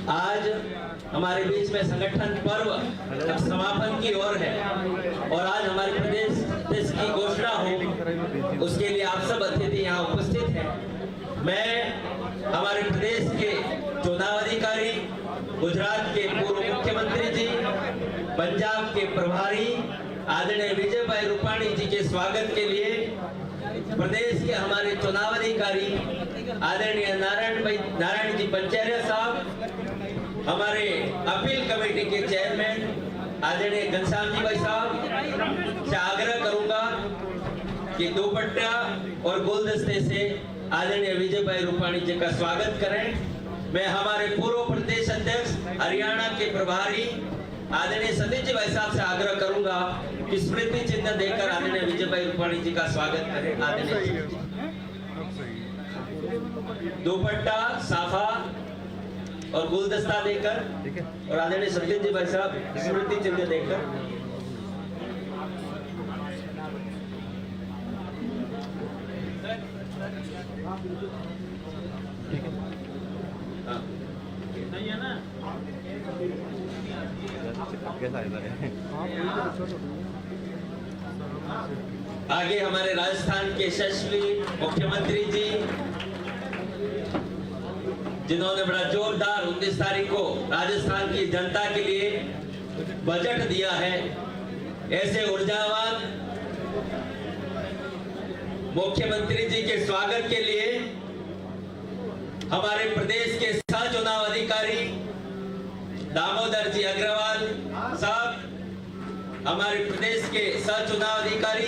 आज हमारे बीच में संगठन पर्व अब समापन की ओर है और आज हमारे प्रदेश की घोषणा हो, उसके लिए आप सब अतिथि यहाँ उपस्थित हैं। मैं हमारे प्रदेश के चुनाव अधिकारी, गुजरात के पूर्व मुख्यमंत्री जी, पंजाब के प्रभारी आदरणीय विजय भाई रूपाणी जी के स्वागत के लिए प्रदेश के हमारे चुनाव अधिकारी आदरणीय नारायण जी पंचारिया साहब, हमारे अपील कमेटी के चेयरमैन आदरणीय घनश्याम जी भाई साहब से आग्रह करूंगा कि दुपट्टा और गुलदस्ते से आदरणीय विजय भाई रूपाणी जी का स्वागत करें। मैं हमारे पूर्व प्रदेश अध्यक्ष हरियाणा के प्रभारी आदरणीय सतीश जी भाई साहब से आग्रह करूंगा कि स्मृति चिन्ह देकर आदरणीय विजय भाई रूपाणी जी का स्वागत करें। आदरणीय दुपट्टा, साफा और गुलदस्ता देकर और आदरणीय सतीश जी भाई साहब स्मृति चिन्ह देकर नहीं है ना। आगे हमारे राजस्थान के यशस्वी मुख्यमंत्री जी, जिन्होंने बड़ा जोरदार 29 तारीख को राजस्थान की जनता के लिए बजट दिया है, ऐसे ऊर्जावान मुख्यमंत्री जी के स्वागत के लिए हमारे प्रदेश के सह चुनाव अधिकारी दामोदर जी अग्रवाल साहब, हमारे प्रदेश के सह चुनाव अधिकारी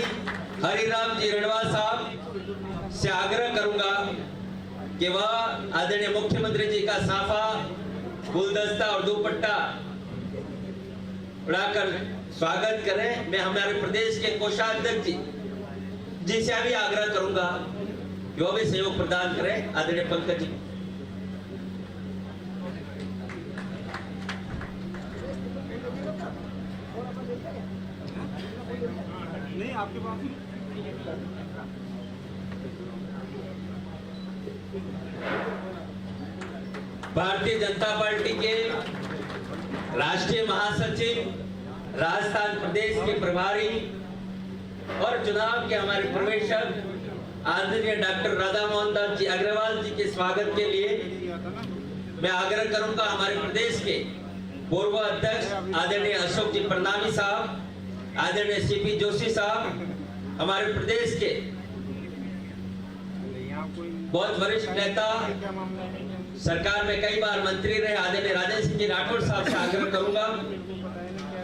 हरिराम जी रणवा साहब से आग्रह करूंगा कि वह आदरणीय मुख्यमंत्री जी का साफा, गुलदस्ता और दुपट्टा उड़ाकर स्वागत करें। मैं हमारे प्रदेश के कोषाध्यक्ष जी से भी आग्रह करूंगा कि वो भी सहयोग प्रदान करें। आदरणीय पंकज जी। नहीं आपके पास भारतीय जनता पार्टी के राष्ट्रीय महासचिव, राजस्थान प्रदेश के प्रभारी और चुनाव के हमारे प्रवेशक आदरणीय डॉक्टर राधा मोहन दास जी अग्रवाल जी के स्वागत के लिए मैं आग्रह करूंगा हमारे प्रदेश के पूर्व अध्यक्ष आदरणीय अशोक जी प्रणामी साहब, आदरणीय सीपी जोशी साहब, हमारे प्रदेश के बहुत वरिष्ठ नेता, सरकार में कई बार मंत्री रहे आदरणीय राजेश सिंह जी राठौड़ साहब से आग्रह करूंगा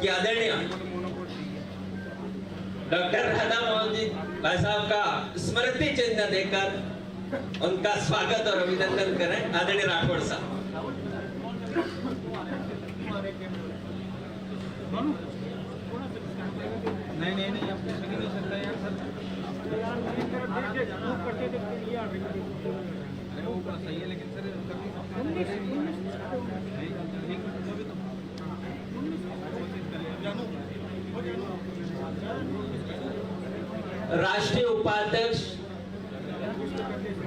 कि आदरणीय डॉक्टर राधा मोहन जी भाई साहब का स्मृति चिन्ह देकर उनका स्वागत और अभिनंदन करें। आदरणीय राठौड़ साहब। नहीं आप पूछ नहीं सकता यार सर। अरे वो बड़ा सही है लेकिन सर राष्ट्रीय उपाध्यक्ष,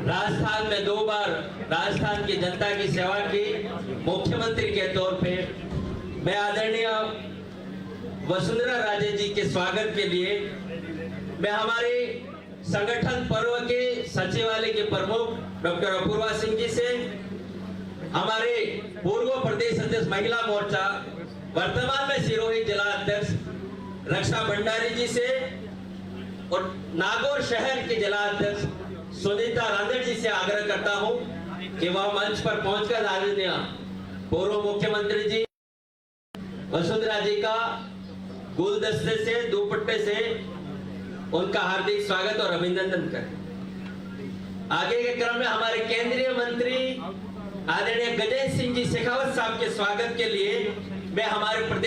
राजस्थान में 2 बार राजस्थान की जनता की सेवा की, मुख्यमंत्री के तौर पे मैं आदरणीय वसुंधरा राजे जी के स्वागत के लिए मैं हमारे संगठन पर्व के सचिवालय के प्रमुख डॉक्टर अपूर्वा सिंह जी से, हमारे पूर्व प्रदेश अध्यक्ष महिला मोर्चा वर्तमान में सिरोही जिला अध्यक्ष रक्षा भंडारी जी से और नागौर शहर के जिला अध्यक्ष सुनीता रांदड़ जी से आग्रह करता हूं कि वह मंच पर पहुंचकर आदरणीय पूर्व मुख्यमंत्री जी वसुंधरा जी का गुलदस्ते से, दुपट्टे से उनका हार्दिक स्वागत और अभिनंदन करें। आगे के क्रम में हमारे केंद्रीय मंत्री आदरणीय गजेंद्र सिंह जी शेखावत साहब के स्वागत के लिए मैं हमारे प्रदेश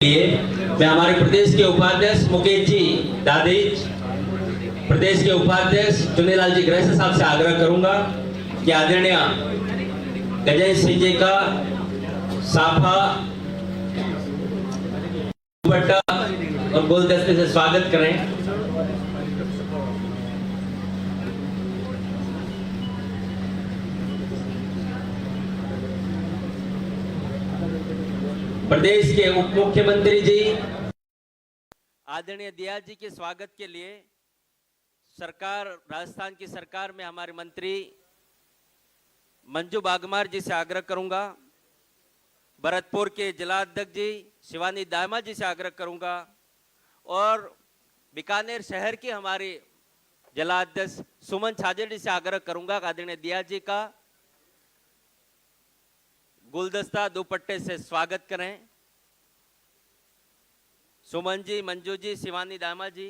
लिए मैं हमारे प्रदेश के उपाध्यक्ष मुकेश जी दादेज, प्रदेश के उपाध्यक्ष चुनीलाल जी ग्रैसे साहब से आग्रह करूंगा कि आदरणीय गजेंद्र सिंह जी का साफा, दुपट्टा और गुलदस्ते से स्वागत करें। प्रदेश के उप मुख्यमंत्री जी आदरणीय दिया जी के स्वागत के लिए सरकार, राजस्थान की सरकार में हमारे मंत्री मंजू बागमार जी से आग्रह करूंगा, भरतपुर के जिला अध्यक्ष जी शिवानी दामा जी से आग्रह करूंगा और बीकानेर शहर के हमारे जिला अध्यक्ष सुमन छाजेड़ जी से आग्रह करूंगा आदरणीय दिया जी का गुलदस्ता दुपट्टे से स्वागत करें। सुमन जी, मंजू जी, शिवानी दामा जी।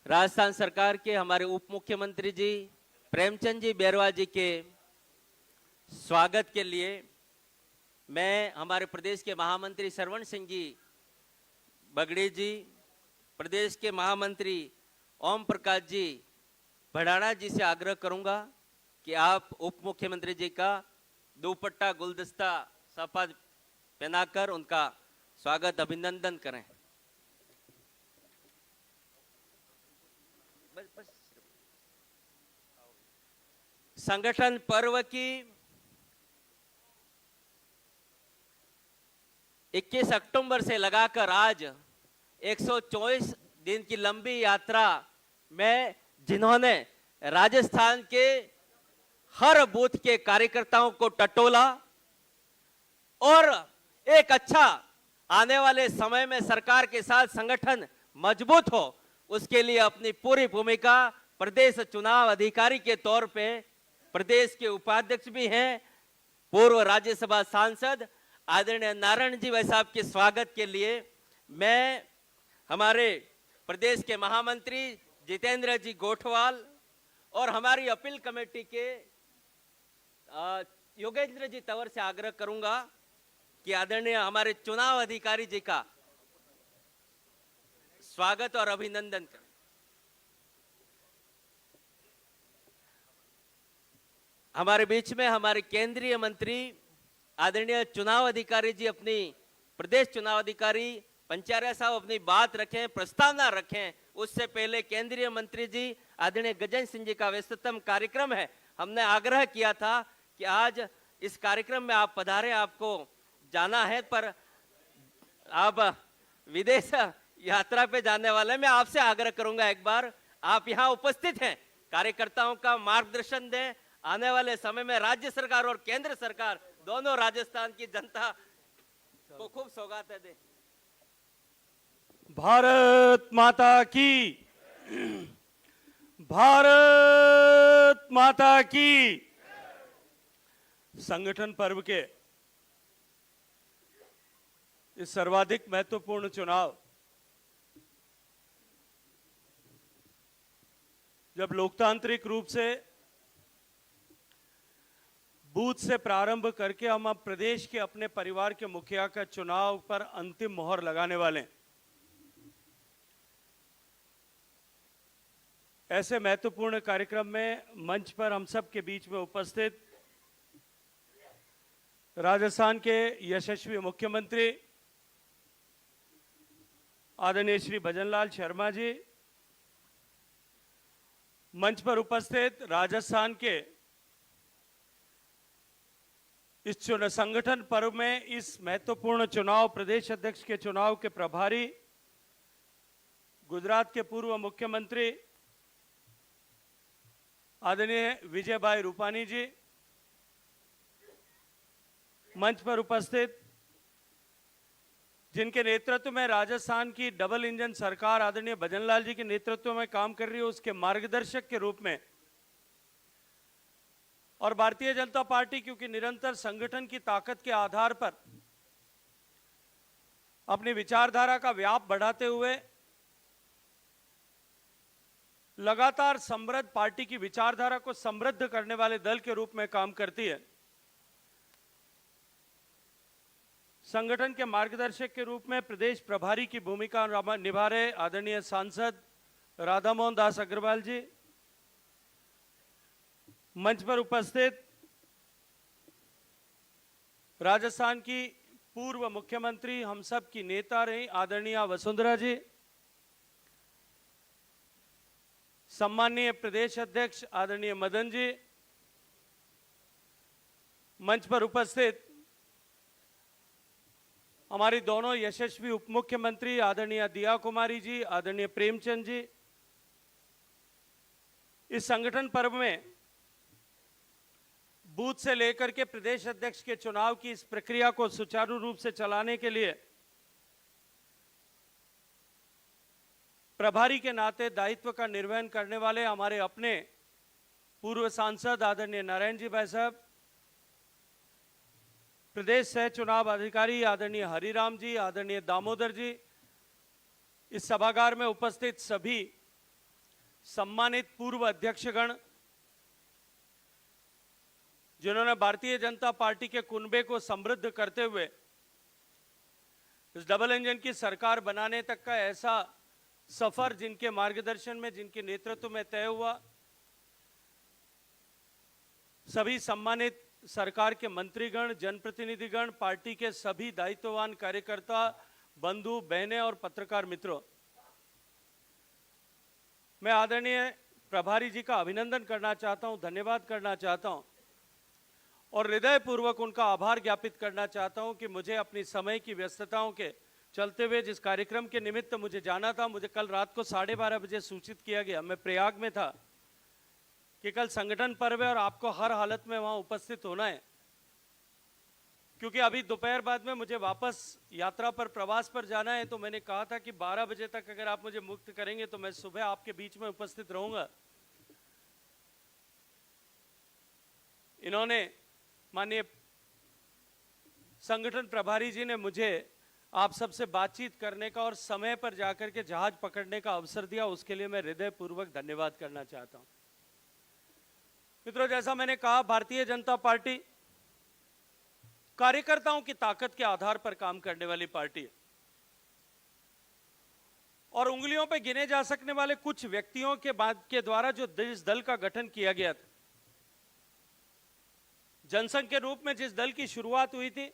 राजस्थान सरकार के हमारे उप मुख्यमंत्री जी प्रेमचंद जी बैरवा जी के स्वागत के लिए मैं हमारे प्रदेश के महामंत्री सरवण सिंह जी बगड़ी जी, प्रदेश के महामंत्री ओम प्रकाश जी भड़ाना जी से आग्रह करूंगा कि आप उप मुख्यमंत्री जी का दुपट्टा गुलदस्ता साफा पहनाकर उनका स्वागत अभिनंदन करें। संगठन पर्व की 21 अक्टूबर से लगाकर आज 124 दिन की लंबी यात्रा में जिन्होंने राजस्थान के हर बूथ के कार्यकर्ताओं को टटोला और एक अच्छा आने वाले समय में सरकार के साथ संगठन मजबूत हो, उसके लिए अपनी पूरी भूमिका प्रदेश चुनाव अधिकारी के तौर पे प्रदेश के उपाध्यक्ष भी हैं, पूर्व राज्यसभा सांसद आदरणीय नारायण जी भाई साहब के स्वागत के लिए मैं हमारे प्रदेश के महामंत्री जितेंद्र जी गोठवाल और हमारी अपील कमेटी के योगेंद्र जी तंवर से आग्रह करूंगा कि आदरणीय हमारे चुनाव अधिकारी जी का स्वागत और अभिनंदन करें। हमारे बीच में हमारे केंद्रीय मंत्री आदरणीय चुनाव अधिकारी जी, अपनी प्रदेश चुनाव अधिकारी पंचारिया साहब अपनी बात रखें, प्रस्तावना रखें। उससे पहले केंद्रीय मंत्री जी आदरणीय गजेंद्र सिंह जी का व्यस्ततम कार्यक्रम है, हमने आग्रह किया था कि आज इस कार्यक्रम में आप पधारे, आपको जाना है, पर आप विदेश यात्रा पे जाने वाले। मैं आपसे आग्रह करूंगा एक बार आप यहाँ उपस्थित हैं, कार्यकर्ताओं का मार्गदर्शन दें। आने वाले समय में राज्य सरकार और केंद्र सरकार दोनों राजस्थान की जनता को खूब सौगातें दें। भारत माता की, भारत माता की। संगठन पर्व के इस सर्वाधिक महत्वपूर्ण चुनाव, जब लोकतांत्रिक रूप से बूथ से प्रारंभ करके हम अब प्रदेश के अपने परिवार के मुखिया का चुनाव पर अंतिम मोहर लगाने वाले हैं, ऐसे महत्वपूर्ण कार्यक्रम में मंच पर हम सब के बीच में उपस्थित राजस्थान के यशस्वी मुख्यमंत्री आदरणीय श्री भजनलाल शर्मा जी, मंच पर उपस्थित राजस्थान के इस संगठन पर्व में इस महत्वपूर्ण चुनाव, प्रदेश अध्यक्ष के चुनाव के प्रभारी गुजरात के पूर्व मुख्यमंत्री आदरणीय विजय भाई रूपानी जी, मंच पर उपस्थित जिनके नेतृत्व में राजस्थान की डबल इंजन सरकार आदरणीय भजनलाल जी के नेतृत्व में काम कर रही है, उसके मार्गदर्शक के रूप में, और भारतीय जनता पार्टी क्योंकि निरंतर संगठन की ताकत के आधार पर अपनी विचारधारा का व्याप बढ़ाते हुए लगातार समृद्ध पार्टी की विचारधारा को समृद्ध करने वाले दल के रूप में काम करती है। संगठन के मार्गदर्शक के रूप में प्रदेश प्रभारी की भूमिका निभा रहे आदरणीय सांसद राधा मोहन दास अग्रवाल जी, मंच पर उपस्थित राजस्थान की पूर्व मुख्यमंत्री, हम सब की नेता रही आदरणीय वसुंधरा जी, सम्माननीय प्रदेश अध्यक्ष आदरणीय मदन जी, मंच पर उपस्थित हमारी दोनों यशस्वी उप मुख्यमंत्री आदरणीय दिया कुमारी जी, आदरणीय प्रेमचंद जी। इस संगठन पर्व में बूथ से लेकर के प्रदेश अध्यक्ष के चुनाव की इस प्रक्रिया को सुचारू रूप से चलाने के लिए प्रभारी के नाते दायित्व का निर्वहन करने वाले हमारे अपने पूर्व सांसद आदरणीय नारायण जी भाई साहब, प्रदेश सह चुनाव अधिकारी आदरणीय हरिराम जी, आदरणीय दामोदर जी, इस सभागार में उपस्थित सभी सम्मानित पूर्व अध्यक्षगण जिन्होंने भारतीय जनता पार्टी के कुनबे को समृद्ध करते हुए इस डबल इंजन की सरकार बनाने तक का ऐसा सफर जिनके मार्गदर्शन में, जिनके नेतृत्व में तय हुआ, सभी सम्मानित सरकार के मंत्रीगण, जनप्रतिनिधिगण, पार्टी के सभी दायित्ववान कार्यकर्ता, बंधु बहनें और पत्रकार मित्रों, मैं आदरणीय प्रभारी जी का अभिनंदन करना चाहता हूं, धन्यवाद करना चाहता हूं और हृदयपूर्वक उनका आभार ज्ञापित करना चाहता हूं कि मुझे अपनी समय की व्यस्तताओं के चलते हुए जिस कार्यक्रम के निमित्त मुझे जाना था, मुझे कल रात को 12:30 बजे सूचित किया गया, मैं प्रयाग में था कि कल संगठन पर्व है और आपको हर हालत में वहां उपस्थित होना है, क्योंकि अभी दोपहर बाद में मुझे वापस यात्रा पर, प्रवास पर जाना है। तो मैंने कहा था कि 12 बजे तक अगर आप मुझे मुक्त करेंगे तो मैं सुबह आपके बीच में उपस्थित रहूंगा। इन्होंने, माननीय संगठन प्रभारी जी ने मुझे आप सबसे बातचीत करने का और समय पर जाकर के जहाज पकड़ने का अवसर दिया, उसके लिए मैं हृदयपूर्वक धन्यवाद करना चाहता हूं। मित्रों, जैसा मैंने कहा, भारतीय जनता पार्टी कार्यकर्ताओं की ताकत के आधार पर काम करने वाली पार्टी है और उंगलियों पर गिने जा सकने वाले कुछ व्यक्तियों के द्वारा जो इस दल का गठन किया गया था, जनसंघ के रूप में जिस दल की शुरुआत हुई थी,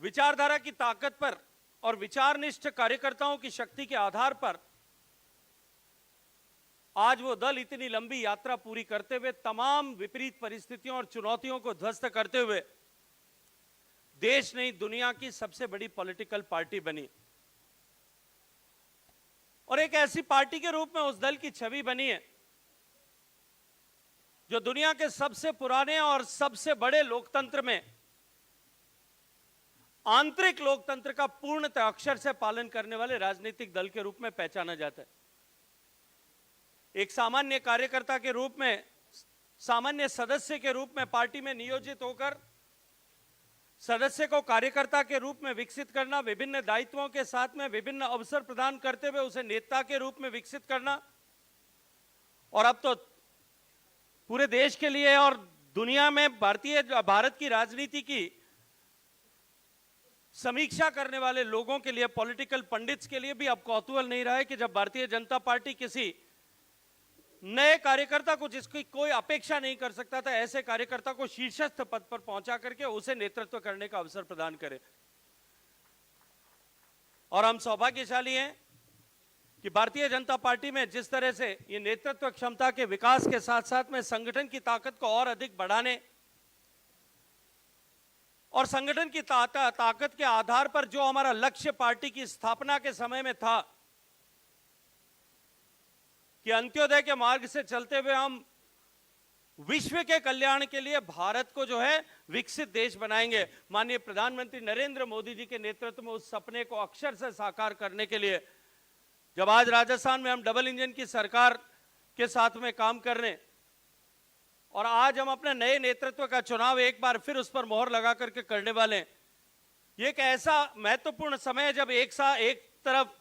विचारधारा की ताकत पर और विचारनिष्ठ कार्यकर्ताओं की शक्ति के आधार पर आज वो दल इतनी लंबी यात्रा पूरी करते हुए, तमाम विपरीत परिस्थितियों और चुनौतियों को ध्वस्त करते हुए देश नहीं दुनिया की सबसे बड़ी पॉलिटिकल पार्टी बनी और एक ऐसी पार्टी के रूप में उस दल की छवि बनी है जो दुनिया के सबसे पुराने और सबसे बड़े लोकतंत्र में आंतरिक लोकतंत्र का पूर्णतः अक्षर से पालन करने वाले राजनीतिक दल के रूप में पहचाना जाता है। एक सामान्य कार्यकर्ता के रूप में, सामान्य सदस्य के रूप में पार्टी में नियोजित होकर सदस्य को कार्यकर्ता के रूप में विकसित करना, विभिन्न दायित्वों के साथ में विभिन्न अवसर प्रदान करते हुए उसे नेता के रूप में विकसित करना और अब तो पूरे देश के लिए और दुनिया में भारत की राजनीति की समीक्षा करने वाले लोगों के लिए, पॉलिटिकल पंडित्स के लिए भी अब कौतूहल नहीं रहा है कि जब भारतीय जनता पार्टी किसी नए कार्यकर्ता को, जिसकी कोई अपेक्षा नहीं कर सकता था, ऐसे कार्यकर्ता को शीर्षस्थ पद पर पहुंचा करके उसे नेतृत्व करने का अवसर प्रदान करे। और हम सौभाग्यशाली हैं कि भारतीय जनता पार्टी में जिस तरह से ये नेतृत्व क्षमता के विकास के साथ साथ में संगठन की ताकत को और अधिक बढ़ाने और संगठन की ताकत के आधार पर जो हमारा लक्ष्य पार्टी की स्थापना के समय में था कि अंत्योदय के मार्ग से चलते हुए हम विश्व के कल्याण के लिए भारत को जो है विकसित देश बनाएंगे, माननीय प्रधानमंत्री नरेंद्र मोदी जी के नेतृत्व में उस सपने को अक्षर से साकार करने के लिए जब आज राजस्थान में हम डबल इंजन की सरकार के साथ में काम कर रहे हैं और आज हम अपने नए नेतृत्व का चुनाव एक बार फिर उस पर मोहर लगा करके करने वाले हैं, ये एक ऐसा महत्वपूर्ण समय है जब एक तरफ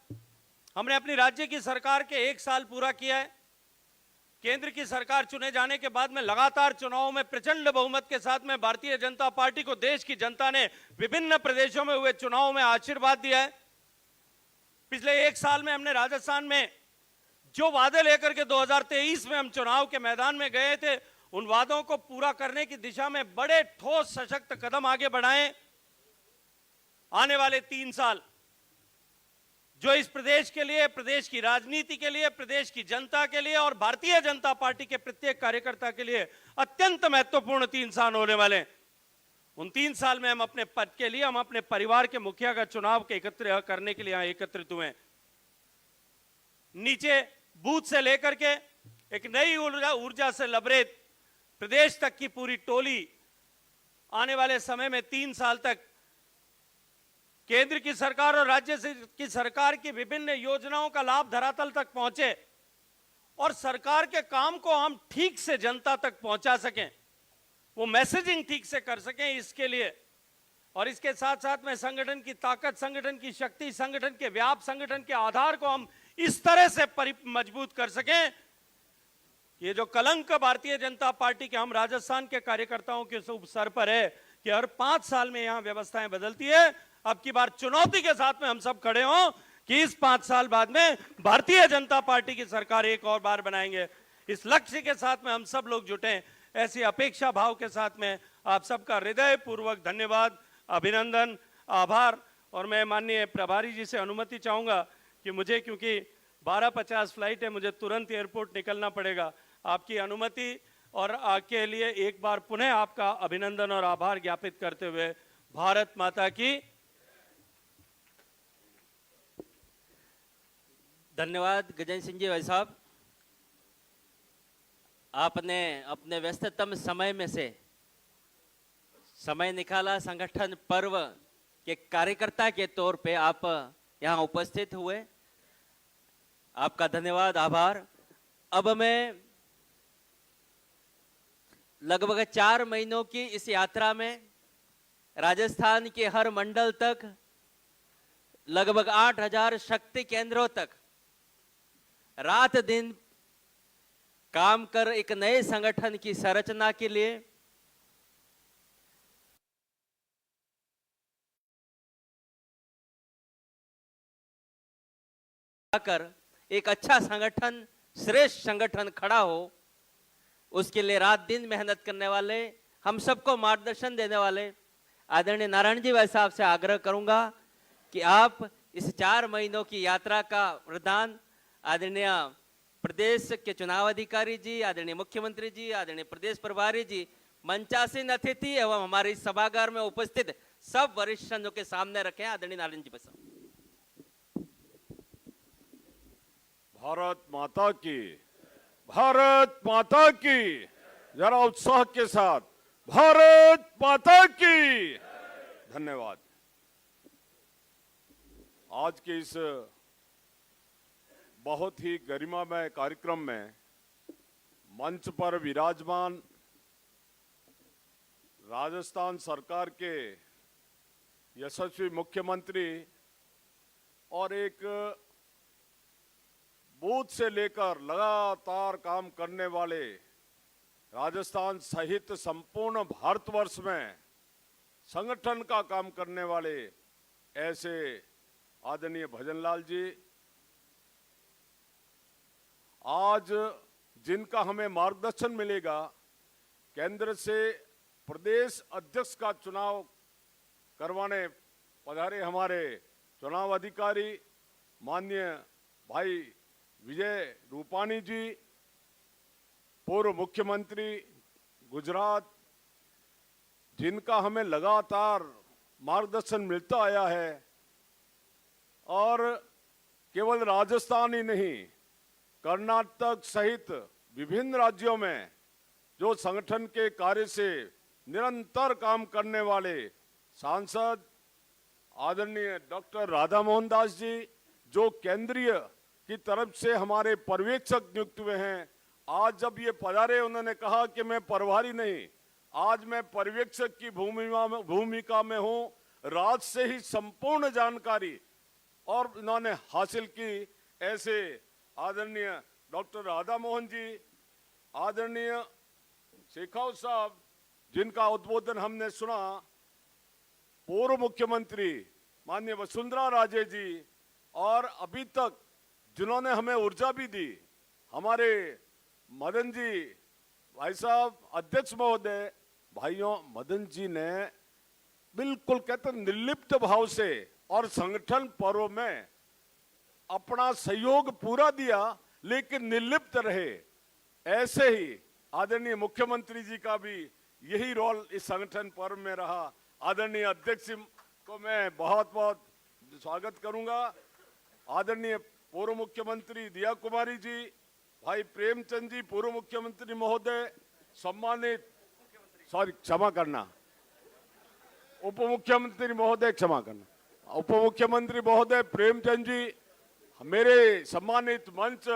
हमने अपनी राज्य की सरकार के 1 साल पूरा किया है। केंद्र की सरकार चुने जाने के बाद में लगातार चुनावों में प्रचंड बहुमत के साथ में भारतीय जनता पार्टी को देश की जनता ने विभिन्न प्रदेशों में हुए चुनावों में आशीर्वाद दिया है। पिछले 1 साल में हमने राजस्थान में जो वादे लेकर के 2023 में हम चुनाव के मैदान में गए थे, उन वादों को पूरा करने की दिशा में बड़े ठोस सशक्त कदम आगे बढ़ाए। आने वाले 3 साल जो इस प्रदेश के लिए, प्रदेश की राजनीति के लिए, प्रदेश की जनता के लिए और भारतीय जनता पार्टी के प्रत्येक कार्यकर्ता के लिए अत्यंत महत्वपूर्ण 3 साल होने वाले हैं। उन 3 साल में हम अपने पद के लिए, हम अपने परिवार के मुखिया का चुनाव के एकत्र करने के लिए यहाँ एकत्रित हुए हैं। नीचे बूथ से लेकर के एक नई ऊर्जा से लबरेज प्रदेश तक की पूरी टोली आने वाले समय में 3 साल तक केंद्र की सरकार और राज्य की सरकार की विभिन्न योजनाओं का लाभ धरातल तक पहुंचे और सरकार के काम को हम ठीक से जनता तक पहुंचा सकें, वो मैसेजिंग ठीक से कर सकें, इसके लिए और इसके साथ साथ में संगठन की ताकत, संगठन की शक्ति, संगठन के व्याप, संगठन के आधार को हम इस तरह से मजबूत कर सकें। ये जो कलंक भारतीय जनता पार्टी के हम राजस्थान के कार्यकर्ताओं के सर पर है कि हर 5 साल में यहां व्यवस्थाएं बदलती है। अब की बार चुनौती के साथ में हम सब खड़े हों कि इस 5 साल बाद में भारतीय जनता पार्टी की सरकार एक और बार बनाएंगे। इस लक्ष्य के साथ में हम सब लोग जुटें, ऐसी अपेक्षा भाव के साथ में आप सबका हृदय पूर्वक धन्यवाद, अभिनंदन, आभार। और मैं माननीय प्रभारी जी से अनुमति चाहूंगा कि मुझे, क्योंकि 12:50 फ्लाइट है, मुझे तुरंत एयरपोर्ट निकलना पड़ेगा। आपकी अनुमति और के लिए एक बार पुनः आपका अभिनंदन और आभार ज्ञापित करते हुए भारत माता की धन्यवाद। गजेंद्र सिंह जी भाई साहब, आपने अपने व्यस्ततम समय में से समय निकाला, संगठन पर्व के कार्यकर्ता के तौर पे आप यहाँ उपस्थित हुए, आपका धन्यवाद, आभार। अब मैं लगभग 4 महीनों की इस यात्रा में राजस्थान के हर मंडल तक लगभग 8000 शक्ति केंद्रों तक रात दिन काम कर एक नए संगठन की संरचना के लिए आकर एक अच्छा संगठन, श्रेष्ठ संगठन खड़ा हो, उसके लिए रात दिन मेहनत करने वाले, हम सबको मार्गदर्शन देने वाले आदरणीय नारायण जी भाई साहब से आग्रह करूंगा कि आप इस 4 महीनों की यात्रा का प्रदान आदरणीय प्रदेश के चुनाव अधिकारी जी, आदरणीय मुख्यमंत्री जी, आदरणीय प्रदेश प्रभारी जी, मंचासीन अतिथि एवं हमारे इस सभागार में उपस्थित सब वरिष्ठजनों के सामने रखें। आदरणीय नारायण जी भाई साहब। भारत माता की, भारत माता की, जरा उत्साह के साथ भारत माता की। धन्यवाद। आज के इस बहुत ही गरिमामय कार्यक्रम में मंच पर विराजमान राजस्थान सरकार के यशस्वी मुख्यमंत्री और एक बूथ से लेकर लगातार काम करने वाले राजस्थान सहित संपूर्ण भारतवर्ष में संगठन का काम करने वाले ऐसे आदरणीय भजनलाल जी, आज जिनका हमें मार्गदर्शन मिलेगा, केंद्र से प्रदेश अध्यक्ष का चुनाव करवाने पधारे हमारे चुनाव अधिकारी माननीय भाई विजय रूपाणी जी, पूर्व मुख्यमंत्री गुजरात, जिनका हमें लगातार मार्गदर्शन मिलता आया है और केवल राजस्थान ही नहीं, कर्नाटक सहित विभिन्न राज्यों में जो संगठन के कार्य से निरंतर काम करने वाले सांसद आदरणीय डॉक्टर राधा मोहन दास जी, जो केंद्रीय की तरफ से हमारे पर्यवेक्षक नियुक्त हुए हैं। आज जब ये पधारे, उन्होंने कहा कि मैं प्रभारी नहीं, आज मैं पर्यवेक्षक की भूमिका में हूं। राज से ही संपूर्ण जानकारी और इन्होंने हासिल की ऐसे आदरणीय डॉक्टर राधा मोहन जी, आदरणीय शेखावत साहब, जिनका उद्बोधन हमने सुना, पूर्व मुख्यमंत्री माननीय वसुंधरा राजे जी, और अभी तक जिन्होंने हमें ऊर्जा भी दी, हमारे मदन जी भाई साहब, अध्यक्ष महोदय, भाइयों, मदन जी ने बिल्कुल कहते निर्लिप्त भाव से और संगठन पर्व में अपना सहयोग पूरा दिया, लेकिन निर्लिप्त रहे। ऐसे ही आदरणीय मुख्यमंत्री जी का भी यही रोल इस संगठन पर्व में रहा। आदरणीय अध्यक्ष को मैं बहुत बहुत स्वागत करूंगा। आदरणीय पूर्व मुख्यमंत्री दिया कुमारी जी, भाई प्रेमचंद जी, पूर्व मुख्यमंत्री महोदय, सम्मानित क्षमा करना, उप मुख्यमंत्री महोदय, क्षमा करना, उप मुख्यमंत्री महोदय प्रेमचंद जी, मेरे सम्मानित मंच,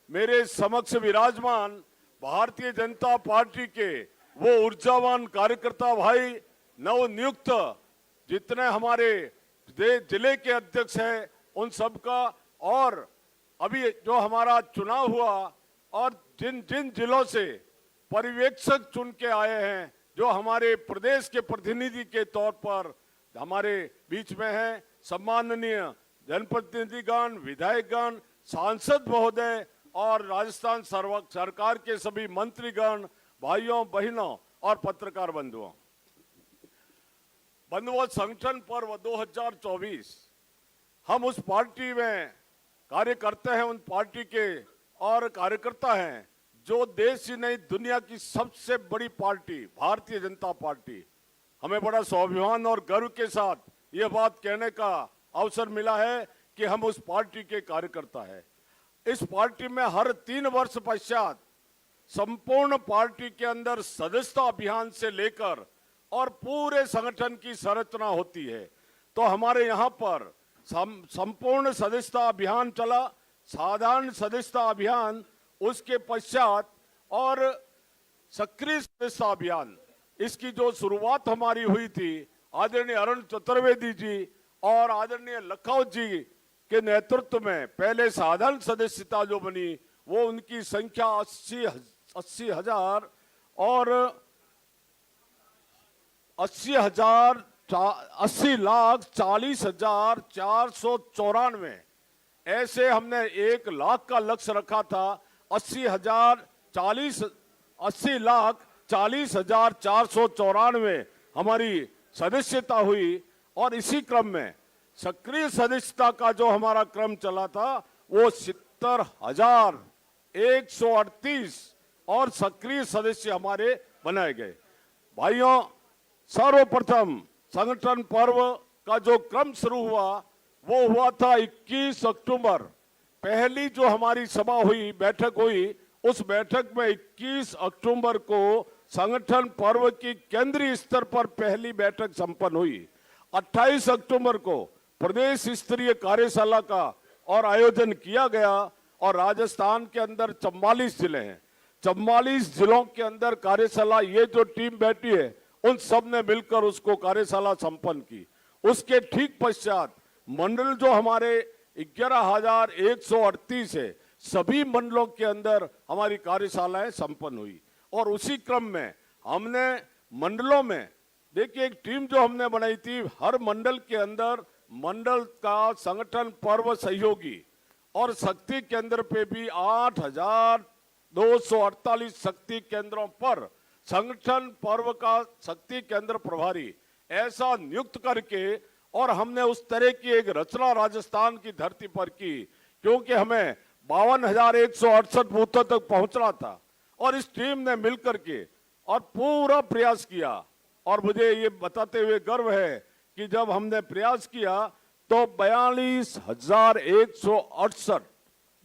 मेरे समक्ष विराजमान भारतीय जनता पार्टी के वो ऊर्जावान कार्यकर्ता भाई, नवनियुक्त जितने हमारे जिले के अध्यक्ष हैं उन सबका, और अभी जो हमारा चुनाव हुआ और जिन जिन जिलों से पर्यवेक्षक चुन के आए हैं, जो हमारे प्रदेश के प्रतिनिधि के तौर पर हमारे बीच में हैं, सम्माननीय जनप्रतिनिधिगण, विधायकगण, सांसद महोदय और राजस्थान सरकार के सभी मंत्रीगण, भाइयों बहनों और पत्रकार बंधुओं, संगठन पर्व 2024 हम उस पार्टी में कार्य करते हैं, उन पार्टी के और कार्यकर्ता हैं जो देश ही नहीं दुनिया की सबसे बड़ी पार्टी भारतीय जनता पार्टी। हमें बड़ा स्वाभिमान और गर्व के साथ ये बात कहने का अवसर मिला है कि हम उस पार्टी के कार्यकर्ता हैं। इस पार्टी में हर 3 वर्ष पश्चात संपूर्ण पार्टी के अंदर सदस्यता अभियान से लेकर और पूरे संगठन की संरचना होती है। तो हमारे यहाँ पर संपूर्ण सदस्यता अभियान चला, साधारण सदस्यता अभियान, उसके पश्चात और सक्रिय सदस्यता अभियान। इसकी जो शुरुआत हमारी हुई थी आदरणीय अरुण चतुर्वेदी जी और आदरणीय लखावत जी के नेतृत्व में, पहले साधारण सदस्यता जो बनी वो उनकी संख्या 80,40,494 ऐसे हमने 1 लाख का लक्ष्य रखा था। 80,40,494 हमारी सदस्यता हुई, और इसी क्रम में सक्रिय सदस्यता का जो हमारा क्रम चला था वो 70,138 और सक्रिय सदस्य हमारे बनाए गए। भाइयों, सर्वप्रथम संगठन पर्व का जो क्रम शुरू हुआ वो हुआ था 21 अक्टूबर। पहली जो हमारी सभा हुई, बैठक हुई, उस बैठक में 21 अक्टूबर को संगठन पर्व की केंद्रीय स्तर पर पहली बैठक संपन्न हुई। 28 अक्टूबर को प्रदेश स्तरीय कार्यशाला का और आयोजन किया गया, और राजस्थान के अंदर 44 जिले हैं, 44 जिलों के अंदर कार्यशाला, ये जो टीम बैठी है उन सब ने मिलकर उसको कार्यशाला संपन्न की। उसके ठीक पश्चात मंडल जो हमारे 11,138 है, सभी मंडलों के अंदर हमारी कार्यशालाएं संपन्न हुई। और उसी क्रम में हमने मंडलों में, देखिए, एक टीम जो हमने बनाई थी, हर मंडल के अंदर मंडल का संगठन पर्व सहयोगी और शक्ति केंद्र पे भी 8,248 शक्ति केंद्रों पर संगठन पर्व का शक्ति केंद्र प्रभारी ऐसा नियुक्त करके, और हमने उस तरह की एक रचना राजस्थान की धरती पर की, क्योंकि हमें 52,168 बूथों तक पहुंचना था, और इस टीम ने मिलकर के और पूरा प्रयास किया। और मुझे ये बताते हुए गर्व है कि जब हमने प्रयास किया तो 42,168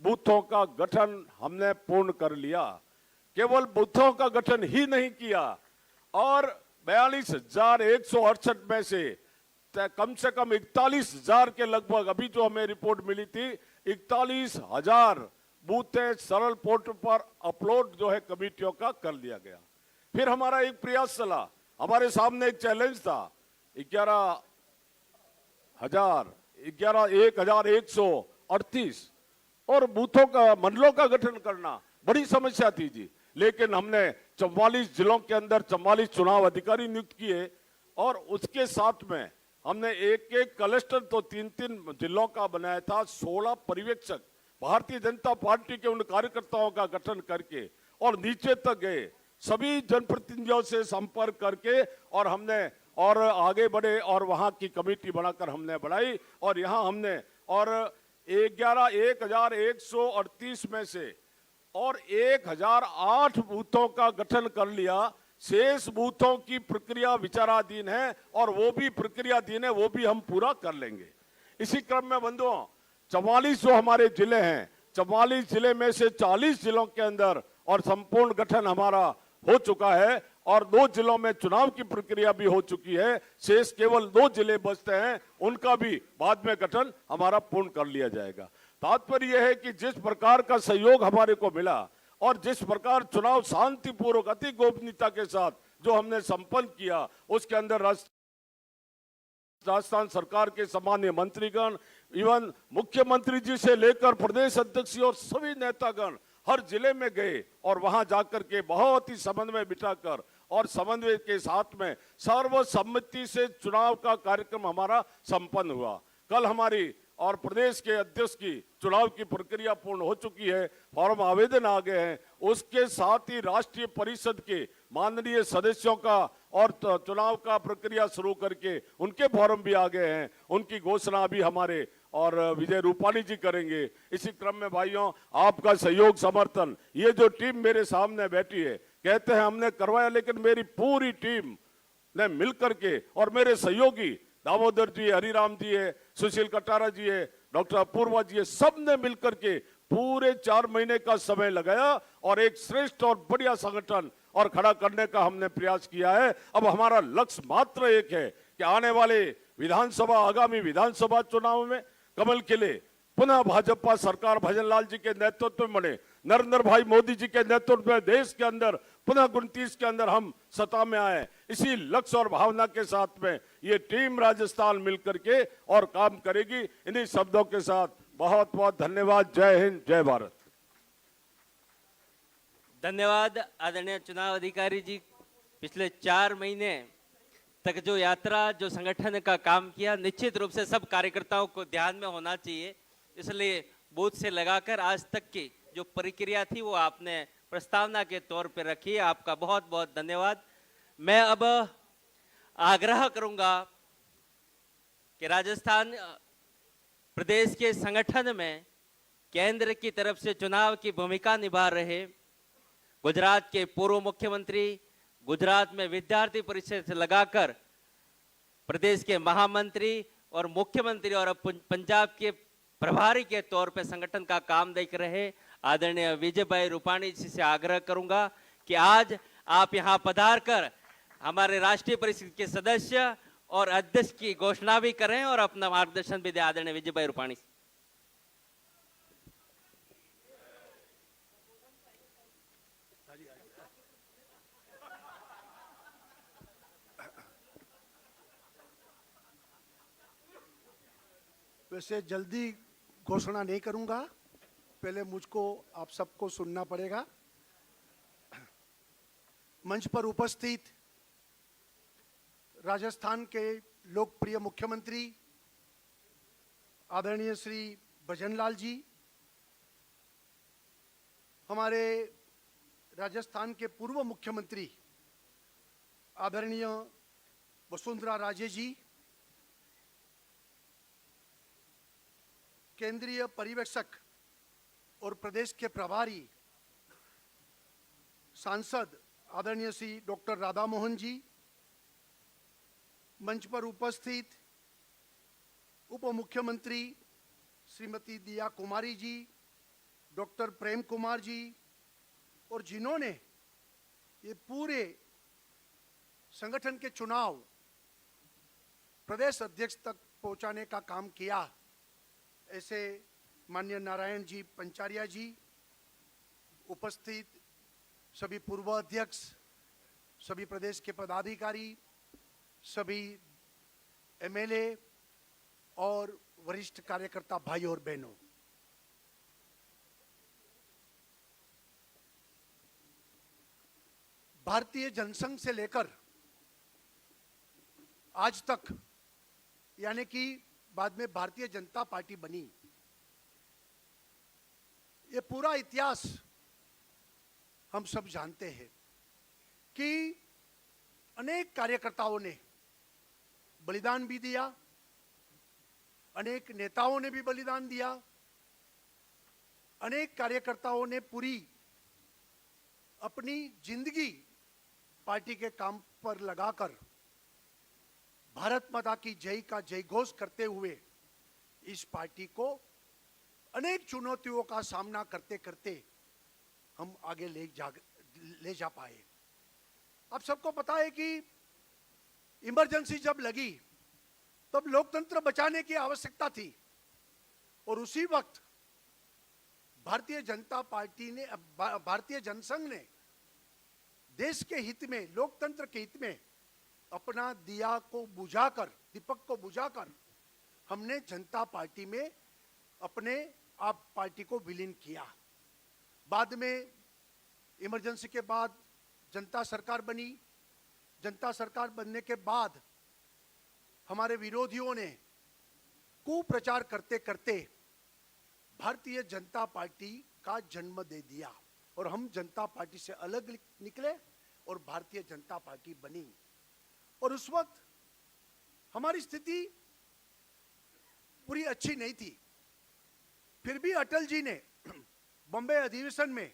बूथों का गठन हमने पूर्ण कर लिया। केवल बूथों का गठन ही नहीं किया, और 42,168 में से कम 41,000 के लगभग, अभी जो हमें रिपोर्ट मिली थी, 41,000 बूथें सरल पोर्टल पर अपलोड जो है कमेटियों का कर लिया गया। फिर हमारा एक प्रयास चला, हमारे सामने एक चैलेंज था, 1,138, और बूथों का, मंडलों का गठन करना बड़ी समस्या थी जी। लेकिन हमने 44 जिलों के अंदर 44 चुनाव अधिकारी नियुक्त किए और उसके साथ में हमने एक एक क्लस्टर तो 3-3 जिलों का बनाया था। 16 पर्यवेक्षक भारतीय जनता पार्टी के उन कार्यकर्ताओं का गठन करके और नीचे तक गए, सभी जनप्रतिनिधियों से संपर्क करके और हमने और आगे बढ़े और वहां की कमेटी बनाकर हमने बढ़ाई और यहां हमने और 1138 में से और 1008 बूथों का गठन कर लिया। शेष बूथों की प्रक्रिया विचाराधीन है और वो भी प्रक्रियाधीन है, वो भी हम पूरा कर लेंगे। इसी क्रम में बंधुओं, 44 जो हमारे जिले हैं, 44 जिले में से 40 जिलों के अंदर और संपूर्ण गठन हमारा हो चुका है और 2 जिलों में चुनाव की प्रक्रिया भी हो चुकी है। शेष केवल 2 जिले बचते हैं, उनका भी बाद में गठन हमारा पूर्ण कर लिया जाएगा। तात्पर्य यह है कि जिस प्रकार का सहयोग हमारे को मिला और जिस प्रकार चुनाव शांतिपूर्वक अति गोपनीयता के साथ जो हमने संपन्न किया, उसके अंदर राजस्थान सरकार के सम्मानीय मंत्रीगण, इवन मुख्यमंत्री जी से लेकर प्रदेश अध्यक्ष और सभी नेतागण हर जिले में गए और वहां जाकर के बहुत ही समन्वय बिठाकर और समन्वय के साथ में सर्वसम्मति से चुनाव का कार्यक्रम हमारा संपन्न हुआ। कल हमारी और प्रदेश के अध्यक्ष की चुनाव की प्रक्रिया पूर्ण हो चुकी है, फॉर्म आवेदन आ गए हैं। उसके साथ ही राष्ट्रीय परिषद के माननीय सदस्यों का और चुनाव का प्रक्रिया शुरू करके उनके फॉर्म भी आ गए हैं। उनकी घोषणा भी हमारे और विजय रूपाणी जी करेंगे। इसी क्रम में भाइयों, आपका सहयोग समर्थन, ये जो टीम मेरे सामने बैठी है, कहते हैं हमने करवाया, लेकिन मेरी पूरी टीम ने मिलकर के और मेरे सहयोगी दामोदर जी, हरिराम जी है, सुशील कटारा जी है, डॉक्टर अपूर्वा जी है, सब ने मिलकर के पूरे 4 महीने का समय लगाया और एक श्रेष्ठ और बढ़िया संगठन और खड़ा करने का हमने प्रयास किया है। अब हमारा लक्ष्य मात्र एक है कि आने वाले विधानसभा, आगामी विधानसभा चुनाव में कमल खिले, पुनः भाजपा सरकार भजनलाल जी के नेतृत्व में बने, नरेंद्र भाई मोदी जी के नेतृत्व में देश के अंदर पुनः 29 के अंदर हम सत्ता में आए। इसी लक्ष्य और भावना के साथ में ये टीम राजस्थान मिलकर के और काम करेगी। इन्हीं शब्दों के साथ बहुत बहुत धन्यवाद। जय हिंद, जय भारत। धन्यवाद आदरणीय चुनाव अधिकारी जी। पिछले 4 महीने तक जो यात्रा, जो संगठन का काम किया, निश्चित रूप से सब कार्यकर्ताओं को ध्यान में होना चाहिए। इसलिए बूथ से लगाकर आज तक की जो प्रक्रिया थी वो आपने प्रस्तावना के तौर पर रखी है। आपका बहुत बहुत धन्यवाद। मैं अब आग्रह करूंगा कि राजस्थान प्रदेश के संगठन में केंद्र की तरफ से चुनाव की भूमिका निभा रहे गुजरात के पूर्व मुख्यमंत्री, गुजरात में विद्यार्थी परिषद से लगाकर प्रदेश के महामंत्री और मुख्यमंत्री और पंजाब के प्रभारी के तौर पर संगठन का काम देख रहे आदरणीय विजय भाई रूपाणी जी से आग्रह करूंगा कि आज आप यहां पधार कर हमारे राष्ट्रीय परिषद के सदस्य और अध्यक्ष की घोषणा भी करें और अपना मार्गदर्शन भी दें। आदरणीय विजय भाई रूपाणी। वैसे जल्दी घोषणा नहीं करूंगा, पहले मुझको आप सबको सुनना पड़ेगा। मंच पर उपस्थित राजस्थान के लोकप्रिय मुख्यमंत्री आदरणीय श्री भजनलाल जी, हमारे राजस्थान के पूर्व मुख्यमंत्री आदरणीय वसुंधरा राजे जी, केंद्रीय पर्यवेक्षक और प्रदेश के प्रभारी सांसद आदरणीय श्री डॉक्टर राधा मोहन जी, मंच पर उपस्थित उप मुख्यमंत्री श्रीमती दिया कुमारी जी, डॉक्टर प्रेम कुमार जी, और जिन्होंने ये पूरे संगठन के चुनाव प्रदेश अध्यक्ष तक पहुंचाने का काम किया, ऐसे माननीय नारायण जी पंचारिया जी, उपस्थित सभी पूर्व अध्यक्ष, सभी प्रदेश के पदाधिकारी, सभी एमएलए और वरिष्ठ कार्यकर्ता भाई और बहनों, भारतीय जनसंघ से लेकर आज तक, यानी कि बाद में भारतीय जनता पार्टी बनी, ये पूरा इतिहास हम सब जानते हैं कि अनेक कार्यकर्ताओं ने बलिदान भी दिया, अनेक नेताओं ने भी बलिदान दिया, अनेक कार्यकर्ताओं ने पूरी अपनी जिंदगी पार्टी के काम पर लगाकर भारत माता की जय का जयघोष करते हुए इस पार्टी को अनेक चुनौतियों का सामना करते करते हम आगे ले जा पाए। आप सबको पता है कि इमरजेंसी जब लगी तब लोकतंत्र बचाने की आवश्यकता थी और उसी वक्त भारतीय जनता पार्टी ने, भारतीय जनसंघ ने देश के हित में, लोकतंत्र के हित में अपना दिया को बुझाकर, दीपक को बुझाकर हमने जनता पार्टी में अपने आप पार्टी को विलीन किया। बाद में इमरजेंसी के बाद जनता सरकार बनी। जनता सरकार बनने के बाद हमारे विरोधियों ने कुप्रचार करते करते भारतीय जनता पार्टी का जन्म दे दिया और हम जनता पार्टी से अलग निकले और भारतीय जनता पार्टी बनी। और उस वक्त हमारी स्थिति पूरी अच्छी नहीं थी, फिर भी अटल जी ने बॉम्बे अधिवेशन में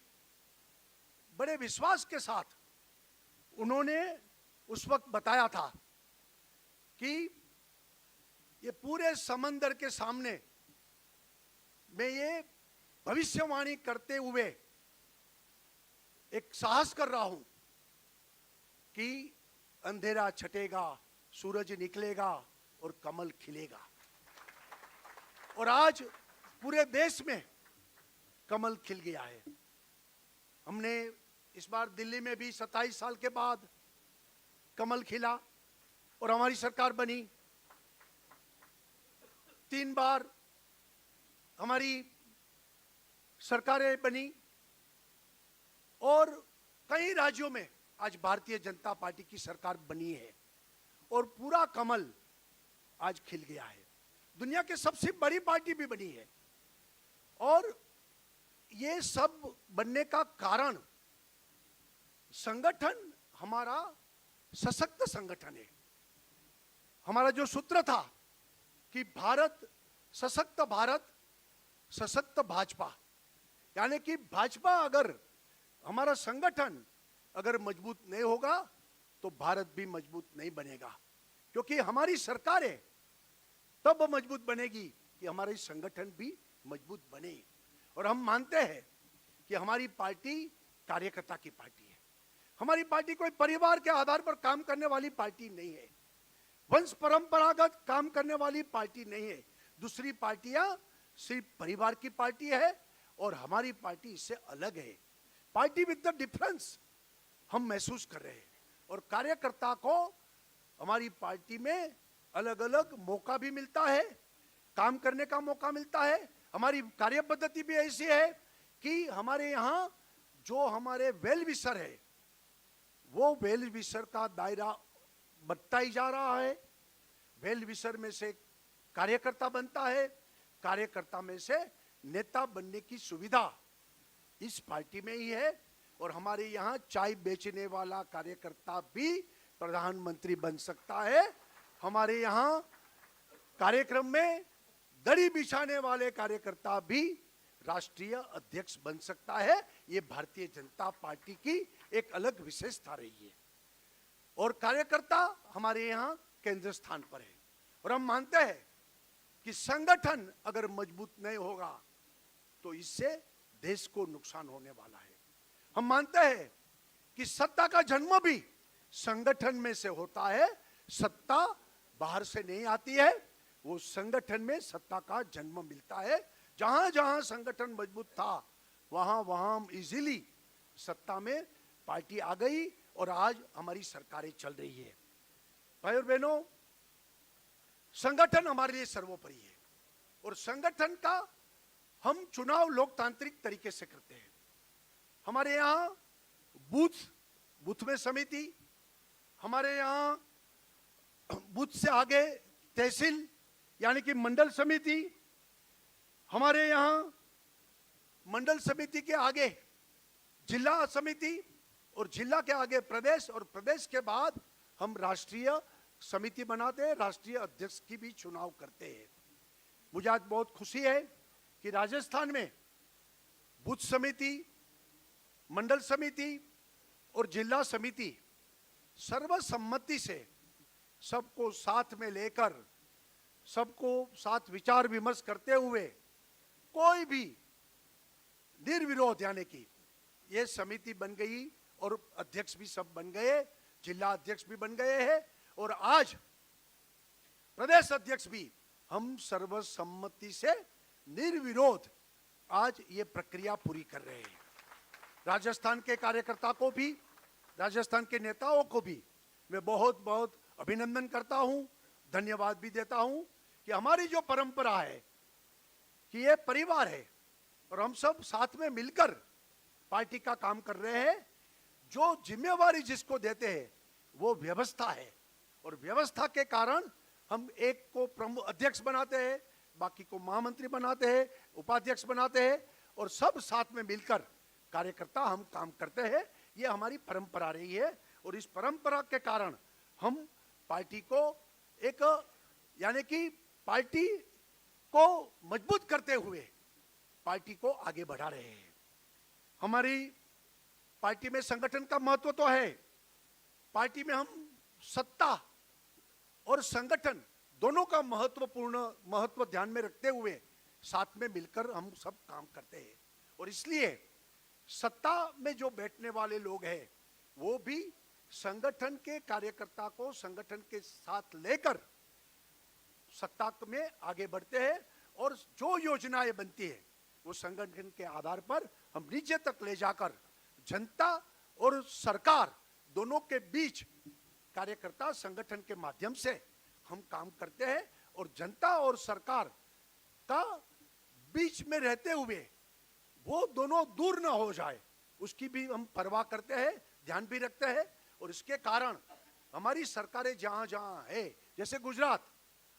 बड़े विश्वास के साथ उन्होंने उस वक्त बताया था कि ये पूरे समंदर के सामने मैं ये भविष्यवाणी करते हुए एक साहस कर रहा हूं कि अंधेरा छटेगा, सूरज निकलेगा और कमल खिलेगा। और आज पूरे देश में कमल खिल गया है। हमने इस बार दिल्ली में भी 27 साल के बाद कमल खिला और हमारी सरकार बनी। 3 बार हमारी सरकारें बनी और कई राज्यों में आज भारतीय जनता पार्टी की सरकार बनी है और पूरा कमल आज खिल गया है। दुनिया की सबसे बड़ी पार्टी भी बनी है और ये सब बनने का कारण संगठन हमारा सशक्त संगठन है। हमारा जो सूत्र था कि भारत सशक्त भाजपा, यानी कि भाजपा अगर, हमारा संगठन अगर मजबूत नहीं होगा तो भारत भी मजबूत नहीं बनेगा, क्योंकि हमारी सरकारें तब मजबूत बनेगी कि हमारे संगठन भी मजबूत बने। और हम मानते हैं कि हमारी पार्टी कार्यकर्ता की पार्टी है। हमारी पार्टी कोई परिवार के आधार पर काम करने वाली पार्टी नहीं है, वंश परंपरागत काम करने वाली पार्टी नहीं है। दूसरी पार्टियां सिर्फ परिवार की पार्टी है और हमारी पार्टी इससे अलग है। पार्टी विद द डिफरेंस हम महसूस कर रहे हैं और कार्यकर्ता को हमारी पार्टी में अलग अलग मौका भी मिलता है, काम करने का मौका मिलता है। हमारी कार्य पद्धति भी ऐसी है कि हमारे यहाँ जो हमारे वेल विशर है वो वेल विशर का दायरा बढ़ता ही जा रहा है। वेल विशर में से कार्यकर्ता बनता है, कार्यकर्ता में से नेता बनने की सुविधा इस पार्टी में ही है। और हमारे यहाँ चाय बेचने वाला कार्यकर्ता भी प्रधानमंत्री बन सकता है। हमारे यहाँ कार्यक्रम में दड़ी बिछाने वाले कार्यकर्ता भी राष्ट्रीय अध्यक्ष बन सकता है। ये भारतीय जनता पार्टी की एक अलग विशेषता रही है और कार्यकर्ता हमारे यहाँ केंद्र स्थान पर है। और हम मानते हैं कि संगठन अगर मजबूत नहीं होगा तो इससे देश को नुकसान होने वाला है। हम मानते हैं कि सत्ता का जन्म भी संगठन में से होता है, सत्ता बाहर से नहीं आती है, वो संगठन में सत्ता का जन्म मिलता है। जहां जहां संगठन मजबूत था वहां वहां इजीली सत्ता में पार्टी आ गई और आज हमारी सरकारें चल रही है। भाई और बहनों, संगठन हमारे लिए सर्वोपरि है और संगठन का हम चुनाव लोकतांत्रिक तरीके से करते हैं। हमारे यहाँ बूथ बूथ में समिति, हमारे यहाँ बूथ से आगे तहसील यानी कि मंडल समिति, हमारे यहाँ मंडल समिति के आगे जिला समिति और जिला के आगे प्रदेश, और प्रदेश के बाद हम राष्ट्रीय समिति बनाते हैं, राष्ट्रीय अध्यक्ष की भी चुनाव करते हैं। मुझे आज बहुत खुशी है कि राजस्थान में बूथ समिति, मंडल समिति और जिला समिति सर्वसम्मति से सबको साथ में लेकर, सबको साथ विचार विमर्श करते हुए कोई भी निर्विरोध यानी कि ये समिति बन गई और अध्यक्ष भी सब बन गए, जिला अध्यक्ष भी बन गए हैं और आज प्रदेश अध्यक्ष भी हम सर्वसम्मति से निर्विरोध आज ये प्रक्रिया पूरी कर रहे हैं। राजस्थान के कार्यकर्ता को भी, राजस्थान के नेताओं को भी मैं बहुत बहुत अभिनंदन करता हूं, धन्यवाद भी देता हूं कि हमारी जो परंपरा है कि ये परिवार है और हम सब साथ में मिलकर पार्टी का काम कर रहे हैं। जो जिम्मेवारी जिसको देते हैं वो व्यवस्था है और व्यवस्था के कारण हम एक को प्रमुख अध्यक्ष बनाते हैं, बाकी को महामंत्री बनाते हैं, उपाध्यक्ष बनाते हैं और सब साथ में मिलकर कार्यकर्ता हम काम करते हैं। ये हमारी परंपरा रही है और इस परंपरा के कारण हम पार्टी को एक यानी कि पार्टी को मजबूत करते हुए पार्टी को आगे बढ़ा रहे हैं। हमारी पार्टी में संगठन का महत्व तो है, पार्टी में हम सत्ता और संगठन दोनों का महत्व ध्यान में रखते हुए साथ में मिलकर हम सब काम करते हैं और इसलिए सत्ता में जो बैठने वाले लोग हैं वो भी संगठन के कार्यकर्ता को संगठन के साथ लेकर सत्ता में आगे बढ़ते हैं और जो योजनाएं बनती है वो संगठन के आधार पर हम नीचे तक ले जाकर जनता और सरकार दोनों के बीच कार्यकर्ता संगठन के माध्यम से हम काम करते हैं और जनता और सरकार का बीच में रहते हुए वो दोनों दूर ना हो जाए उसकी भी हम परवाह करते हैं, ध्यान भी रखते हैं और इसके कारण हमारी सरकारें जहां जहां है, जैसे गुजरात,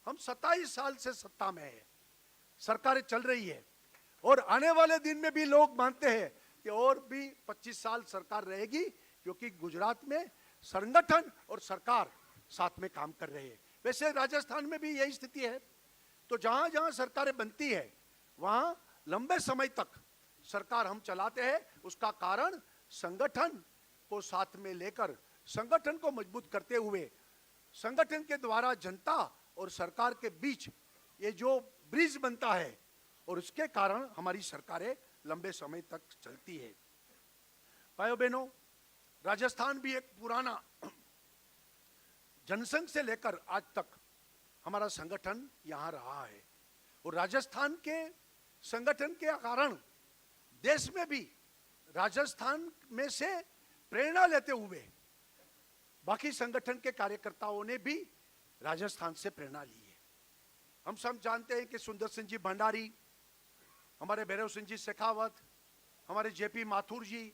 हम 27 साल से सत्ता में है, सरकारें चल रही है और आने वाले दिन में भी लोग मानते हैं कि और भी 25 साल सरकार रहेगी क्योंकि गुजरात में संगठन और सरकार साथ में काम कर रहे हैं। वैसे राजस्थान में भी यही स्थिति है। तो जहां जहां सरकारें बनती है वहां लंबे समय तक सरकार हम चलाते हैं। उसका कारण संगठन को साथ में लेकर संगठन को मजबूत करते हुए संगठन के द्वारा जनता और सरकार के बीच ये जो ब्रिज बनता है और उसके कारण हमारी सरकारें लंबे समय तक चलती है। भाइयों बहनों, राजस्थान भी एक पुराना जनसंघ से लेकर आज तक हमारा संगठन यहां रहा है और राजस्थान के संगठन के कारण देश में भी राजस्थान में से प्रेरणा लेते हुए बाकी संगठन के कार्यकर्ताओं ने भी राजस्थान से प्रेरणा ली है। हम सब जानते हैं कि सुंदर सिंह जी भंडारी, हमारे भैरव सिंह जी शेखावत, हमारे जेपी माथुर जी,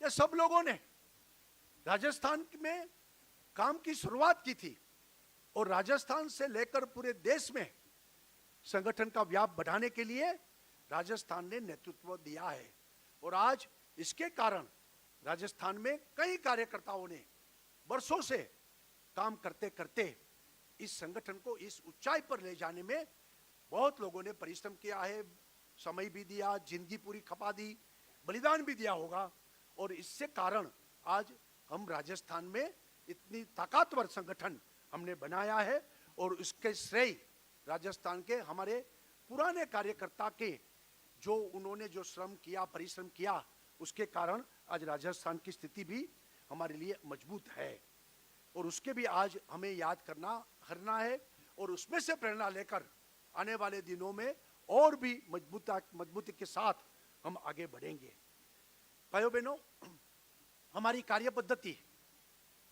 ये सब लोगों ने राजस्थान में काम की शुरुआत की थी और राजस्थान से लेकर पूरे देश में संगठन का व्याप बढ़ाने के लिए राजस्थान ने नेतृत्व दिया है और आज इसके कारण राजस्थान में कई कार्यकर्ताओं ने वर्षों से काम करते करते इस संगठन को इस ऊंचाई पर ले जाने में बहुत लोगों ने परिश्रम किया है, समय भी दिया, जिंदगी पूरी खपा दी, बलिदान भी दिया होगा और इससे कारण आज हम राजस्थान में इतनी ताकतवर संगठन हमने बनाया है और उसके श्रेय राजस्थान के हमारे पुराने कार्यकर्ता के जो उन्होंने जो श्रम किया, परिश्रम किया, उसके कारण आज राजस्थान की स्थिति भी हमारे लिए मजबूत है और उसके भी आज हमें याद करना है और उसमें से प्रेरणा लेकर आने वाले दिनों में और भी मजबूती के साथ हम आगे बढ़ेंगे। भाइयों बहनों, हमारी कार्य पद्धति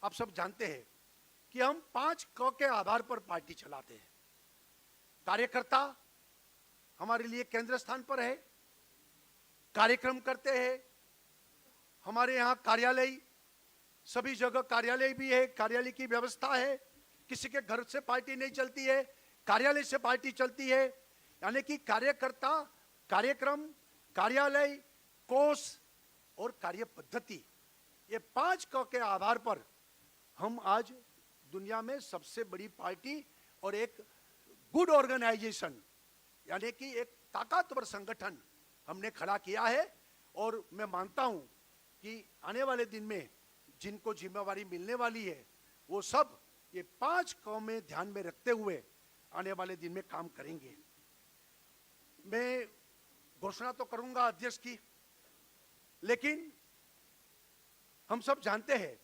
आप सब जानते हैं कि हम 5 क के आधार पर पार्टी चलाते हैं। कार्यकर्ता हमारे लिए केंद्र स्थान पर है, कार्यक्रम करते हैं, हमारे यहाँ कार्यालय सभी जगह कार्यालय भी है, कार्यालय की व्यवस्था है, किसी के घर से पार्टी नहीं चलती है, कार्यालय से पार्टी चलती है। यानी कि कार्यकर्ता, कार्यक्रम, कार्यालय, कोष और कार्य पद्धति, ये 5 क के आधार पर हम आज दुनिया में सबसे बड़ी पार्टी और एक गुड ऑर्गेनाइजेशन, यानी कि एक ताकतवर संगठन हमने खड़ा किया है। और मैं मानता हूं कि आने वाले दिन में जिनको जिम्मेवारी मिलने वाली है वो सब ये 5 क में ध्यान में रखते हुए आने वाले दिन में काम करेंगे। मैं घोषणा तो करूंगा अध्यक्ष की, लेकिन हम सब जानते हैं,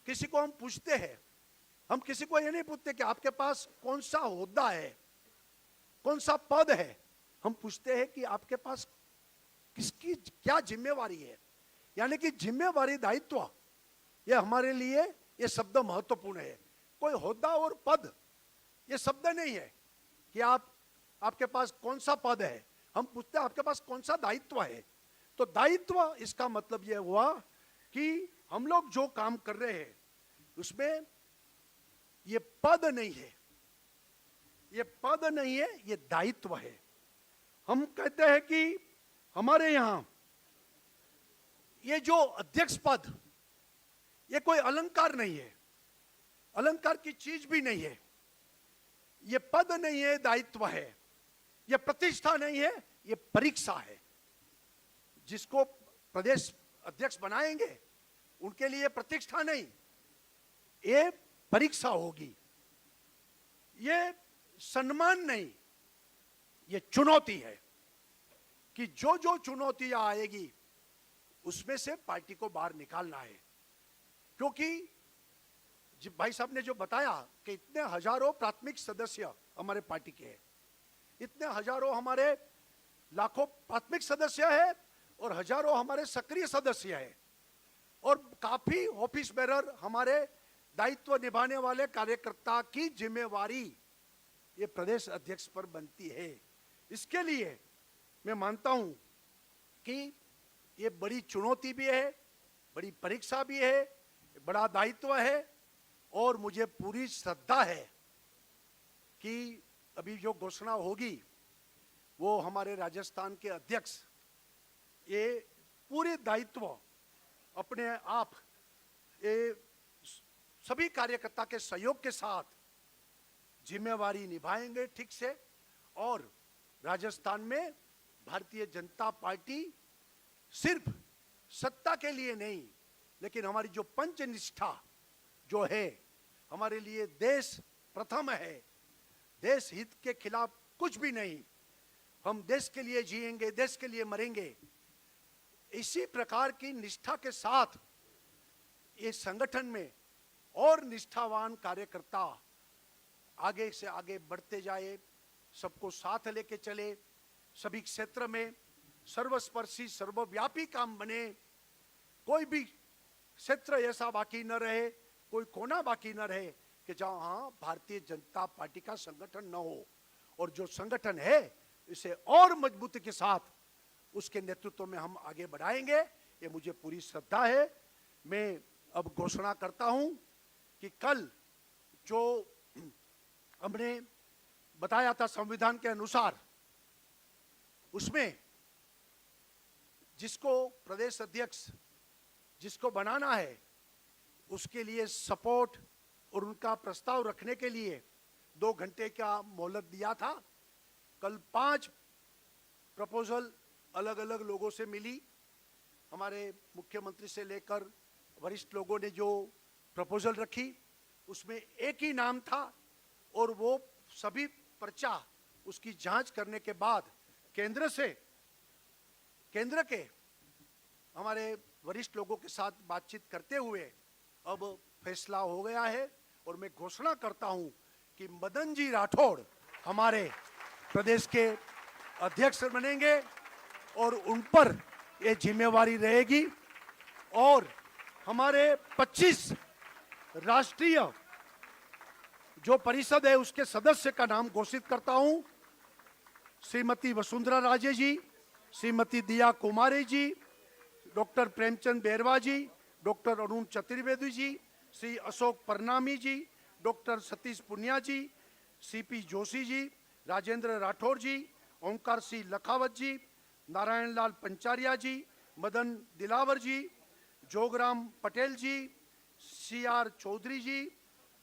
किसी को हम पूछते हैं, हम किसी को ये नहीं पूछते कि आपके पास कौन सा होद्दा है, कौन सा पद है। हम पूछते हैं कि आपके पास किसकी क्या जिम्मेवारी है। यानी कि जिम्मेवारी, दायित्व, ये हमारे लिए ये शब्द महत्वपूर्ण है। कोई होद्दा और पद ये शब्द नहीं है कि आपके पास कौन सा पद है। हम पूछते हैं आपके पास कौन सा दायित्व है। तो दायित्व, इसका मतलब यह हुआ कि हम लोग जो काम कर रहे हैं उसमें ये पद नहीं है, ये पद नहीं है, ये दायित्व है। हम कहते हैं कि हमारे यहां ये जो अध्यक्ष पद, ये कोई अलंकार नहीं है, अलंकार की चीज भी नहीं है। ये पद नहीं है, दायित्व है। ये प्रतिष्ठा नहीं है, ये परीक्षा है। जिसको प्रदेश अध्यक्ष बनाएंगे उनके लिए प्रतिष्ठा नहीं, ये परीक्षा होगी। ये सम्मान नहीं, ये चुनौती है कि जो जो चुनौतियां आएगी उसमें से पार्टी को बाहर निकालना है। क्योंकि भाई साहब ने जो बताया कि इतने हजारों प्राथमिक सदस्य हमारे पार्टी के हैं, इतने हजारों हमारे लाखों प्राथमिक सदस्य है और हजारों हमारे सक्रिय सदस्य है और काफी ऑफिस बेरर हमारे दायित्व निभाने वाले कार्यकर्ता की जिम्मेवारी ये प्रदेश अध्यक्ष पर बनती है। इसके लिए मैं मानता हूं कि ये बड़ी चुनौती भी है, बड़ी परीक्षा भी है, बड़ा दायित्व है और मुझे पूरी श्रद्धा है कि अभी जो घोषणा होगी वो हमारे राजस्थान के अध्यक्ष ये पूरे दायित्व अपने आप ये सभी कार्यकर्ता के सहयोग के साथ जिम्मेवारी निभाएंगे ठीक से। और राजस्थान में भारतीय जनता पार्टी सिर्फ सत्ता के लिए नहीं, लेकिन हमारी जो पंचनिष्ठा जो है, हमारे लिए देश प्रथम है, देश हित के खिलाफ कुछ भी नहीं, हम देश के लिए जिएंगे, देश के लिए मरेंगे, इसी प्रकार की निष्ठा के साथ ये संगठन में और निष्ठावान कार्यकर्ता आगे से आगे बढ़ते जाए, सबको साथ लेके चले, सभी क्षेत्र में सर्वस्पर्शी सर्वव्यापी काम बने, कोई भी क्षेत्र ऐसा बाकी न रहे, कोई कोना बाकी न रहे कि जहां भारतीय जनता पार्टी का संगठन न हो। और जो संगठन है इसे और मजबूती के साथ उसके नेतृत्व में हम आगे बढ़ाएंगे, ये मुझे पूरी श्रद्धा है। मैं अब घोषणा करता हूं कि कल जो हमने बताया था संविधान के अनुसार, उसमें जिसको प्रदेश अध्यक्ष जिसको बनाना है उसके लिए सपोर्ट और उनका प्रस्ताव रखने के लिए 2 घंटे का मोहलत दिया था। कल 5 प्रपोजल अलग अलग लोगों से मिली, हमारे मुख्यमंत्री से लेकर वरिष्ठ लोगों ने जो प्रपोजल रखी उसमें एक ही नाम था और वो सभी पर्चा उसकी जांच करने के बाद केंद्र के हमारे वरिष्ठ लोगों के साथ बातचीत करते हुए अब फैसला हो गया है। और मैं घोषणा करता हूं कि मदन जी राठौड़ हमारे प्रदेश के अध्यक्ष बनेंगे और उन पर ये जिम्मेवारी रहेगी। और हमारे 25 राष्ट्रीय जो परिषद है उसके सदस्य का नाम घोषित करता हूं। श्रीमती वसुंधरा राजे जी, श्रीमती दिया कुमारी जी, डॉक्टर प्रेमचंद बैरवा जी, डॉक्टर अरुण चतुर्वेदी जी, श्री अशोक परनामी जी, डॉक्टर सतीश पुनिया जी, सीपी जोशी जी, राजेंद्र राठौर जी, ओंकार सिंह लखावत जी, नारायण लाल पंचारिया जी, मदन दिलावर जी, जोगराम पटेल जी, CR चौधरी जी,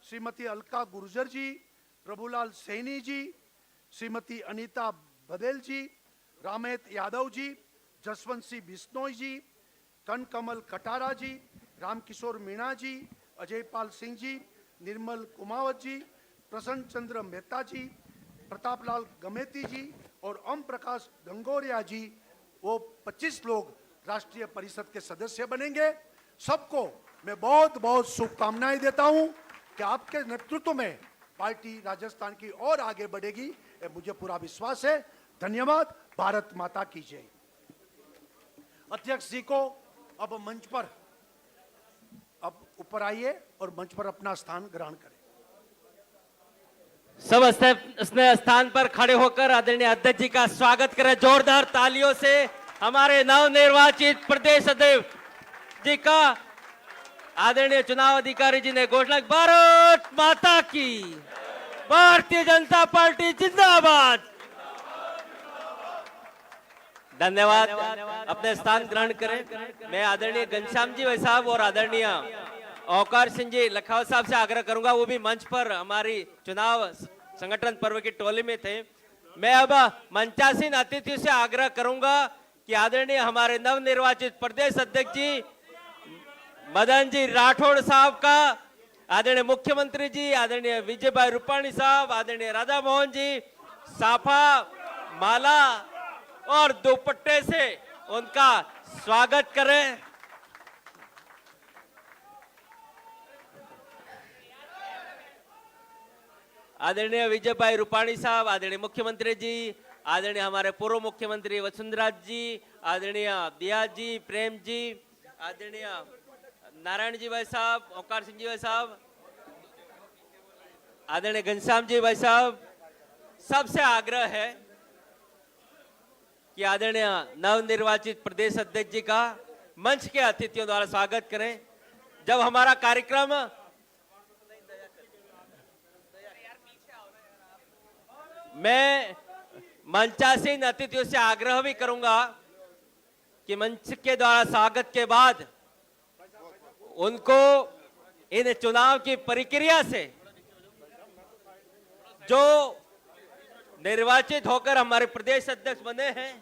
श्रीमती अलका गुर्जर जी, प्रभुलाल सैनी जी, श्रीमती अनीता बदेल जी, रामेत यादव जी, जसवंत सिंह बिश्नोई जी, कनकमल कटारा जी, रामकिशोर मीणा जी, अजयपाल सिंह जी, निर्मल कुमावत जी, प्रसन्न चंद्र मेहता जी, प्रतापलाल गमेती जी और ओम प्रकाश गंगोरिया जी, वो 25 लोग राष्ट्रीय परिषद के सदस्य बनेंगे। सबको मैं बहुत बहुत शुभकामनाएं देता हूं कि आपके नेतृत्व में पार्टी राजस्थान की और आगे बढ़ेगी, ये मुझे पूरा विश्वास है। धन्यवाद। भारत माता की जय। अध्यक्ष जी को अब मंच पर अब ऊपर आइए और मंच पर अपना स्थान ग्रहण करें। सब अपने स्थान पर खड़े होकर आदरणीय अध्यक्ष जी का स्वागत करें जोरदार तालियों से। हमारे नवनिर्वाचित प्रदेश अध्यक्ष जी का आदरणीय चुनाव अधिकारी जी ने घोषणा, भारत माता की, भारतीय जनता पार्टी जिंदाबाद। धन्यवाद। अपने स्थान ग्रहण करें। मैं आदरणीय घनश्याम जी भाई साहब और आदरणीय औकार सिंह जी लखावत साहब से आग्रह करूंगा, वो भी मंच पर हमारी चुनाव संगठन पर्व की टोली में थे। मैं अब मंचासीन अतिथियों से आग्रह करूंगा कि आदरणीय हमारे नवनिर्वाचित प्रदेश अध्यक्ष जी मदन जी राठौड़ साहब का, आदरणीय मुख्यमंत्री जी आदरणीय विजय भाई रूपाणी साहब, आदरणीय राधा मोहन जी साफा, माला और दुपट्टे से उनका स्वागत करें। आदरणीय विजय भाई रूपाणी साहब, आदरणीय मुख्यमंत्री जी, आदरणीय हमारे पूर्व मुख्यमंत्री वसुंधरा जी, आदरणीय दिया जी, प्रेम जी, आदरणीय नारायण जी भाई साहब, ओंकार सिंह जी भाई साहब, आदरणीय घनश्याम जी भाई साहब, सबसे आग्रह है कि आदरणीय नवनिर्वाचित प्रदेश अध्यक्ष जी का मंच के अतिथियों द्वारा स्वागत करें। जब हमारा कार्यक्रम मैं मंचासीन अतिथियों से आग्रह भी करूंगा कि मंच के द्वारा स्वागत के बाद उनको इन चुनाव की प्रक्रिया से जो निर्वाचित होकर हमारे प्रदेश अध्यक्ष बने हैं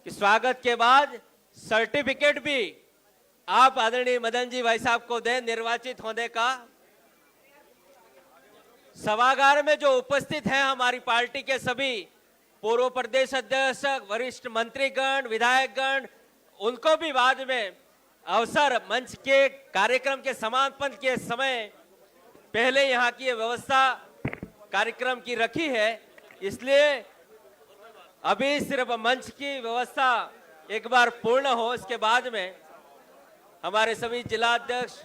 कि स्वागत के बाद सर्टिफिकेट भी आप आदरणीय मदन जी भाई साहब को दें निर्वाचित होने का। सभागार में जो उपस्थित हैं हमारी पार्टी के सभी पूर्व प्रदेश अध्यक्ष, वरिष्ठ मंत्रीगण, विधायकगण, उनको भी बाद में अवसर मंच के कार्यक्रम के समापन के समय पहले यहाँ की व्यवस्था कार्यक्रम की रखी है, इसलिए अभी सिर्फ मंच की व्यवस्था एक बार पूर्ण हो, इसके बाद में हमारे सभी जिलाध्यक्ष,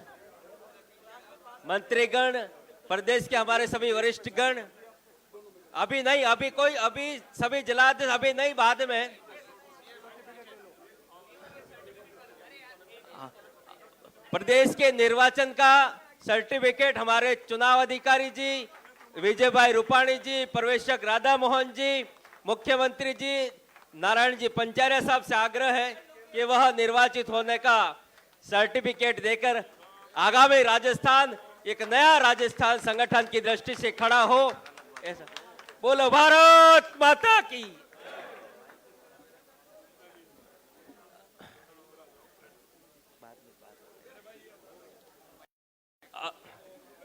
मंत्रीगण, प्रदेश के हमारे सभी वरिष्ठ गण, अभी नहीं, अभी सभी जिलाध्यक्ष अभी नहीं, बाद में प्रदेश के निर्वाचन का सर्टिफिकेट हमारे चुनाव अधिकारी जी विजय भाई रूपाणी जी, पर्यवेक्षक राधा मोहन जी, मुख्यमंत्री जी नारायण जी पंचारिया साहब से आग्रह है कि वह निर्वाचित होने का सर्टिफिकेट देकर आगामी राजस्थान एक नया राजस्थान संगठन की दृष्टि से खड़ा हो। ऐसा बोलो भारत माता की।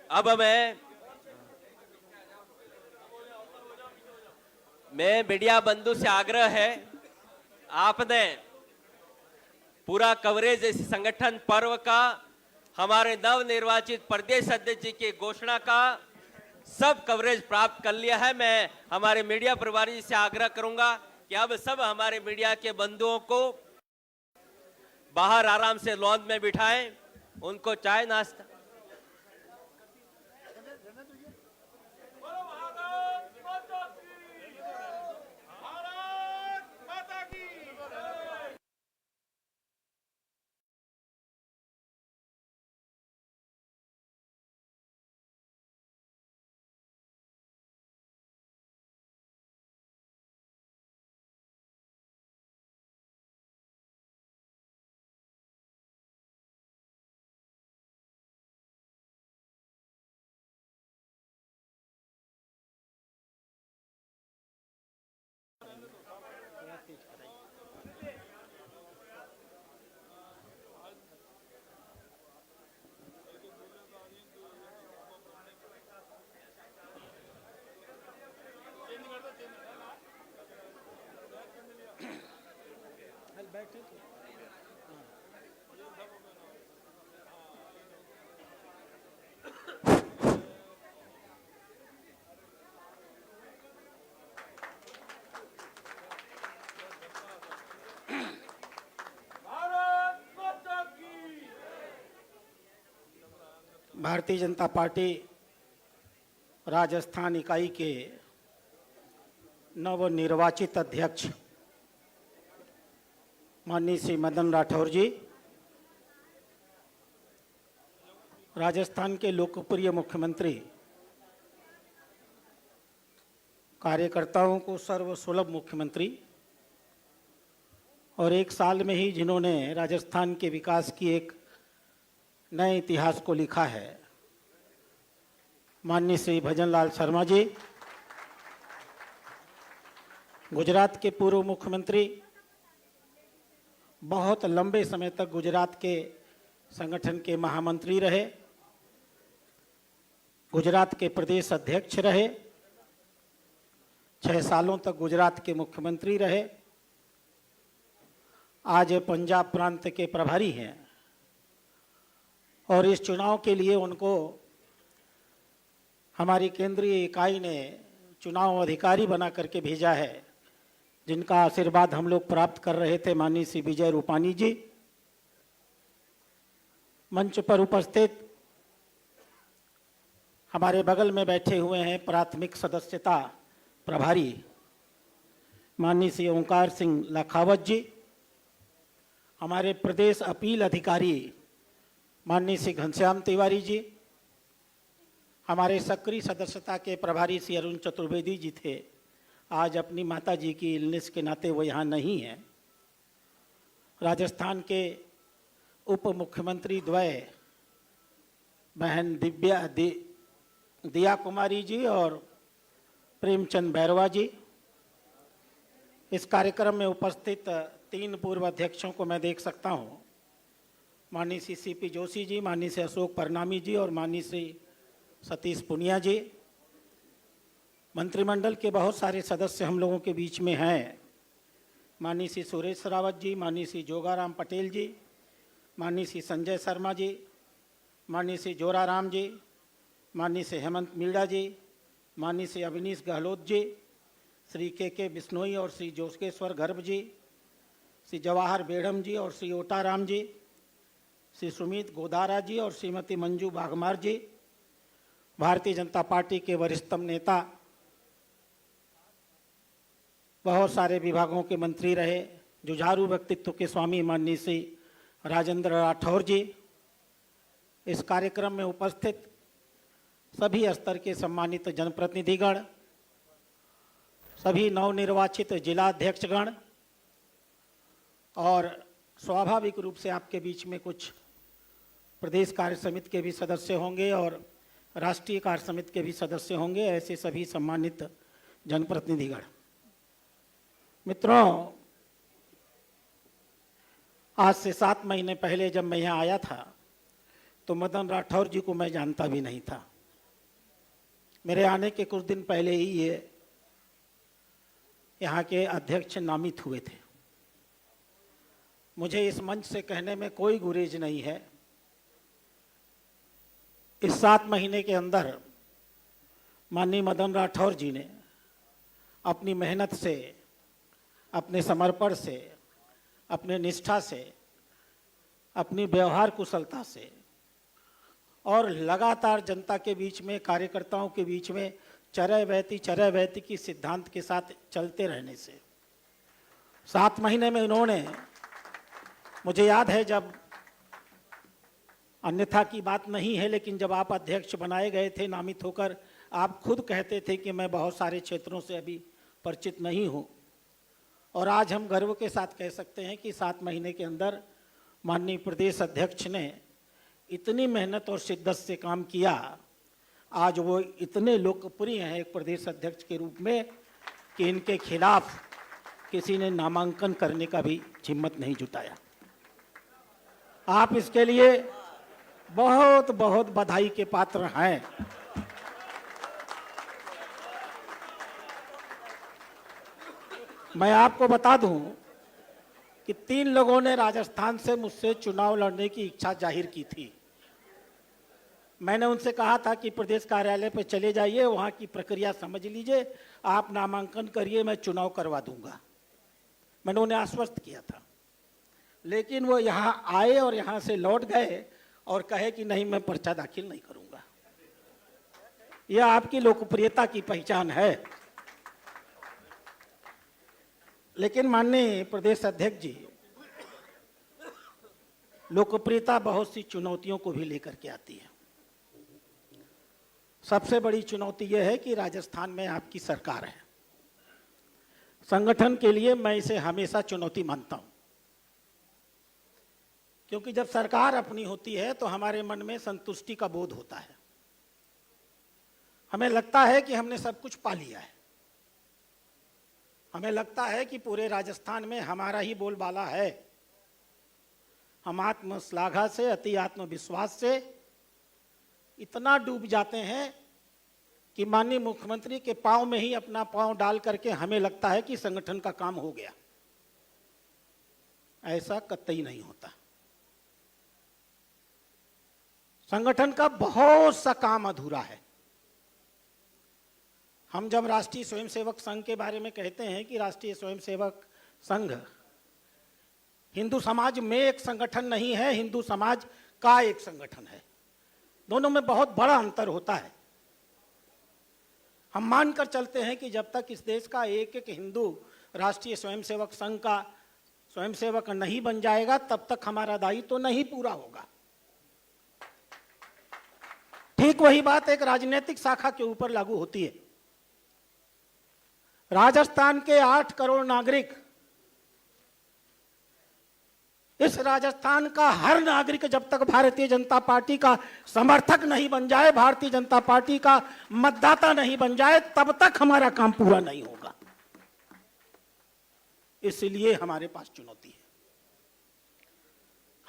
अब मैं मीडिया बंधु से आग्रह है, आपने पूरा कवरेज इस संगठन पर्व का, हमारे नवनिर्वाचित प्रदेश अध्यक्ष जी की घोषणा का सब कवरेज प्राप्त कर लिया है। मैं हमारे मीडिया प्रभारी से आग्रह करूंगा कि अब सब हमारे मीडिया के बंधुओं को बाहर आराम से लॉन में बिठाएं, उनको चाय नाश्ता। थे तो भारतीय जनता पार्टी राजस्थान इकाई के नवनिर्वाचित अध्यक्ष माननीय श्री मदन राठौर जी, राजस्थान के लोकप्रिय मुख्यमंत्री, कार्यकर्ताओं को सर्वसुलभ मुख्यमंत्री और एक साल में ही जिन्होंने राजस्थान के विकास की एक नए इतिहास को लिखा है, माननीय श्री भजनलाल शर्मा जी, गुजरात के पूर्व मुख्यमंत्री, बहुत लंबे समय तक गुजरात के संगठन के महामंत्री रहे, गुजरात के प्रदेश अध्यक्ष रहे, 6 सालों तक गुजरात के मुख्यमंत्री रहे, आज पंजाब प्रांत के प्रभारी हैं और इस चुनाव के लिए उनको हमारी केंद्रीय इकाई ने चुनाव अधिकारी बना करके भेजा है, जिनका आशीर्वाद हम लोग प्राप्त कर रहे थे माननीय श्री विजय रूपानी जी। मंच पर उपस्थित हमारे बगल में बैठे हुए हैं प्राथमिक सदस्यता प्रभारी माननीय श्री ओंकार सिंह लखावत जी, हमारे प्रदेश अपील अधिकारी माननीय श्री घनश्याम तिवारी जी, हमारे सक्रिय सदस्यता के प्रभारी श्री अरुण चतुर्वेदी जी थे, आज अपनी माता जी की इलनेस के नाते वो यहाँ नहीं हैं। राजस्थान के उप मुख्यमंत्री द्वय बहन दिया कुमारी जी और प्रेमचंद बैरवा जी, इस कार्यक्रम में उपस्थित 3 पूर्व अध्यक्षों को मैं देख सकता हूँ, माननीय श्री सीपी जोशी जी, माननीय श्री अशोक परनामी जी और माननीय श्री सतीश पुनिया जी। मंत्रिमंडल के बहुत सारे सदस्य हम लोगों के बीच में हैं, माननीय श्री सुरेश रावत जी, माननीय श्री जोगाराम पटेल जी, माननीय श्री संजय शर्मा जी, माननीय श्री जोराराम जी, माननीय श्री हेमंत मीणा जी, माननीय श्री अविनीश गहलोत जी, श्री के बिश्नोई और श्री जोगेश्वर गर्भ जी, श्री जवाहर बेड़म जी और श्री ओटाराम जी, श्री सुमित गोदारा जी और श्रीमती मंजू बागमार जी, भारतीय जनता पार्टी के वरिष्ठतम नेता, बहुत सारे विभागों के मंत्री रहे, जुझारू व्यक्तित्व के स्वामी माननीय श्री राजेंद्र राठौर जी, इस कार्यक्रम में उपस्थित सभी स्तर के सम्मानित जनप्रतिनिधिगण, सभी नवनिर्वाचित जिला अध्यक्षगण और स्वाभाविक रूप से आपके बीच में कुछ प्रदेश कार्य समिति के भी सदस्य होंगे और राष्ट्रीय कार्य समिति के भी सदस्य होंगे, ऐसे सभी सम्मानित जनप्रतिनिधिगण। मित्रों, आज से 7 महीने पहले जब मैं यहाँ आया था तो मदन राठौर जी को मैं जानता भी नहीं था। मेरे आने के कुछ दिन पहले ही ये यहाँ के अध्यक्ष नामित हुए थे। मुझे इस मंच से कहने में कोई गुरेज नहीं है, इस 7 महीने के अंदर माननीय मदन राठौर जी ने अपनी मेहनत से, अपने समर्पण से, अपने निष्ठा से, अपनी व्यवहार कुशलता से और लगातार जनता के बीच में, कार्यकर्ताओं के बीच में चरय वैती की सिद्धांत के साथ चलते रहने से 7 महीने में उन्होंने, मुझे याद है जब, अन्यथा की बात नहीं है, लेकिन जब आप अध्यक्ष बनाए गए थे नामित होकर, आप खुद कहते थे कि मैं बहुत सारे क्षेत्रों से अभी परिचित नहीं हूँ, और आज हम गर्व के साथ कह सकते हैं कि 7 महीने के अंदर माननीय प्रदेश अध्यक्ष ने इतनी मेहनत और शिद्दत से काम किया, आज वो इतने लोकप्रिय हैं एक प्रदेश अध्यक्ष के रूप में कि इनके खिलाफ किसी ने नामांकन करने का भी हिम्मत नहीं जुटाया। आप इसके लिए बहुत बहुत बधाई के पात्र हैं। मैं आपको बता दूं कि 3 लोगों ने राजस्थान से मुझसे चुनाव लड़ने की इच्छा जाहिर की थी। मैंने उनसे कहा था कि प्रदेश कार्यालय पर चले जाइए, वहाँ की प्रक्रिया समझ लीजिए, आप नामांकन करिए, मैं चुनाव करवा दूंगा। मैंने उन्हें आश्वस्त किया था, लेकिन वो यहाँ आए और यहाँ से लौट गए और कहे कि नहीं, मैं पर्चा दाखिल नहीं करूंगा। यह आपकी लोकप्रियता की पहचान है। लेकिन माननीय प्रदेश अध्यक्ष जी, लोकप्रियता बहुत सी चुनौतियों को भी लेकर के आती है। सबसे बड़ी चुनौती यह है कि राजस्थान में आपकी सरकार है। संगठन के लिए मैं इसे हमेशा चुनौती मानता हूं, क्योंकि जब सरकार अपनी होती है तो हमारे मन में संतुष्टि का बोध होता है। हमें लगता है कि हमने सब कुछ पा लिया है। हमें लगता है कि पूरे राजस्थान में हमारा ही बोलबाला है। हम आत्मश्लाघा से, अति आत्मविश्वास से इतना डूब जाते हैं कि माननीय मुख्यमंत्री के पांव में ही अपना पांव डाल करके हमें लगता है कि संगठन का काम हो गया। ऐसा कतई नहीं होता। संगठन का बहुत सा काम अधूरा है। हम जब राष्ट्रीय स्वयंसेवक संघ के बारे में कहते हैं कि राष्ट्रीय स्वयंसेवक संघ हिंदू समाज में एक संगठन नहीं है, हिंदू समाज का एक संगठन है। दोनों में बहुत बड़ा अंतर होता है। हम मानकर चलते हैं कि जब तक इस देश का एक एक हिंदू राष्ट्रीय स्वयंसेवक संघ का स्वयंसेवक नहीं बन जाएगा, तब तक हमारा दायित्व तो नहीं पूरा होगा। ठीक वही बात एक राजनीतिक शाखा के ऊपर लागू होती है। राजस्थान के 8 करोड़ नागरिक, इस राजस्थान का हर नागरिक जब तक भारतीय जनता पार्टी का समर्थक नहीं बन जाए, भारतीय जनता पार्टी का मतदाता नहीं बन जाए, तब तक हमारा काम पूरा नहीं होगा। इसलिए हमारे पास चुनौती है।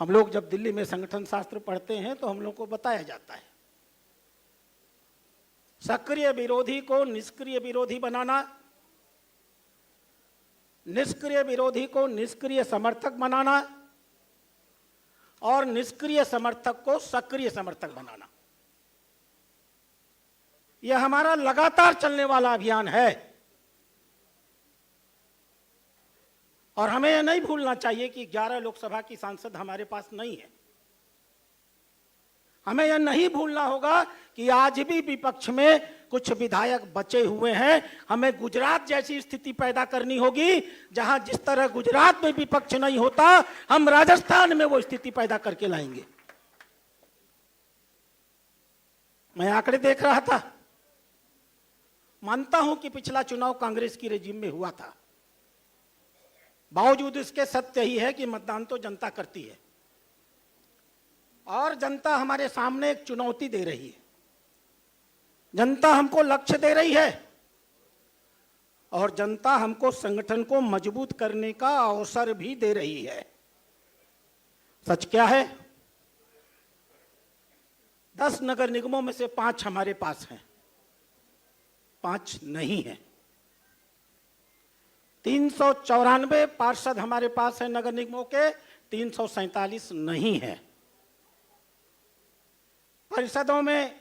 हम लोग जब दिल्ली में संगठन शास्त्र पढ़ते हैं तो हम लोग को बताया जाता है, सक्रिय विरोधी को निष्क्रिय विरोधी बनाना, निष्क्रिय विरोधी को निष्क्रिय समर्थक बनाना और निष्क्रिय समर्थक को सक्रिय समर्थक बनाना। यह हमारा लगातार चलने वाला अभियान है और हमें यह नहीं भूलना चाहिए कि 11 लोकसभा की सांसद हमारे पास नहीं है। हमें यह नहीं भूलना होगा कि आज भी विपक्ष में कुछ विधायक बचे हुए हैं। हमें गुजरात जैसी स्थिति पैदा करनी होगी, जहां जिस तरह गुजरात में विपक्ष नहीं होता, हम राजस्थान में वो स्थिति पैदा करके लाएंगे। मैं आंकड़े देख रहा था, मानता हूं कि पिछला चुनाव कांग्रेस की रेजिम में हुआ था। बावजूद इसके सत्य ही है कि मतदान तो जनता करती है और जनता हमारे सामने एक चुनौती दे रही है। जनता हमको लक्ष्य दे रही है और जनता हमको संगठन को मजबूत करने का अवसर भी दे रही है। सच क्या है? 10 नगर निगमों में से 5 हमारे पास हैं, 5 नहीं है। 394 पार्षद हमारे पास है नगर निगमों के, 347 नहीं है। परिषदों में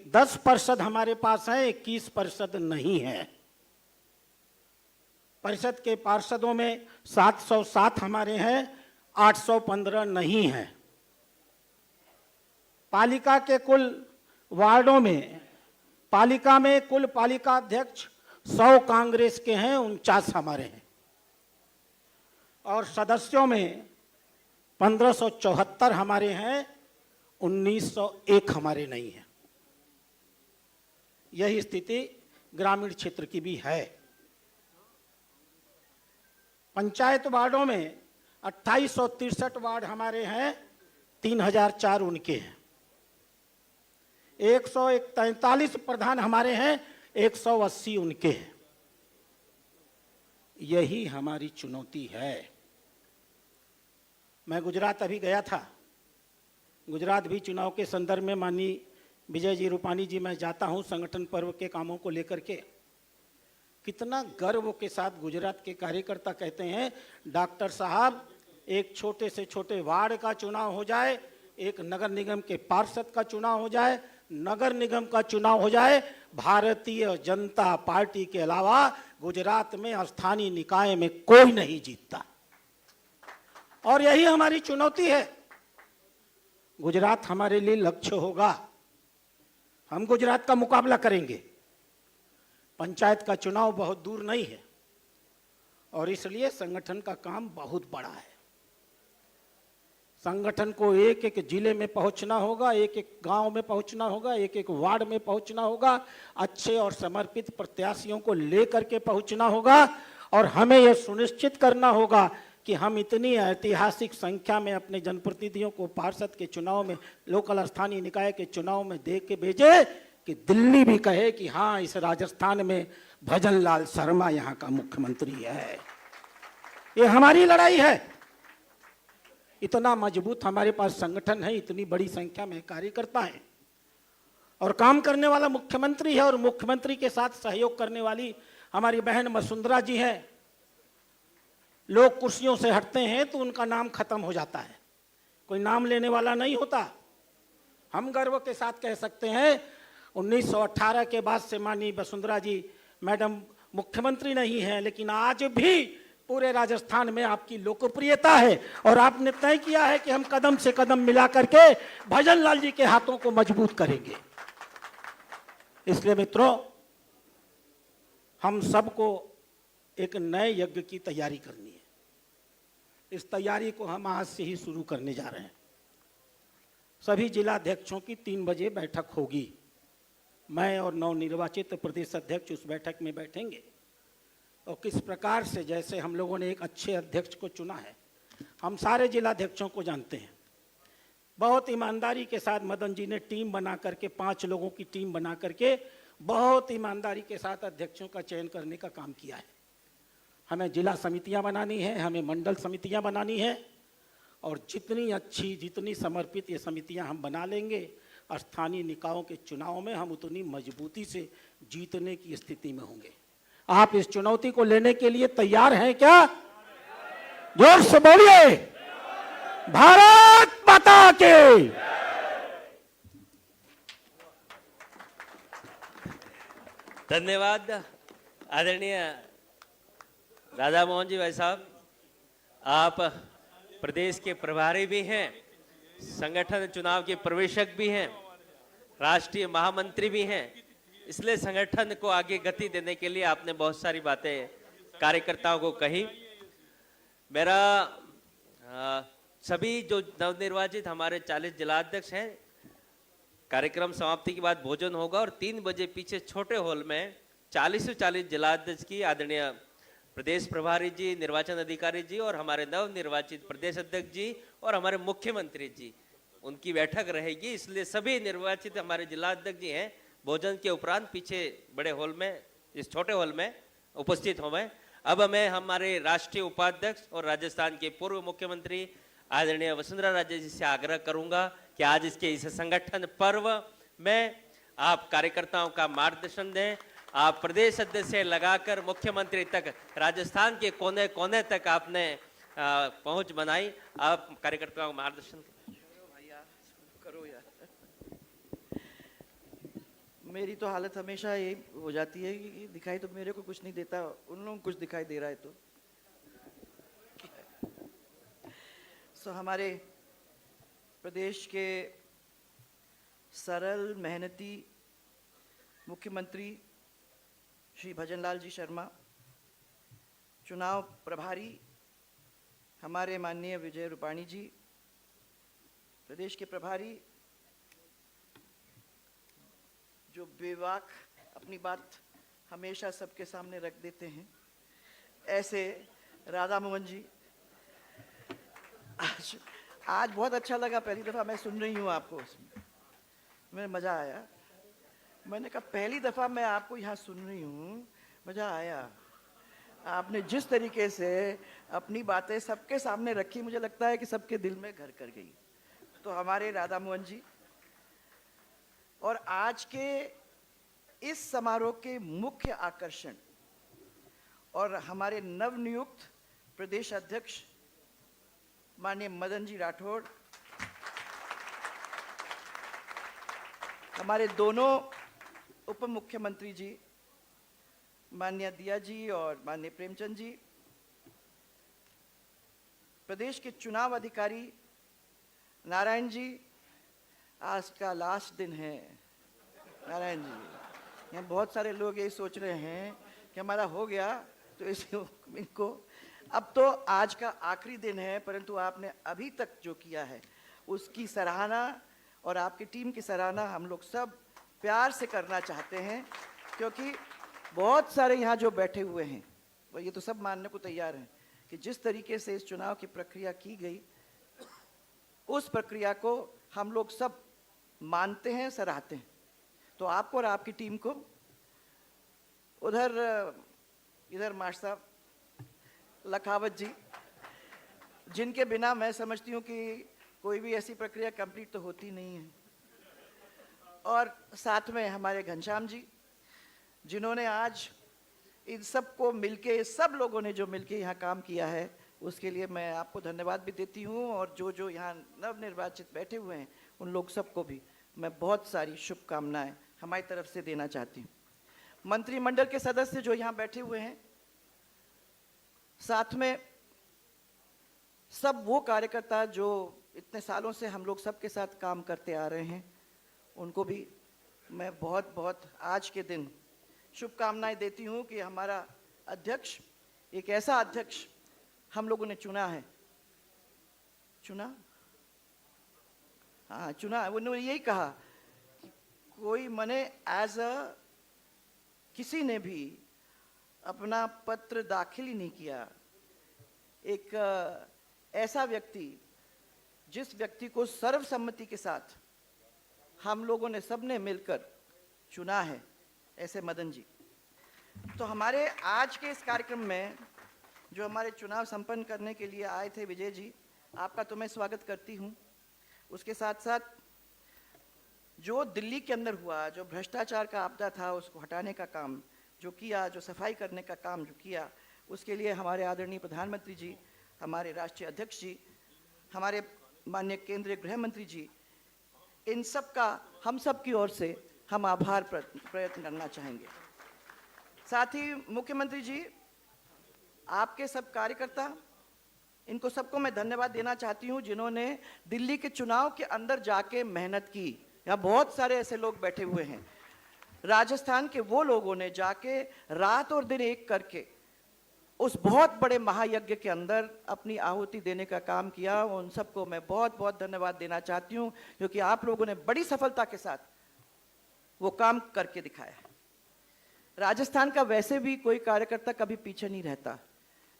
10 पार्षद हमारे पास हैं, 21 पार्षद नहीं है। परिषद के पार्षदों में 707 हमारे हैं, 815 नहीं है। पालिका के कुल वार्डों में, पालिका में कुल पालिका अध्यक्ष 100 कांग्रेस के हैं, 49 हमारे हैं। और सदस्यों में 1574 हमारे हैं, 1901 हमारे नहीं है। यही स्थिति ग्रामीण क्षेत्र की भी है। पंचायत वार्डों में 2863 वार्ड हमारे हैं, 3004 उनके हैं। 143 प्रधान हमारे हैं, 180 उनके हैं। यही हमारी चुनौती है। मैं गुजरात अभी गया था। गुजरात भी चुनाव के संदर्भ में माननीय विजय जी रूपानी जी, मैं जाता हूं संगठन पर्व के कामों को लेकर के। कितना गर्व के साथ गुजरात के कार्यकर्ता कहते हैं, डॉक्टर साहब एक छोटे से छोटे वार्ड का चुनाव हो जाए, एक नगर निगम के पार्षद का चुनाव हो जाए, नगर निगम का चुनाव हो जाए, भारतीय जनता पार्टी के अलावा गुजरात में स्थानीय निकाय में कोई नहीं जीतता। और यही हमारी चुनौती है। गुजरात हमारे लिए लक्ष्य होगा। हम गुजरात का मुकाबला करेंगे। पंचायत का चुनाव बहुत दूर नहीं है और इसलिए संगठन का काम बहुत बड़ा है। संगठन को एक एक जिले में पहुंचना होगा, एक एक गांव में पहुंचना होगा, एक एक वार्ड में पहुंचना होगा, अच्छे और समर्पित प्रत्याशियों को लेकर के पहुंचना होगा और हमें यह सुनिश्चित करना होगा कि हम इतनी ऐतिहासिक संख्या में अपने जनप्रतिनिधियों को पार्षद के चुनाव में, लोकल स्थानीय निकाय के चुनाव में दे के भेजे कि दिल्ली भी कहे कि हाँ, इस राजस्थान में भजनलाल शर्मा यहाँ का मुख्यमंत्री है। ये हमारी लड़ाई है। इतना मजबूत हमारे पास संगठन है, इतनी बड़ी संख्या में कार्यकर्ता हैं और काम करने वाला मुख्यमंत्री है और मुख्यमंत्री के साथ सहयोग करने वाली हमारी बहन वसुंधरा जी हैं। लोग कुर्सियों से हटते हैं तो उनका नाम खत्म हो जाता है, कोई नाम लेने वाला नहीं होता। हम गर्व के साथ कह सकते हैं 1918 के बाद से माननीय वसुंधरा जी मैडम मुख्यमंत्री नहीं है, लेकिन आज भी पूरे राजस्थान में आपकी लोकप्रियता है और आपने तय किया है कि हम कदम से कदम मिला करके भजनलाल जी के हाथों को मजबूत करेंगे। इसलिए मित्रों, हम सबको एक नए यज्ञ की तैयारी करनी है। इस तैयारी को हम आज से ही शुरू करने जा रहे हैं। सभी जिलाध्यक्षों की 3 बजे बैठक होगी। मैं और नवनिर्वाचित प्रदेश अध्यक्ष उस बैठक में बैठेंगे और किस प्रकार से, जैसे हम लोगों ने एक अच्छे अध्यक्ष को चुना है, हम सारे जिलाध्यक्षों को जानते हैं। बहुत ईमानदारी के साथ मदन जी ने टीम बना करके, 5 लोगों की टीम बना करके बहुत ईमानदारी के साथ अध्यक्षों का चयन करने का काम किया है। हमें जिला समितियां बनानी है, हमें मंडल समितियां बनानी है और जितनी अच्छी, जितनी समर्पित ये समितियां हम बना लेंगे, स्थानीय निकायों के चुनाव में हम उतनी मजबूती से जीतने की स्थिति में होंगे। आप इस चुनौती को लेने के लिए तैयार हैं क्या? जोर से बोलिए, भारत माता की। धन्यवाद आदरणीय राधा मोहन जी भाई साहब। आप प्रदेश के प्रभारी भी हैं, संगठन चुनाव के प्रवेशक भी हैं, राष्ट्रीय महामंत्री भी हैं। इसलिए संगठन को आगे गति देने के लिए आपने बहुत सारी बातें कार्यकर्ताओं को कही। मेरा सभी जो नवनिर्वाचित हमारे 40 जिलाध्यक्ष हैं, कार्यक्रम समाप्ति के बाद भोजन होगा और 3 बजे पीछे छोटे हॉल में 40 से 40 जिलाध्यक्ष की आदरणीय प्रदेश प्रभारी जी, निर्वाचन अधिकारी जी और हमारे नवनिर्वाचित प्रदेश अध्यक्ष जी और हमारे मुख्यमंत्री जी, उनकी बैठक रहेगी। इसलिए सभी निर्वाचित हमारे जिलाध्यक्ष जी हैं, भोजन के उपरांत पीछे बड़े हॉल में, इस छोटे हॉल में उपस्थित होंगे। अब मैं हमारे राष्ट्रीय उपाध्यक्ष और राजस्थान के पूर्व मुख्यमंत्री आदरणीय वसुंधरा राजे जी से आग्रह करूंगा कि आज इसके इस संगठन पर्व में आप कार्यकर्ताओं का मार्गदर्शन दें। आप प्रदेश अध्यक्ष से लगाकर मुख्यमंत्री तक, राजस्थान के कोने कोने तक आपने पहुंच बनाई। आप कार्यकर्ताओं का मार्गदर्शन करो यार। मेरी तो हालत हमेशा ये हो जाती है कि दिखाई तो मेरे को कुछ नहीं देता, उन लोगों को कुछ दिखाई दे रहा है। तो हमारे प्रदेश के सरल मेहनती मुख्यमंत्री श्री भजनलाल जी शर्मा, चुनाव प्रभारी हमारे माननीय विजय रूपाणी जी, प्रदेश के प्रभारी जो बेबाक अपनी बात हमेशा सबके सामने रख देते हैं, ऐसे राधा मोहन जी। आज बहुत अच्छा लगा, पहली दफ़ा मैं सुन रही हूँ आपको, मैं मज़ा आया। मैंने कहा पहली दफ़ा मैं आपको यहाँ सुन रही हूँ, मज़ा आया। आपने जिस तरीके से अपनी बातें सबके सामने रखी, मुझे लगता है कि सबके दिल में घर कर गई। तो हमारे राधा मोहन जी और आज के इस समारोह के मुख्य आकर्षण और हमारे नवनियुक्त प्रदेश अध्यक्ष माननीय मदन जी राठौड़, हमारे दोनों उप मुख्यमंत्री जी माननीय दिया जी और माननीय प्रेमचंद जी, प्रदेश के चुनाव अधिकारी नारायण जी, आज का लास्ट दिन है नारायण जी। यहाँ बहुत सारे लोग यही सोच रहे हैं कि हमारा हो गया, तो इनको अब तो आज का आखिरी दिन है, परंतु आपने अभी तक जो किया है उसकी सराहना और आपकी टीम की सराहना हम लोग सब प्यार से करना चाहते हैं, क्योंकि बहुत सारे यहाँ जो बैठे हुए हैं वो ये तो सब मानने को तैयार हैं कि जिस तरीके से इस चुनाव की प्रक्रिया की गई, उस प्रक्रिया को हम लोग सब मानते हैं, सराहते हैं। तो आपको और आपकी टीम को इधर मास्टर साहब लखावत जी, जिनके बिना मैं समझती हूँ कि कोई भी ऐसी प्रक्रिया कंप्लीट तो होती नहीं है, और साथ में हमारे घनश्याम जी, जिन्होंने आज इन सबको मिलके, सब लोगों ने जो मिलके यहाँ काम किया है, उसके लिए मैं आपको धन्यवाद भी देती हूँ। और जो यहाँ नवनिर्वाचित बैठे हुए हैं उन लोग सबको भी मैं बहुत सारी शुभकामनाएं हमारी तरफ से देना चाहती हूँ। मंत्रिमंडल के सदस्य जो यहाँ बैठे हुए हैं, साथ में सब वो कार्यकर्ता जो इतने सालों से हम लोग सबके साथ काम करते आ रहे हैं, उनको भी मैं बहुत बहुत आज के दिन शुभकामनाएं देती हूँ कि हमारा अध्यक्ष, एक ऐसा अध्यक्ष हम लोगों ने चुना है, चुना, उन्होंने यही कहा कि कोई मने एज अ किसी ने भी अपना पत्र दाखिल ही नहीं किया। एक ऐसा व्यक्ति, जिस व्यक्ति को सर्वसम्मति के साथ हम लोगों ने सबने मिलकर चुना है, ऐसे मदन जी। तो हमारे आज के इस कार्यक्रम में जो हमारे चुनाव संपन्न करने के लिए आए थे विजय जी, आपका तो मैं स्वागत करती हूँ। उसके साथ साथ जो दिल्ली के अंदर हुआ, जो भ्रष्टाचार का आपदा था, उसको हटाने का काम जो किया, जो सफाई करने का काम जो किया, उसके लिए हमारे आदरणीय प्रधानमंत्री जी, हमारे राष्ट्रीय अध्यक्ष जी, हमारे माननीय केंद्रीय गृह मंत्री जी, इन सब का हम सब की ओर से हम आभार प्रयत्न करना चाहेंगे। साथ ही मुख्यमंत्री जी, आपके सब कार्यकर्ता, इनको सबको मैं धन्यवाद देना चाहती हूँ, जिन्होंने दिल्ली के चुनाव के अंदर जाके मेहनत की। यहाँ बहुत सारे ऐसे लोग बैठे हुए हैं, राजस्थान के वो लोगों ने जाके रात और दिन एक करके उस बहुत बड़े महायज्ञ के अंदर अपनी आहुति देने का काम किया। उन सबको मैं बहुत बहुत धन्यवाद देना चाहती हूँ, क्योंकि आप लोगों ने बड़ी सफलता के साथ वो काम करके दिखाया है। राजस्थान का वैसे भी कोई कार्यकर्ता कभी पीछे नहीं रहता,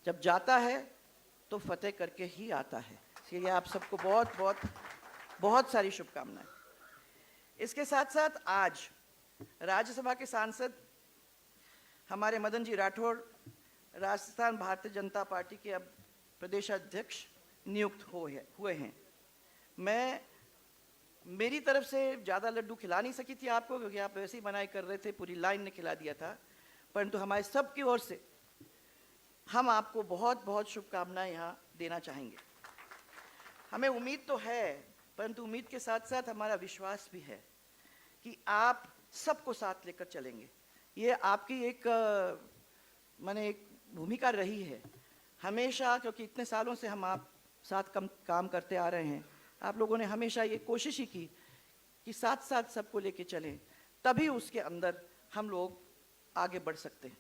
जब जाता है तो फतेह करके ही आता है। इसलिए आप सबको बहुत बहुत बहुत सारी शुभकामनाएं। इसके साथ साथ आज राज्यसभा के सांसद हमारे मदन जी राठौड़ राजस्थान भारतीय जनता पार्टी के अब प्रदेश अध्यक्ष नियुक्त हुए हैं। मैं मेरी तरफ से ज़्यादा लड्डू खिला नहीं सकी थी आपको, क्योंकि आप वैसे ही बनाई कर रहे थे, पूरी लाइन ने खिला दिया था, परंतु हमारे सब की ओर से हम आपको बहुत बहुत शुभकामनाएं यहाँ देना चाहेंगे। हमें उम्मीद तो है, परंतु उम्मीद के साथ साथ हमारा विश्वास भी है कि आप सबको साथ लेकर चलेंगे। ये आपकी एक माने एक भूमिका रही है हमेशा, क्योंकि इतने सालों से हम आप साथ काम करते आ रहे हैं। आप लोगों ने हमेशा ये कोशिश ही की कि साथ साथ सबको लेके चलें, तभी उसके अंदर हम लोग आगे बढ़ सकते हैं।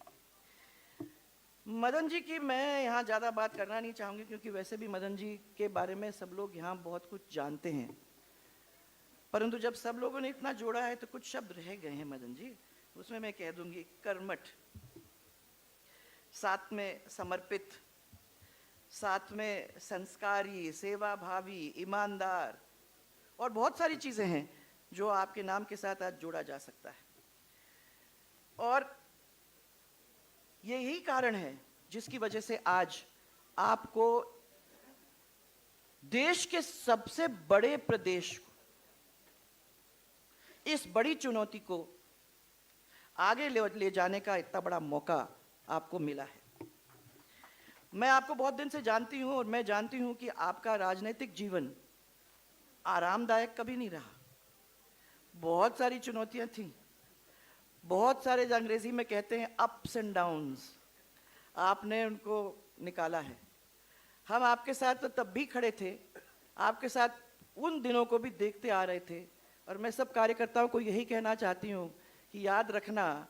मदन जी की मैं यहाँ ज़्यादा बात करना नहीं चाहूँगी, क्योंकि वैसे भी मदन जी के बारे में सब लोग यहाँ बहुत कुछ जानते हैं, परंतु जब सब लोगों ने इतना जोड़ा है तो कुछ शब्द रह गए हैं मदन जी, उसमें मैं कह दूंगी कर्मठ, साथ में समर्पित, साथ में संस्कारी, सेवाभावी, ईमानदार, और बहुत सारी चीजें हैं जो आपके नाम के साथ आज जोड़ा जा सकता है। और यही कारण है जिसकी वजह से आज आपको देश के सबसे बड़े प्रदेश को, इस बड़ी चुनौती को आगे ले जाने का इतना बड़ा मौका आपको मिला है। मैं आपको बहुत दिन से जानती हूं और मैं जानती हूं कि आपका राजनीतिक जीवन आरामदायक कभी नहीं रहा। बहुत सारी चुनौतियां थी, बहुत सारे जो अंग्रेजी में कहते हैं अप्स एंड डाउन्स, आपने उनको निकाला है। हम आपके साथ तो तब भी खड़े थे, आपके साथ उन दिनों को भी देखते आ रहे थे। और मैं सब कार्यकर्ताओं को यही कहना चाहती हूँ कि याद रखना,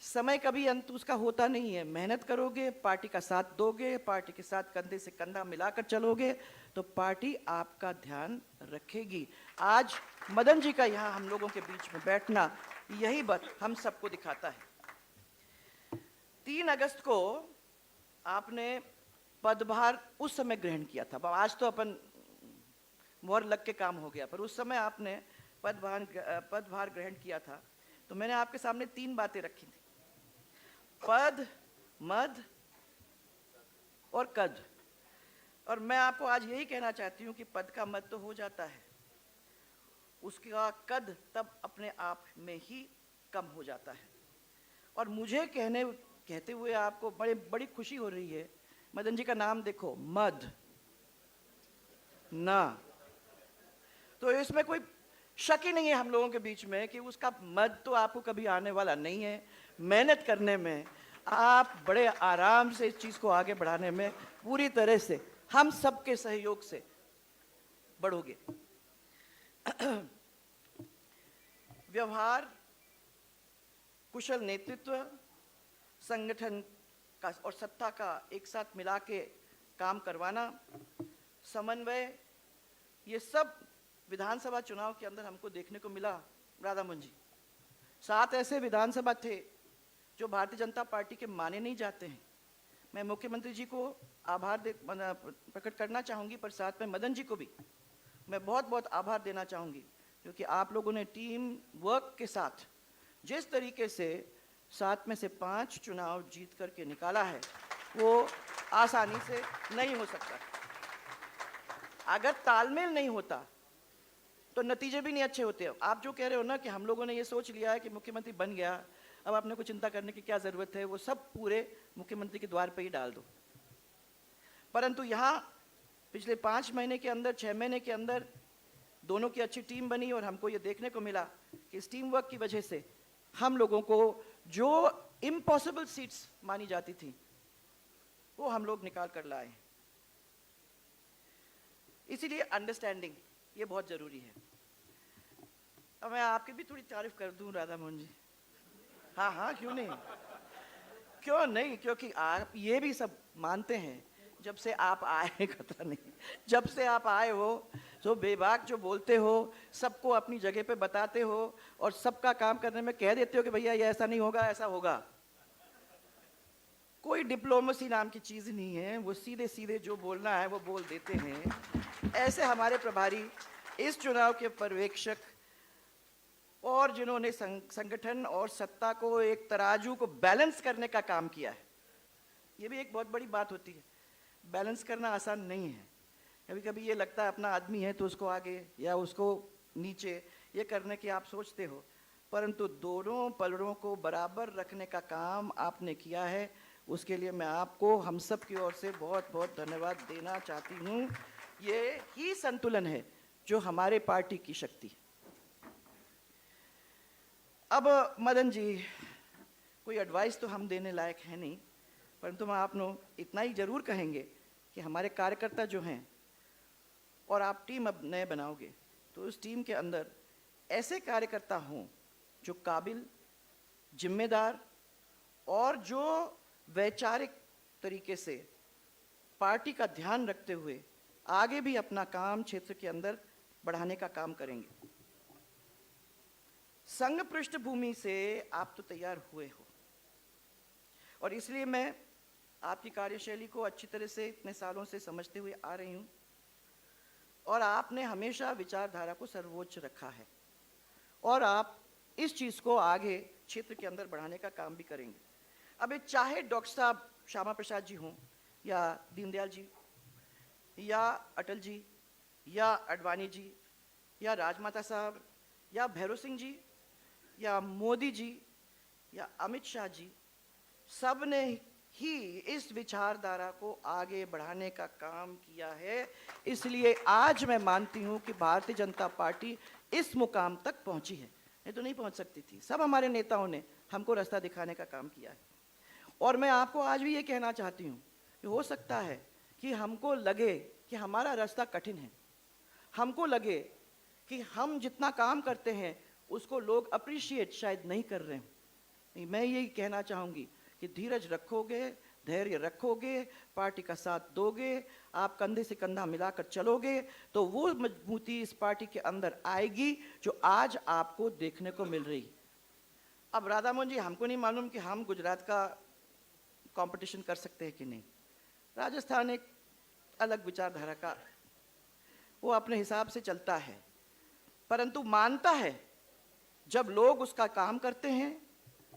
समय कभी अंत उसका होता नहीं है। मेहनत करोगे, पार्टी का साथ दोगे, पार्टी के साथ कंधे से कंधा मिलाकर चलोगे तो पार्टी आपका ध्यान रखेगी। आज मदन जी का यहाँ हम लोगों के बीच में बैठना यही बात हम सबको दिखाता है। 3 अगस्त को आपने पदभार उस समय ग्रहण किया था। आज तो अपन मोहर लग के काम हो गया, पर उस समय आपने पदभार ग्रहण किया था। तो मैंने आपके सामने 3 बातें रखी थी, पद, मद और कद। और मैं आपको आज यही कहना चाहती हूँ कि पद का मद तो हो जाता है, उसका कद तब अपने आप में ही कम हो जाता है। और मुझे कहते हुए आपको बड़ी खुशी हो रही है। मदन जी का नाम देखो, मद ना, तो इसमें कोई शक ही नहीं है हम लोगों के बीच में कि उसका मद तो आपको कभी आने वाला नहीं है। मेहनत करने में आप बड़े आराम से इस चीज को आगे बढ़ाने में पूरी तरह से हम सबके सहयोग से बढ़ोगे। व्यवहार, कुशल नेतृत्व, संगठन का और सत्ता का एक साथ मिला के काम करवाना, समन्वय, ये सब विधानसभा चुनाव के अंदर हमको देखने को मिला। राधा मोहन जी, 7 ऐसे विधानसभा थे जो भारतीय जनता पार्टी के माने नहीं जाते हैं। मैं मुख्यमंत्री जी को आभार प्रकट करना चाहूँगी, पर साथ में मदन जी को भी मैं बहुत बहुत आभार देना चाहूँगी, क्योंकि आप लोगों ने टीम वर्क के साथ जिस तरीके से 7 में से 5 चुनाव जीत करके निकाला है, वो आसानी से नहीं हो सकता। अगर तालमेल नहीं होता तो नतीजे भी नहीं अच्छे होते। आप जो कह रहे हो ना कि हम लोगों ने ये सोच लिया है कि मुख्यमंत्री बन गया, अब आपने को चिंता करने की क्या जरूरत है, वो सब पूरे मुख्यमंत्री के द्वार पे ही डाल दो। परंतु यहाँ पिछले 5 महीने के अंदर, 6 महीने के अंदर दोनों की अच्छी टीम बनी और हमको ये देखने को मिला कि इस टीम वर्क की वजह से हम लोगों को जो इम्पॉसिबल सीट्स मानी जाती थी वो हम लोग निकाल कर लाए। इसीलिए अंडरस्टैंडिंग ये बहुत जरूरी है। अब मैं आपकी भी थोड़ी तारीफ कर दूं राधा मोहन जी। हाँ हाँ, क्यों नहीं, क्यों नहीं, क्योंकि आप ये भी सब मानते हैं जब से आप आए, खतरा नहीं, जब से आप आए हो जो बेबाक जो बोलते हो, सबको अपनी जगह पे बताते हो और सबका काम करने में कह देते हो कि भैया ये ऐसा नहीं होगा, ऐसा होगा। कोई डिप्लोमेसी नाम की चीज नहीं है, वो सीधे सीधे जो बोलना है वो बोल देते हैं। ऐसे हमारे प्रभारी, इस चुनाव के पर्यवेक्षक और जिन्होंने संगठन और सत्ता को एक तराजू को बैलेंस करने का काम किया है। ये भी एक बहुत बड़ी बात होती है, बैलेंस करना आसान नहीं है। कभी कभी ये लगता है अपना आदमी है तो उसको आगे या उसको नीचे ये करने की आप सोचते हो, परंतु दोनों पलड़ों को बराबर रखने का काम आपने किया है। उसके लिए मैं आपको हम सब की ओर से बहुत बहुत धन्यवाद देना चाहती हूँ। ये ही संतुलन है जो हमारे पार्टी की शक्ति है। अब मदन जी, कोई एडवाइस तो हम देने लायक है नहीं, परंतु हम आप लोग इतना ही जरूर कहेंगे कि हमारे कार्यकर्ता जो हैं और आप टीम अब नए बनाओगे तो उस टीम के अंदर ऐसे कार्यकर्ता हों जो काबिल, जिम्मेदार और जो वैचारिक तरीके से पार्टी का ध्यान रखते हुए आगे भी अपना काम क्षेत्र के अंदर बढ़ाने का काम करेंगे। संघ पृष्ठभूमि से आप तो तैयार हुए हो और इसलिए मैं आपकी कार्यशैली को अच्छी तरह से इतने सालों से समझते हुए आ रही हूं और आपने हमेशा विचारधारा को सर्वोच्च रखा है और आप इस चीज को आगे क्षेत्र के अंदर बढ़ाने का काम भी करेंगे। अब चाहे डॉक्टर साहब श्यामा प्रसाद जी हों या दीनदयाल जी या अटल जी या अडवाणी जी या राजमाता साहब या भैरव सिंह जी या मोदी जी या अमित शाह जी, सब ने ही इस विचारधारा को आगे बढ़ाने का काम किया है। इसलिए आज मैं मानती हूं कि भारतीय जनता पार्टी इस मुकाम तक पहुंची है, नहीं तो नहीं पहुंच सकती थी। सब हमारे नेताओं ने हमको रास्ता दिखाने का काम किया है। और मैं आपको आज भी ये कहना चाहती हूँ कि हो सकता है कि हमको लगे कि हमारा रास्ता कठिन है, हमको लगे कि हम जितना काम करते हैं उसको लोग अप्रिशिएट शायद नहीं कर रहे हैं। मैं यही कहना चाहूँगी कि धीरज रखोगे, धैर्य रखोगे, पार्टी का साथ दोगे, आप कंधे से कंधा मिलाकर चलोगे तो वो मजबूती इस पार्टी के अंदर आएगी जो आज आपको देखने को मिल रही। अब राधा मोहन जी, हमको नहीं मालूम कि हम गुजरात का कंपटीशन कर सकते हैं कि नहीं। राजस्थान एक अलग विचारधारा का, वो अपने हिसाब से चलता है, परंतु मानता है जब लोग उसका काम करते हैं,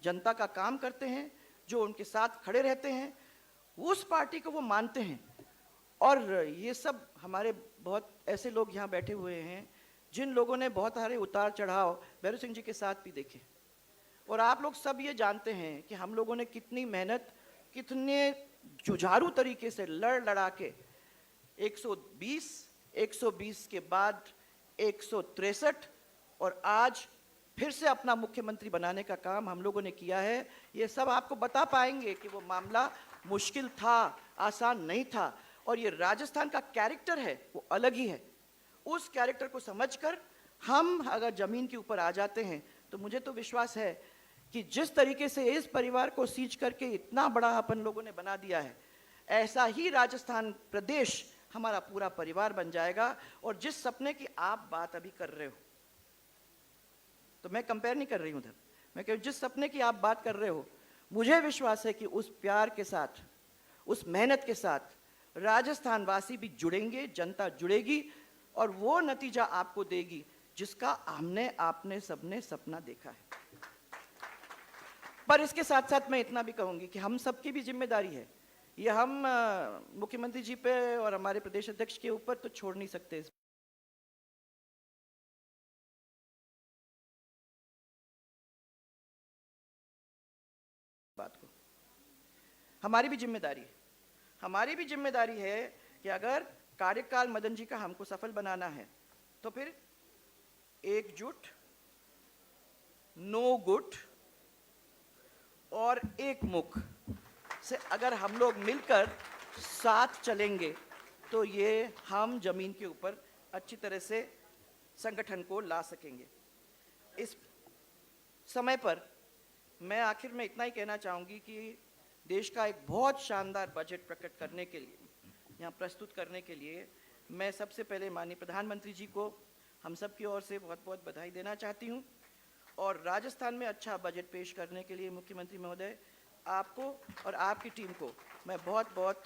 जनता का काम करते हैं, जो उनके साथ खड़े रहते हैं, उस पार्टी को वो मानते हैं। और ये सब हमारे बहुत ऐसे लोग यहाँ बैठे हुए हैं जिन लोगों ने बहुत सारे उतार चढ़ाव भैरव सिंह जी के साथ भी देखे। और आप लोग सब ये जानते हैं कि हम लोगों ने कितनी मेहनत, कितने जुझारू तरीके से लड़ा के 120 के बाद 163 और आज फिर से अपना मुख्यमंत्री बनाने का काम हम लोगों ने किया है। ये सब आपको बता पाएंगे कि वो मामला मुश्किल था, आसान नहीं था। और ये राजस्थान का कैरेक्टर है, वो अलग ही है। उस कैरेक्टर को समझकर हम अगर जमीन के ऊपर आ जाते हैं तो मुझे तो विश्वास है कि जिस तरीके से इस परिवार को सींच करके इतना बड़ा अपन लोगों ने बना दिया है, ऐसा ही राजस्थान प्रदेश हमारा पूरा परिवार बन जाएगा। और जिस सपने की आप बात अभी कर रहे हो, तो मैं कंपेयर नहीं कर रही हूं उधर, मैं कह जिस सपने की आप बात कर रहे हो, मुझे विश्वास है कि उस प्यार के साथ, उस मेहनत के साथ राजस्थान वासी भी जुड़ेंगे, जनता जुड़ेगी और वो नतीजा आपको देगी जिसका हमने आपने सबने सपना देखा है। पर इसके साथ साथ मैं इतना भी कहूंगी कि हम सबकी भी जिम्मेदारी है, ये हम मुख्यमंत्री जी पे और हमारे प्रदेश अध्यक्ष के ऊपर तो छोड़ नहीं सकते इस बात को। हमारी भी जिम्मेदारी है, हमारी भी जिम्मेदारी है कि अगर कार्यकाल मदन जी का हमको सफल बनाना है तो फिर एकजुट, नो गुट और एक मुख से अगर हम लोग मिलकर साथ चलेंगे तो ये हम जमीन के ऊपर अच्छी तरह से संगठन को ला सकेंगे। इस समय पर मैं आखिर में इतना ही कहना चाहूँगी कि देश का एक बहुत शानदार बजट प्रकट करने के लिए, यहाँ प्रस्तुत करने के लिए मैं सबसे पहले माननीय प्रधानमंत्री जी को हम सब की ओर से बहुत बहुत बधाई देना चाहती हूँ। और राजस्थान में अच्छा बजट पेश करने के लिए मुख्यमंत्री महोदय आपको और आपकी टीम को मैं बहुत बहुत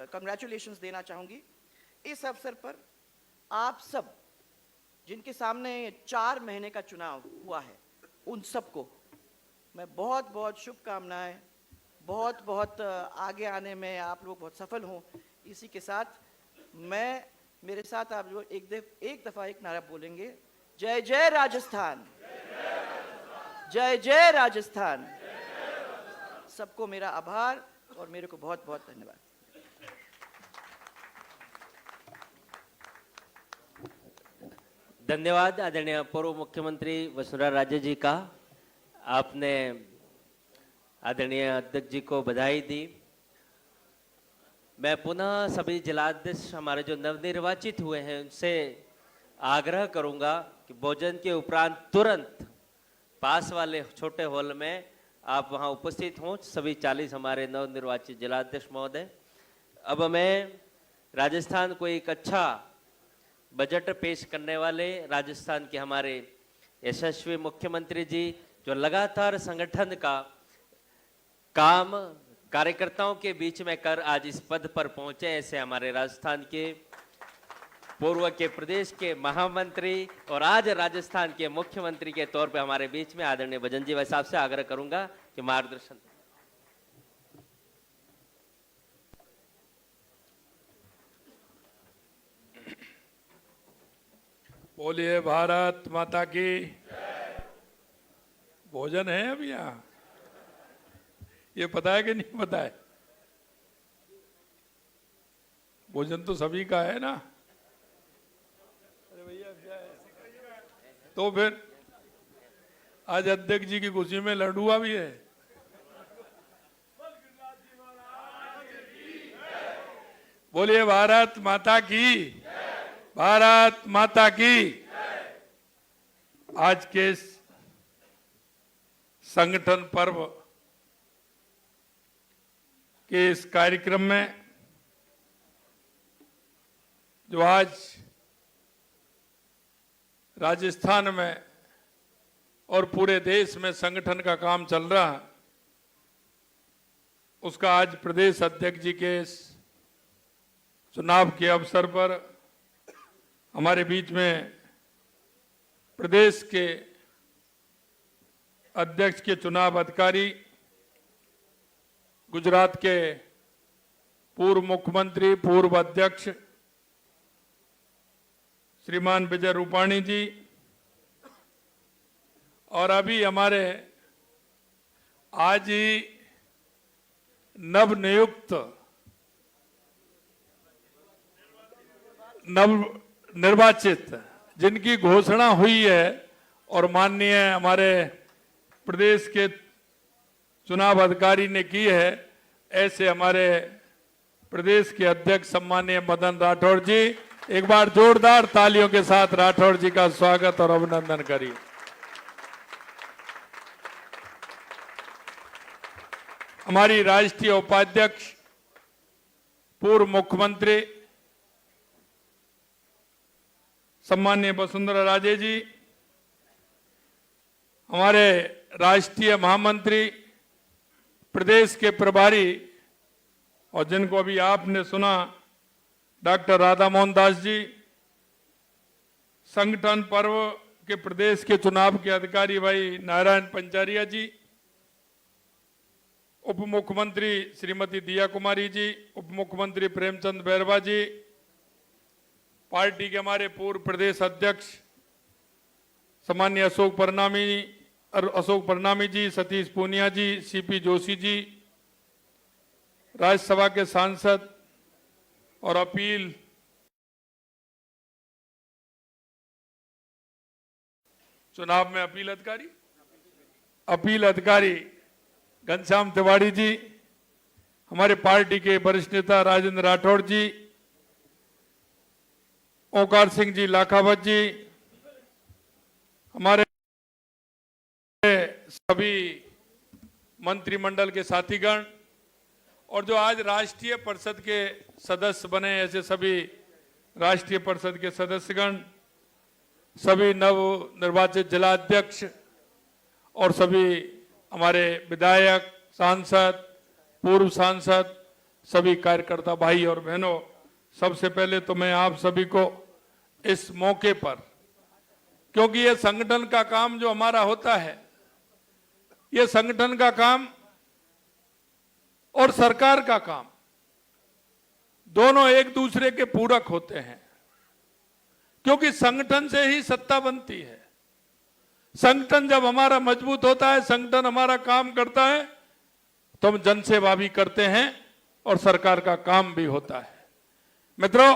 कंग्रेचुलेशंस देना चाहूँगी। इस अवसर पर आप सब जिनके सामने 4 महीने का चुनाव हुआ है, उन सबको मैं बहुत बहुत शुभकामनाएं, बहुत बहुत आगे आने में आप लोग बहुत सफल हों। इसी के साथ मैं, मेरे साथ आप जो एक दफ़ा एक नारा बोलेंगे, जय जय राजस्थान, जय जय राजस्थान। सबको मेरा आभार और मेरे को बहुत बहुत धन्यवाद। धन्यवाद आदरणीय पूर्व मुख्यमंत्री वसुंधरा राजे जी का। आपने आदरणीय अध्यक्ष जी को बधाई दी। मैं पुनः सभी जिलाध्यक्ष हमारे जो नवनिर्वाचित हुए हैं उनसे आग्रह करूंगा कि भोजन के उपरांत तुरंत पास वाले छोटे हॉल में आप वहां उपस्थित हों, सभी 40 हमारे नवनिर्वाचित जिलाध्यक्ष महोदय। अब मैं राजस्थान को एक अच्छा बजट पेश करने वाले राजस्थान के हमारे यशस्वी मुख्यमंत्री जी, जो लगातार संगठन का काम कार्यकर्ताओं के बीच में कर आज इस पद पर पहुंचे, ऐसे हमारे राजस्थान के पूर्व के प्रदेश के महामंत्री और आज राजस्थान के मुख्यमंत्री के तौर पे हमारे बीच में आदरणीय भजन जी भाई साहब से आग्रह करूंगा कि मार्गदर्शन। बोलिए भारत माता की। भोजन है अभी यहाँ? ये पता है कि नहीं पता है? भोजन तो सभी का है ना। अरे भैया क्या है? तो फिर आज अध्यक्ष जी की खुशी में लड्डुआ भी है। बोलिए भारत माता की, भारत माता की। आज के इस संगठन पर्व के इस कार्यक्रम में जो आज राजस्थान में और पूरे देश में संगठन का काम चल रहा है, उसका आज प्रदेश अध्यक्ष जी के इस चुनाव के अवसर पर हमारे बीच में प्रदेश के अध्यक्ष के चुनाव अधिकारी, गुजरात के पूर्व मुख्यमंत्री, पूर्व अध्यक्ष श्रीमान विजय रूपाणी जी, और अभी हमारे आज ही नवनिर्वाचित जिनकी घोषणा हुई है और माननीय हमारे प्रदेश के चुनाव अधिकारी ने की है, ऐसे हमारे प्रदेश के अध्यक्ष सम्माननीय मदन राठौड़ जी, एक बार जोरदार तालियों के साथ राठौड़ जी का स्वागत और अभिनंदन करिए। हमारी राष्ट्रीय उपाध्यक्ष, पूर्व मुख्यमंत्री सम्माननीय वसुंधरा राजे जी, हमारे राष्ट्रीय महामंत्री, प्रदेश के प्रभारी और जिनको अभी आपने सुना डॉक्टर राधा मोहन दास जी, संगठन पर्व के प्रदेश के चुनाव के अधिकारी भाई नारायण पंचारिया जी, उप मुख्यमंत्री श्रीमती दिया कुमारी जी, उप मुख्यमंत्री प्रेमचंद बैरवा जी, पार्टी के हमारे पूर्व प्रदेश अध्यक्ष सम्मान्य अशोक परनामी जी, सतीश पूनिया जी, सीपी जोशी जी, राज्यसभा के सांसद और चुनाव में अपील अधिकारी घनश्याम तिवारी जी, हमारे पार्टी के वरिष्ठ नेता राजेंद्र राठौड़ जी, ओंकार सिंह जी लाखावत जी, हमारे सभी मंत्रिमंडल के साथीगण और जो आज राष्ट्रीय परिषद के सदस्य बने, ऐसे सभी राष्ट्रीय परिषद के सदस्यगण, सभी नव निर्वाचित जिलाध्यक्ष और सभी हमारे विधायक, सांसद, पूर्व सांसद, सभी कार्यकर्ता भाई और बहनों, सबसे पहले तो मैं आप सभी को इस मौके पर, क्योंकि ये संगठन का काम जो हमारा होता है, ये संगठन का काम और सरकार का काम दोनों एक दूसरे के पूरक होते हैं, क्योंकि संगठन से ही सत्ता बनती है। संगठन जब हमारा मजबूत होता है, संगठन हमारा काम करता है, तो हम जनसेवा भी करते हैं और सरकार का काम भी होता है। मित्रों,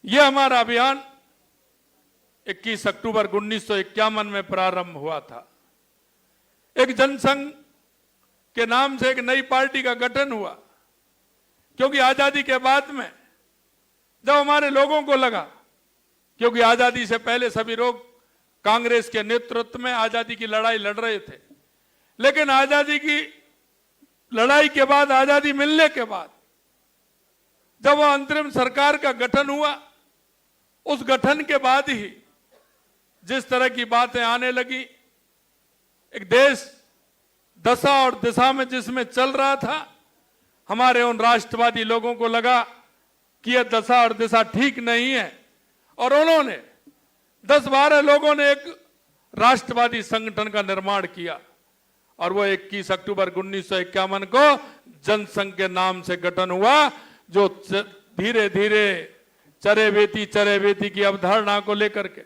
यह हमारा अभियान 21 अक्टूबर 1951 में प्रारंभ हुआ था। एक जनसंघ के नाम से एक नई पार्टी का गठन हुआ, क्योंकि आजादी के बाद में जब हमारे लोगों को लगा, क्योंकि आजादी से पहले सभी लोग कांग्रेस के नेतृत्व में आजादी की लड़ाई लड़ रहे थे, लेकिन आजादी की लड़ाई के बाद, आजादी मिलने के बाद जब वह अंतरिम सरकार का गठन हुआ, उस गठन के बाद ही जिस तरह की बातें आने लगी, एक देश दशा और दिशा में जिसमें चल रहा था, हमारे उन राष्ट्रवादी लोगों को लगा कि यह दशा और दिशा ठीक नहीं है, और उन्होंने 10-12 लोगों ने एक राष्ट्रवादी संगठन का निर्माण किया, और वो 21 अक्टूबर 1951 को जनसंघ के नाम से गठन हुआ, जो धीरे धीरे चरेवेती की अवधारणा को लेकर के,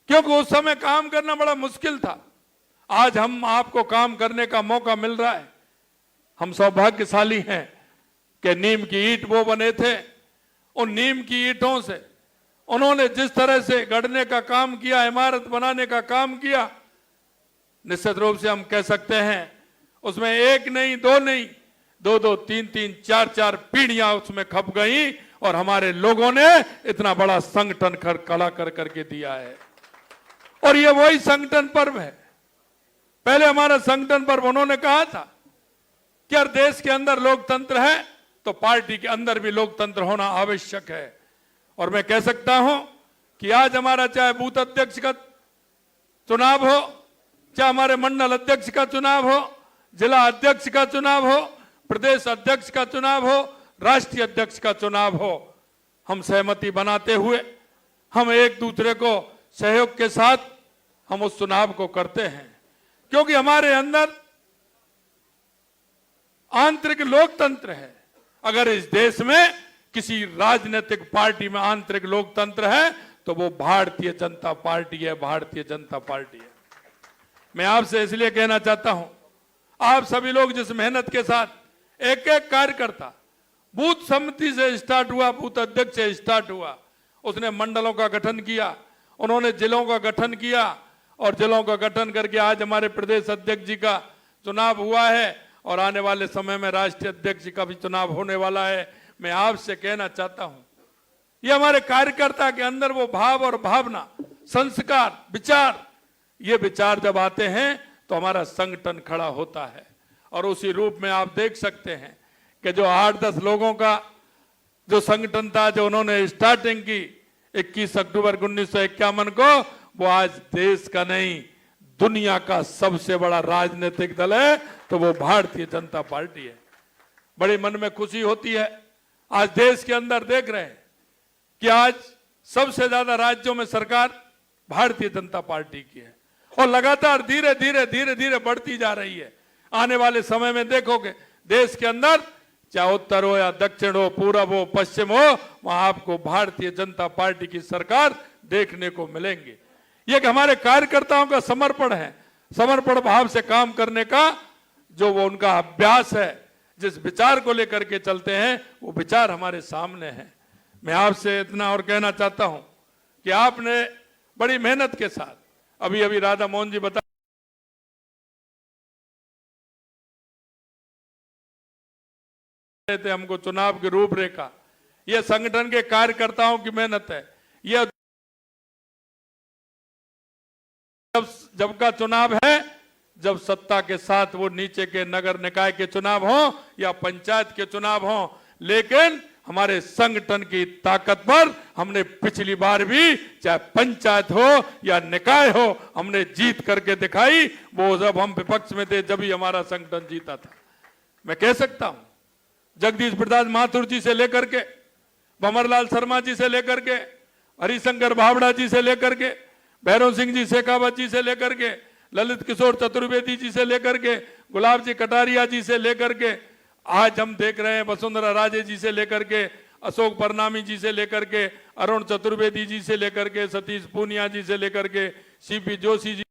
क्योंकि उस समय काम करना बड़ा मुश्किल था। आज हम आपको काम करने का मौका मिल रहा है, हम सौभाग्यशाली हैं कि नीम की ईंट वो बने थे। उन नीम की ईंटों से उन्होंने जिस तरह से गढ़ने का काम किया, इमारत बनाने का काम किया, निश्चित रूप से हम कह सकते हैं उसमें एक नहीं, दो नहीं, दो दो, तीन तीन, चार चार पीढ़ियां उसमें खप गई और हमारे लोगों ने इतना बड़ा संगठन खड़ा कर करके दिया है। और ये वही संगठन पर्व है। पहले हमारा संगठन पर्व उन्होंने कहा था कि यार देश के अंदर लोकतंत्र है तो पार्टी के अंदर भी लोकतंत्र होना आवश्यक है। और मैं कह सकता हूं कि आज हमारा चाहे बूथ अध्यक्ष का चुनाव हो, चाहे हमारे मंडल अध्यक्ष का चुनाव हो, जिला अध्यक्ष का चुनाव हो, प्रदेश अध्यक्ष का चुनाव हो, राष्ट्रीय अध्यक्ष का चुनाव हो, हम सहमति बनाते हुए हम एक दूसरे को सहयोग के साथ हम उस चुनाव को करते हैं, क्योंकि हमारे अंदर आंतरिक लोकतंत्र है। अगर इस देश में किसी राजनीतिक पार्टी में आंतरिक लोकतंत्र है तो वो भारतीय जनता पार्टी है, भारतीय जनता पार्टी है। मैं आपसे इसलिए कहना चाहता हूं, आप सभी लोग जिस मेहनत के साथ एक एक कार्यकर्ता बूथ समिति से स्टार्ट हुआ, बूथ अध्यक्ष से स्टार्ट हुआ, उसने मंडलों का गठन किया, उन्होंने जिलों का गठन किया और जिलों का गठन करके आज हमारे प्रदेश अध्यक्ष जी का चुनाव हुआ है और आने वाले समय में राष्ट्रीय अध्यक्ष जी का भी चुनाव होने वाला है। मैं आपसे कहना चाहता हूं, ये हमारे कार्यकर्ता के अंदर वो भाव और भावना, संस्कार, विचार, ये विचार जब आते हैं तो हमारा संगठन खड़ा होता है। और उसी रूप में आप देख सकते हैं कि जो 8-10 लोगों का जो संगठन था, जो उन्होंने स्टार्टिंग की 21 अक्टूबर 1951 को, वो आज देश का नहीं दुनिया का सबसे बड़ा राजनीतिक दल है, तो वो भारतीय जनता पार्टी है। बड़ी मन में खुशी होती है। आज देश के अंदर देख रहे हैं कि आज सबसे ज्यादा राज्यों में सरकार भारतीय जनता पार्टी की है और लगातार धीरे धीरे धीरे धीरे बढ़ती जा रही है। आने वाले समय में देखोगे देश के अंदर चाहे उत्तर हो या दक्षिण हो, पूरब हो, पश्चिम हो, वहां आपको भारतीय जनता पार्टी की सरकार देखने को मिलेंगे। ये कि हमारे कार्यकर्ताओं का समर्पण है, समर्पण भाव से काम करने का जो वो उनका अभ्यास है, जिस विचार को लेकर के चलते हैं, वो विचार हमारे सामने है। मैं आपसे इतना और कहना चाहता हूं कि आपने बड़ी मेहनत के साथ, अभी अभी राधा मोहन जी बता थे हमको चुनाव की रूपरेखा, ये संगठन के कार्यकर्ताओं की मेहनत है। ये जब का चुनाव है, जब सत्ता के साथ वो नीचे के नगर निकाय के चुनाव हो या पंचायत के चुनाव हो, लेकिन हमारे संगठन की ताकत पर हमने पिछली बार भी चाहे पंचायत हो या निकाय हो, हमने जीत करके दिखाई। वो जब हम विपक्ष में थे जब ही हमारा संगठन जीता था। मैं कह सकता हूं जगदीश प्रसाद माथुर जी से लेकर के, भंवरलाल शर्मा जी से लेकर के, हरिशंकर भावड़ा जी से लेकर के, भैरव सिंह जी शेखावत जी से लेकर के, ललित किशोर चतुर्वेदी जी से लेकर के, गुलाब जी कटारिया जी से लेकर के, आज हम देख रहे हैं वसुंधरा राजे जी से लेकर के, अशोक परनामी जी से लेकर के, अरुण चतुर्वेदी जी से लेकर के, सतीश पूनिया जी से लेकर के, सीपी जोशी जी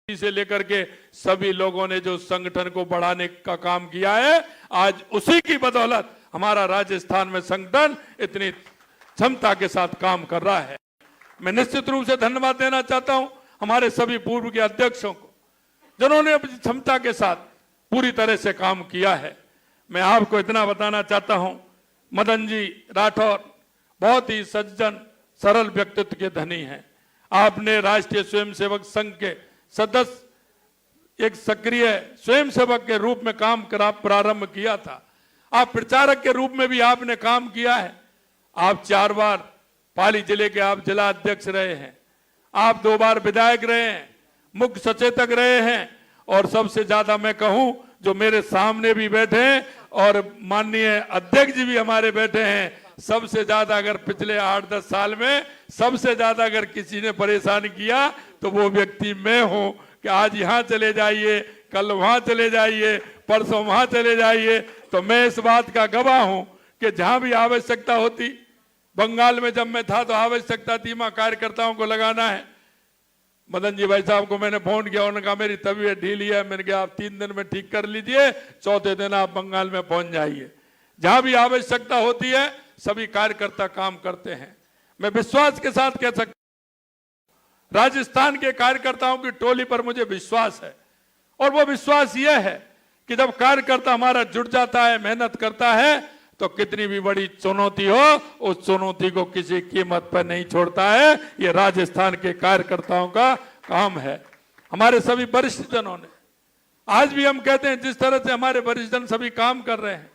से लेकर के, सभी लोगों ने जो संगठन को बढ़ाने का काम किया है, आज उसी की बदौलत हमारा राजस्थान में संगठन इतनी क्षमता के साथ काम कर रहा है। मैं निश्चित रूप से धन्यवाद देना चाहता हूं हमारे सभी पूर्व के अध्यक्षों को, जिन्होंने अपनी क्षमता के साथ पूरी तरह से काम किया है। मैं आपको इतना बताना चाहता हूं, मदन जी राठौर बहुत ही सज्जन सरल व्यक्तित्व के धनी हैं। आपने राष्ट्रीय स्वयंसेवक संघ के सदस्य, एक सक्रिय स्वयंसेवक के रूप में काम प्रारंभ किया था। आप प्रचारक के रूप में भी आपने काम किया है। आप 4 बार पाली जिले के आप जिला अध्यक्ष रहे हैं, आप 2 बार विधायक रहे हैं, मुख्य सचेतक रहे हैं, और सबसे ज्यादा मैं कहूं जो मेरे सामने भी बैठे हैं और माननीय अध्यक्ष जी भी हमारे बैठे हैं, सबसे ज्यादा अगर पिछले 8-10 साल में सबसे ज्यादा अगर किसी ने परेशान किया तो वो व्यक्ति मैं हूं कि आज यहां चले जाइए, कल वहां चले जाइए, परसों वहां चले जाइए। तो मैं इस बात का गवाह हूं कि जहां भी आवश्यकता होती, बंगाल में जब मैं था तो आवश्यकता थी वहां कार्यकर्ताओं को लगाना है, मदन जी भाई साहब को मैंने फोन किया, उन्होंने कहा मेरी तबीयत ढीली है। मैंने कहा आप 3 दिन में ठीक कर लीजिए, चौथे दिन आप बंगाल में पहुंच जाइए। जहां भी आवश्यकता होती है सभी कार्यकर्ता काम करते हैं। मैं विश्वास के साथ कह सकता हूं, राजस्थान के कार्यकर्ताओं की टोली पर मुझे विश्वास है, और वो विश्वास यह है कि जब कार्यकर्ता हमारा जुट जाता है, मेहनत करता है, तो कितनी भी बड़ी चुनौती हो उस चुनौती को किसी कीमत पर नहीं छोड़ता है। ये राजस्थान के कार्यकर्ताओं का काम है। हमारे सभी वरिष्ठ जनों ने, आज भी हम कहते हैं जिस तरह से हमारे वरिष्ठ जन सभी काम कर रहे हैं,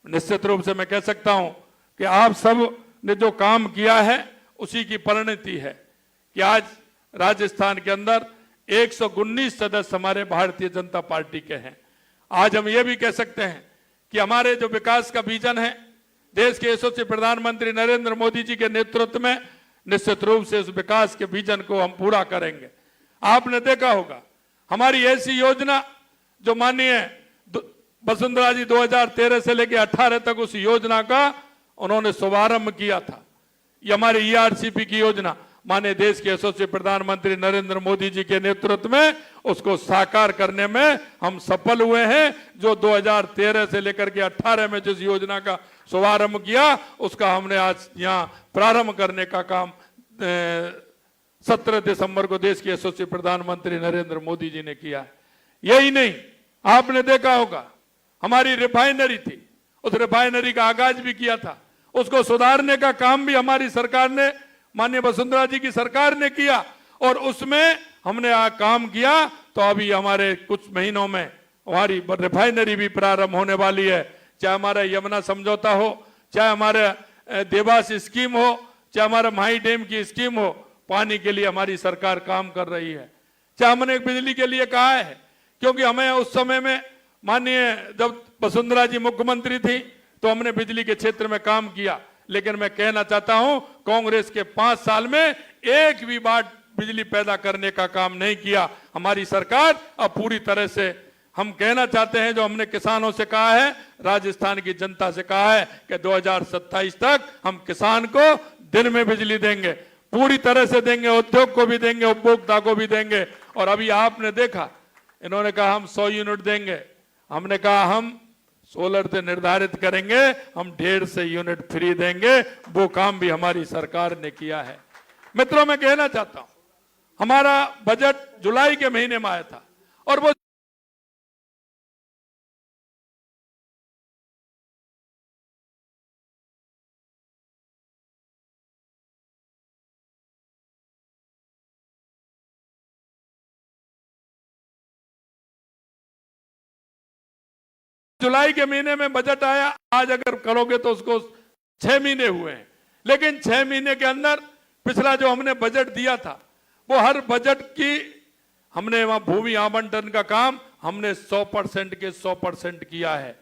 निश्चित रूप से मैं कह सकता हूं कि आप सब ने जो काम किया है उसी की परिणति है कि आज राजस्थान के अंदर 119 सदस्य हमारे भारतीय जनता पार्टी के हैं। आज हम ये भी कह सकते हैं कि हमारे जो विकास का विजन है, देश के यशस्वी प्रधानमंत्री नरेंद्र मोदी जी के नेतृत्व में, निश्चित रूप से उस विकास के विजन को हम पूरा करेंगे। आपने देखा होगा हमारी ऐसी योजना जो माननीय वसुंधरा जी 2013 से लेकर 18 तक उस योजना का उन्होंने शुभारंभ किया था। ये हमारी ERCP की योजना माने देश के यशस्वी प्रधानमंत्री नरेंद्र मोदी जी के नेतृत्व में उसको साकार करने में हम सफल हुए हैं। जो 2013 से लेकर के 18 में जिस योजना का शुभारंभ किया उसका हमने आज यहाँ प्रारंभ करने का काम 17 दिसंबर को देश के यशस्वी प्रधानमंत्री नरेंद्र मोदी जी ने किया है। यही नहीं, आपने देखा होगा हमारी रिफाइनरी थी, उस रिफाइनरी का आगाज भी किया था, उसको सुधारने का काम भी हमारी सरकार ने, माननीय वसुंधरा जी की सरकार ने किया, और उसमें हमने काम किया। तो अभी हमारे कुछ महीनों में हमारी रिफाइनरी भी प्रारंभ होने वाली है। चाहे हमारा यमुना समझौता हो, चाहे हमारे देवास स्कीम हो, चाहे हमारा माही डैम की स्कीम हो, पानी के लिए हमारी सरकार काम कर रही है। चाहे हमने बिजली के लिए कहा है, क्योंकि हमें उस समय में माननीय जब वसुंधरा जी मुख्यमंत्री थी तो हमने बिजली के क्षेत्र में काम किया। लेकिन मैं कहना चाहता हूं कांग्रेस के 5 साल में एक भी बार बिजली पैदा करने का काम नहीं किया हमारी सरकार। अब पूरी तरह से हम कहना चाहते हैं, जो हमने किसानों से कहा है, राजस्थान की जनता से कहा है कि 2027 तक हम किसान को दिन में बिजली देंगे, पूरी तरह से देंगे, उद्योग को भी देंगे, उपभोक्ता को भी देंगे। और अभी आपने देखा इन्होंने कहा हम 100 यूनिट देंगे, हमने कहा हम सोलर से निर्धारित करेंगे, हम 150 यूनिट फ्री देंगे। वो काम भी हमारी सरकार ने किया है। मित्रों, मैं कहना चाहता हूं हमारा बजट जुलाई के महीने में आया था, और वो जुलाई के महीने में बजट आया। आज अगर करोगे तो उसको 6 महीने हुए हैं, लेकिन 6 महीने के अंदर पिछला जो हमने बजट दिया था वो हर बजट की हमने वहां भूमि आवंटन का काम हमने 100% के 100% किया है,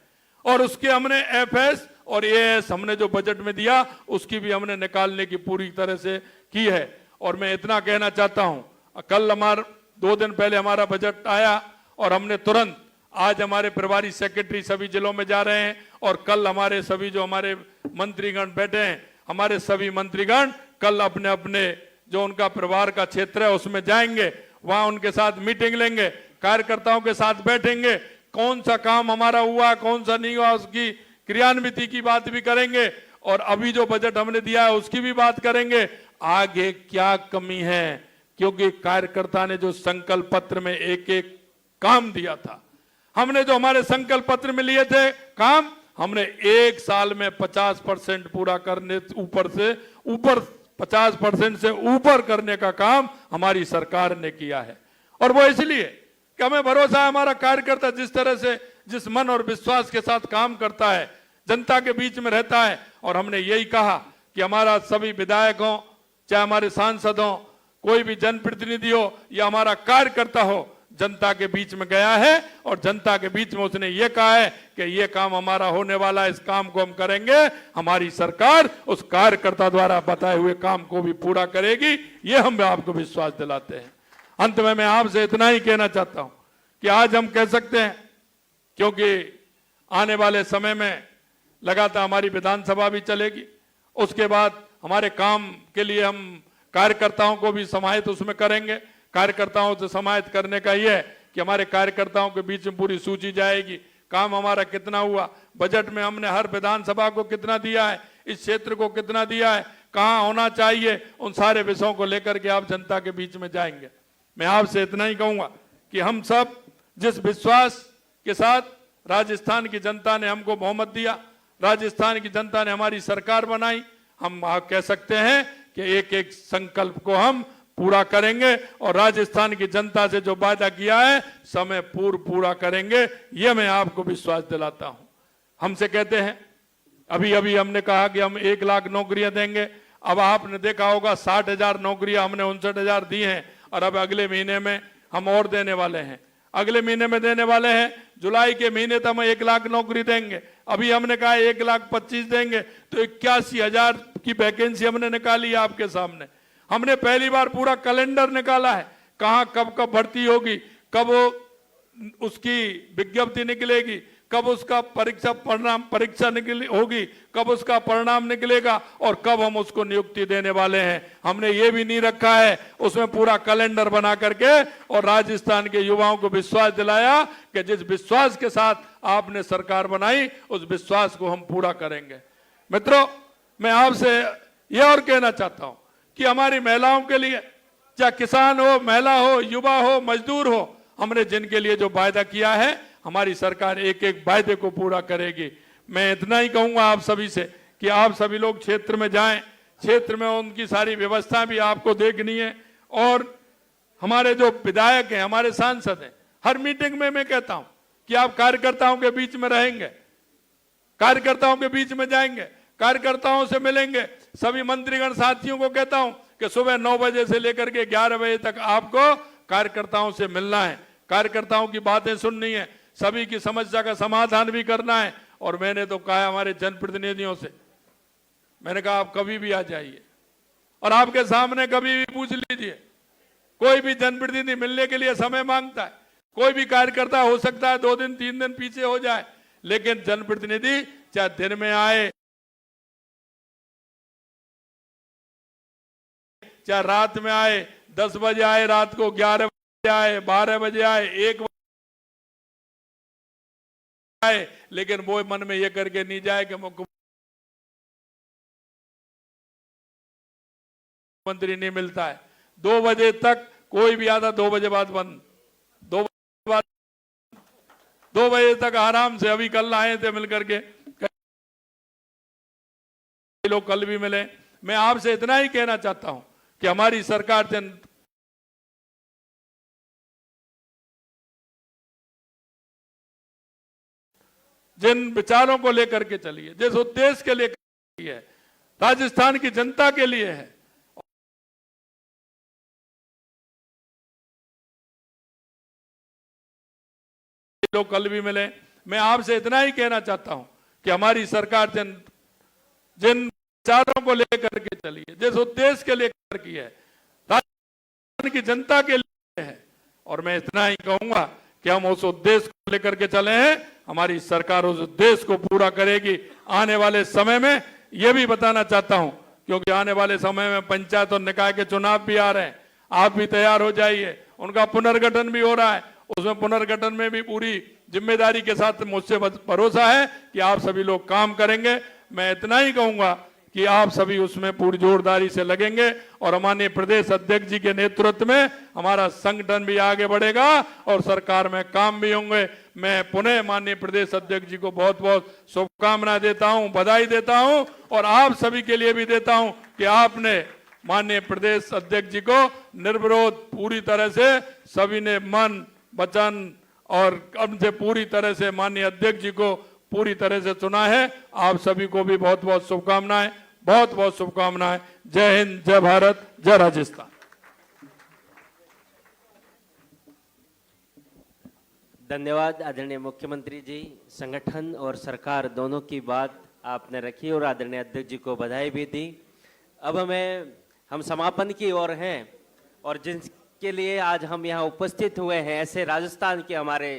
और उसके हमने FS और AS हमने जो बजट में दिया उसकी भी हमने निकालने की पूरी तरह से की है। और मैं इतना कहना चाहता हूं, कल हमारा 2 दिन पहले हमारा बजट आया और हमने तुरंत, आज हमारे प्रभारी सेक्रेटरी सभी जिलों में जा रहे हैं, और कल हमारे सभी जो हमारे मंत्रीगण बैठे हैं, हमारे सभी मंत्रीगण कल अपने अपने जो उनका प्रभार का क्षेत्र है उसमें जाएंगे, वहां उनके साथ मीटिंग लेंगे, कार्यकर्ताओं के साथ बैठेंगे, कौन सा काम हमारा हुआ, कौन सा नहीं हुआ, उसकी क्रियान्विति की बात भी करेंगे, और अभी जो बजट हमने दिया है उसकी भी बात करेंगे, आगे क्या कमी है। क्योंकि कार्यकर्ता ने जो संकल्प पत्र में एक एक काम दिया था, हमने जो हमारे संकल्प पत्र में लिए थे काम, हमने 1 साल में 50% पूरा करने, ऊपर 50% से ऊपर करने का काम हमारी सरकार ने किया है। और वो इसलिए कि हमें भरोसा है हमारा कार्यकर्ता जिस तरह से, जिस मन और विश्वास के साथ काम करता है, जनता के बीच में रहता है। और हमने यही कहा कि हमारा सभी विधायक हो, चाहे हमारे सांसद हो, कोई भी जनप्रतिनिधि हो या हमारा कार्यकर्ता हो, जनता के बीच में गया है और जनता के बीच में उसने ये कहा है कि ये काम हमारा होने वाला है, इस काम को हम करेंगे। हमारी सरकार उस कार्यकर्ता द्वारा बताए हुए काम को भी पूरा करेगी, ये हम आपको विश्वास दिलाते हैं। अंत में मैं आपसे इतना ही कहना चाहता हूं कि आज हम कह सकते हैं, क्योंकि आने वाले समय में लगातार हमारी विधानसभा भी चलेगी, उसके बाद हमारे काम के लिए हम कार्यकर्ताओं को भी समाहित उसमें करेंगे। कार्यकर्ताओं से समाहित करने का ये है कि हमारे कार्यकर्ताओं के बीच में पूरी सूची जाएगी, काम हमारा कितना हुआ, बजट में हमने हर विधानसभा को कितना दिया है, इस क्षेत्र को कितना दिया है, कहाँ होना चाहिए, उन सारे विषयों को लेकर के आप जनता के बीच में जाएंगे। मैं आपसे इतना ही कहूंगा कि हम सब जिस विश्वास के साथ राजस्थान की जनता ने हमको बहुमत दिया, राजस्थान की जनता ने हमारी सरकार बनाई, हम कह सकते हैं कि एक एक संकल्प को हम पूरा करेंगे और राजस्थान की जनता से जो वादा किया है समय पूर्व पूरा करेंगे, ये मैं आपको विश्वास दिलाता हूं। हमसे कहते हैं अभी अभी हमने कहा कि हम 1 लाख नौकरियां देंगे, अब आपने देखा होगा 60,000 नौकरियां हमने 59,000 दी हैं और अब अगले महीने में हम और देने वाले हैं, अगले महीने में देने वाले हैं, जुलाई के महीने तक हम 1 लाख नौकरी देंगे। अभी हमने कहा 1,25,000 देंगे, तो 81,000 की वैकेंसी हमने निकाली है आपके सामने। हमने पहली बार पूरा कैलेंडर निकाला है, कहां कब कब भर्ती होगी, कब उसकी विज्ञप्ति निकलेगी, कब उसका परीक्षा होगी, कब उसका परिणाम निकलेगा और कब हम उसको नियुक्ति देने वाले हैं। हमने ये भी नहीं रखा है, उसमें पूरा कैलेंडर बना करके और राजस्थान के युवाओं को विश्वास दिलाया कि जिस विश्वास के साथ आपने सरकार बनाई उस विश्वास को हम पूरा करेंगे। मित्रों, मैं आपसे यह और कहना चाहता हूं कि हमारी महिलाओं के लिए, चाहे किसान हो, महिला हो, युवा हो, मजदूर हो, हमने जिनके लिए जो वायदा किया है हमारी सरकार एक एक वायदे को पूरा करेगी। मैं इतना ही कहूंगा आप सभी से कि आप सभी लोग क्षेत्र में जाएं, क्षेत्र में उनकी सारी व्यवस्था भी आपको देखनी है और हमारे जो विधायक हैं, हमारे सांसद हैं, हर मीटिंग में मैं कहता हूं कि आप कार्यकर्ताओं के बीच में रहेंगे, कार्यकर्ताओं के बीच में जाएंगे, कार्यकर्ताओं से मिलेंगे। सभी मंत्रीगण साथियों को कहता हूं कि सुबह 9 बजे से लेकर के 11 बजे तक आपको कार्यकर्ताओं से मिलना है, कार्यकर्ताओं की बातें सुननी है, सभी की समस्या का समाधान भी करना है। और मैंने तो कहा हमारे जनप्रतिनिधियों से, मैंने कहा आप कभी भी आ जाइए और आपके सामने कभी भी पूछ लीजिए। कोई भी जनप्रतिनिधि मिलने के लिए समय मांगता है, कोई भी कार्यकर्ता हो सकता है 2 दिन 3 दिन पीछे हो जाए, लेकिन जनप्रतिनिधि चाहे दिन में आए चाहे रात में आए, 10 बजे आए, रात को 11 बजे आए, 12 बजे आए, 1 बजे आए, लेकिन वो मन में ये करके नहीं जाए कि मुख्यमंत्री नहीं मिलता है। 2 बजे तक कोई भी आता, 2 बजे बाद बंद, 2 बजे तक आराम से। अभी कल आए थे मिलकर के, लोग कल भी मिले। मैं आपसे इतना ही कहना चाहता हूं कि हमारी सरकार जिन विचारों को लेकर के चलिए, जिस उद्देश्य के लिए है, राजस्थान की जनता के लिए है, लोग कल भी मिले। मैं आपसे इतना ही कहना चाहता हूं कि हमारी सरकार जिन विचारों को लेकर के चलिए, जिस उद्देश्य के लिए की है, राजस्थान की जनता के लिए है। और मैं इतना ही कहूंगा कि हम उस उद्देश्य को लेकर के चले हैं, हमारी सरकार उस उद्देश्य को पूरा करेगी। आने वाले समय में यह भी बताना चाहता हूं, क्योंकि आने वाले समय में पंचायत और निकाय के चुनाव भी आ रहे हैं, आप भी तैयार हो जाइए। उनका पुनर्गठन भी हो रहा है, उसमें पुनर्गठन में भी पूरी जिम्मेदारी के साथ मुझसे भरोसा है कि आप सभी लोग काम करेंगे। मैं इतना ही कहूंगा कि आप सभी उसमें पूरी जोरदारी से लगेंगे और माननीय प्रदेश अध्यक्ष जी के नेतृत्व में हमारा संगठन भी आगे बढ़ेगा और सरकार में काम भी होंगे। मैं पुनः माननीय प्रदेश अध्यक्ष जी को बहुत बहुत शुभकामनाएं देता हूं, बधाई देता हूं और आप सभी के लिए भी देता हूं कि आपने माननीय प्रदेश अध्यक्ष जी को निर्विरोध पूरी तरह से सभी ने मन वचन और कर्म से पूरी तरह से माननीय अध्यक्ष जी को पूरी तरह से चुना है। आप सभी को भी बहुत बहुत शुभकामनाएं, बहुत बहुत शुभकामनाएं। जय हिंद, जय भारत, जय राजस्थान। धन्यवाद आदरणीय मुख्यमंत्री जी। संगठन और सरकार दोनों की बात आपने रखी और आदरणीय अध्यक्ष जी को बधाई भी दी। अब हम समापन की ओर हैं और जिनके लिए आज हम यहाँ उपस्थित हुए हैं, ऐसे राजस्थान के हमारे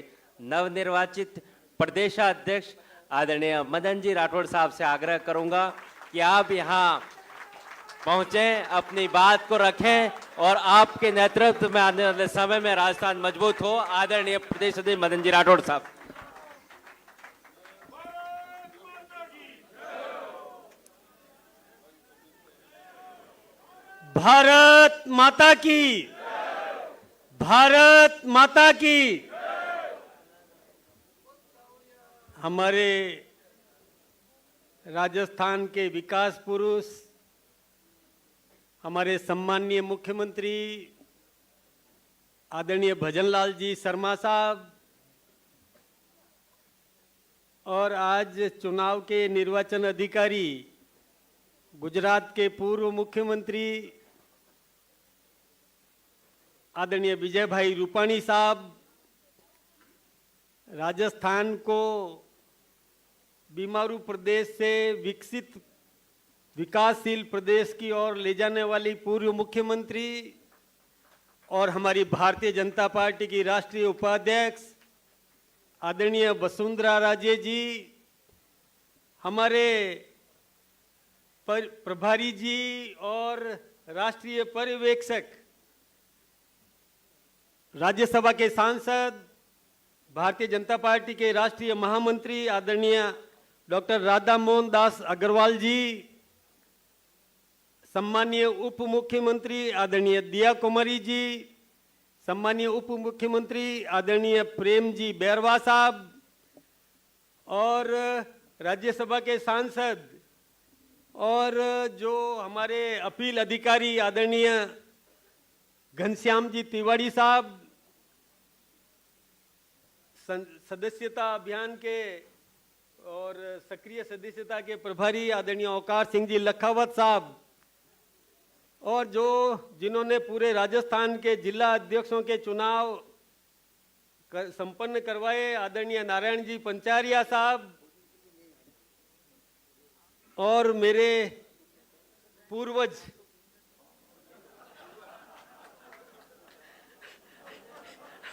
नवनिर्वाचित प्रदेशाध्यक्ष आदरणीय मदन जी राठौड़ साहब से आग्रह करूंगा कि आप यहाँ पहुंचे, अपनी बात को रखें और आपके नेतृत्व में आने वाले समय में राजस्थान मजबूत हो। आदरणीय प्रदेश अध्यक्ष मदन जी राठौड़ साहब। भारत माता की, भारत माता की। हमारे राजस्थान के विकास पुरुष, हमारे सम्माननीय मुख्यमंत्री आदरणीय भजनलाल जी शर्मा साहब, और आज चुनाव के निर्वाचन अधिकारी गुजरात के पूर्व मुख्यमंत्री आदरणीय विजय भाई रूपाणी साहब, राजस्थान को बीमारू प्रदेश से विकसित विकासशील प्रदेश की ओर ले जाने वाली पूर्व मुख्यमंत्री और हमारी भारतीय जनता पार्टी की राष्ट्रीय उपाध्यक्ष आदरणीय वसुंधरा राजे जी, हमारे प्रभारी जी और राष्ट्रीय पर्यवेक्षक, राज्यसभा के सांसद, भारतीय जनता पार्टी के राष्ट्रीय महामंत्री आदरणीय डॉक्टर राधा मोहन दास अग्रवाल जी, सम्मानीय उप मुख्यमंत्री आदरणीय दिया कुमारी जी, सम्मानीय उप मुख्यमंत्री आदरणीय प्रेम जी बैरवा साहब, और राज्यसभा के सांसद और जो हमारे अपील अधिकारी आदरणीय घनश्याम जी तिवारी साहब, सदस्यता अभियान के और सक्रिय सदस्यता के प्रभारी आदरणीय अवकार सिंह जी लखावत साहब, और जो जिन्होंने पूरे राजस्थान के जिला अध्यक्षों के चुनाव संपन्न करवाए आदरणीय नारायण जी पंचारिया साहब, और मेरे पूर्वज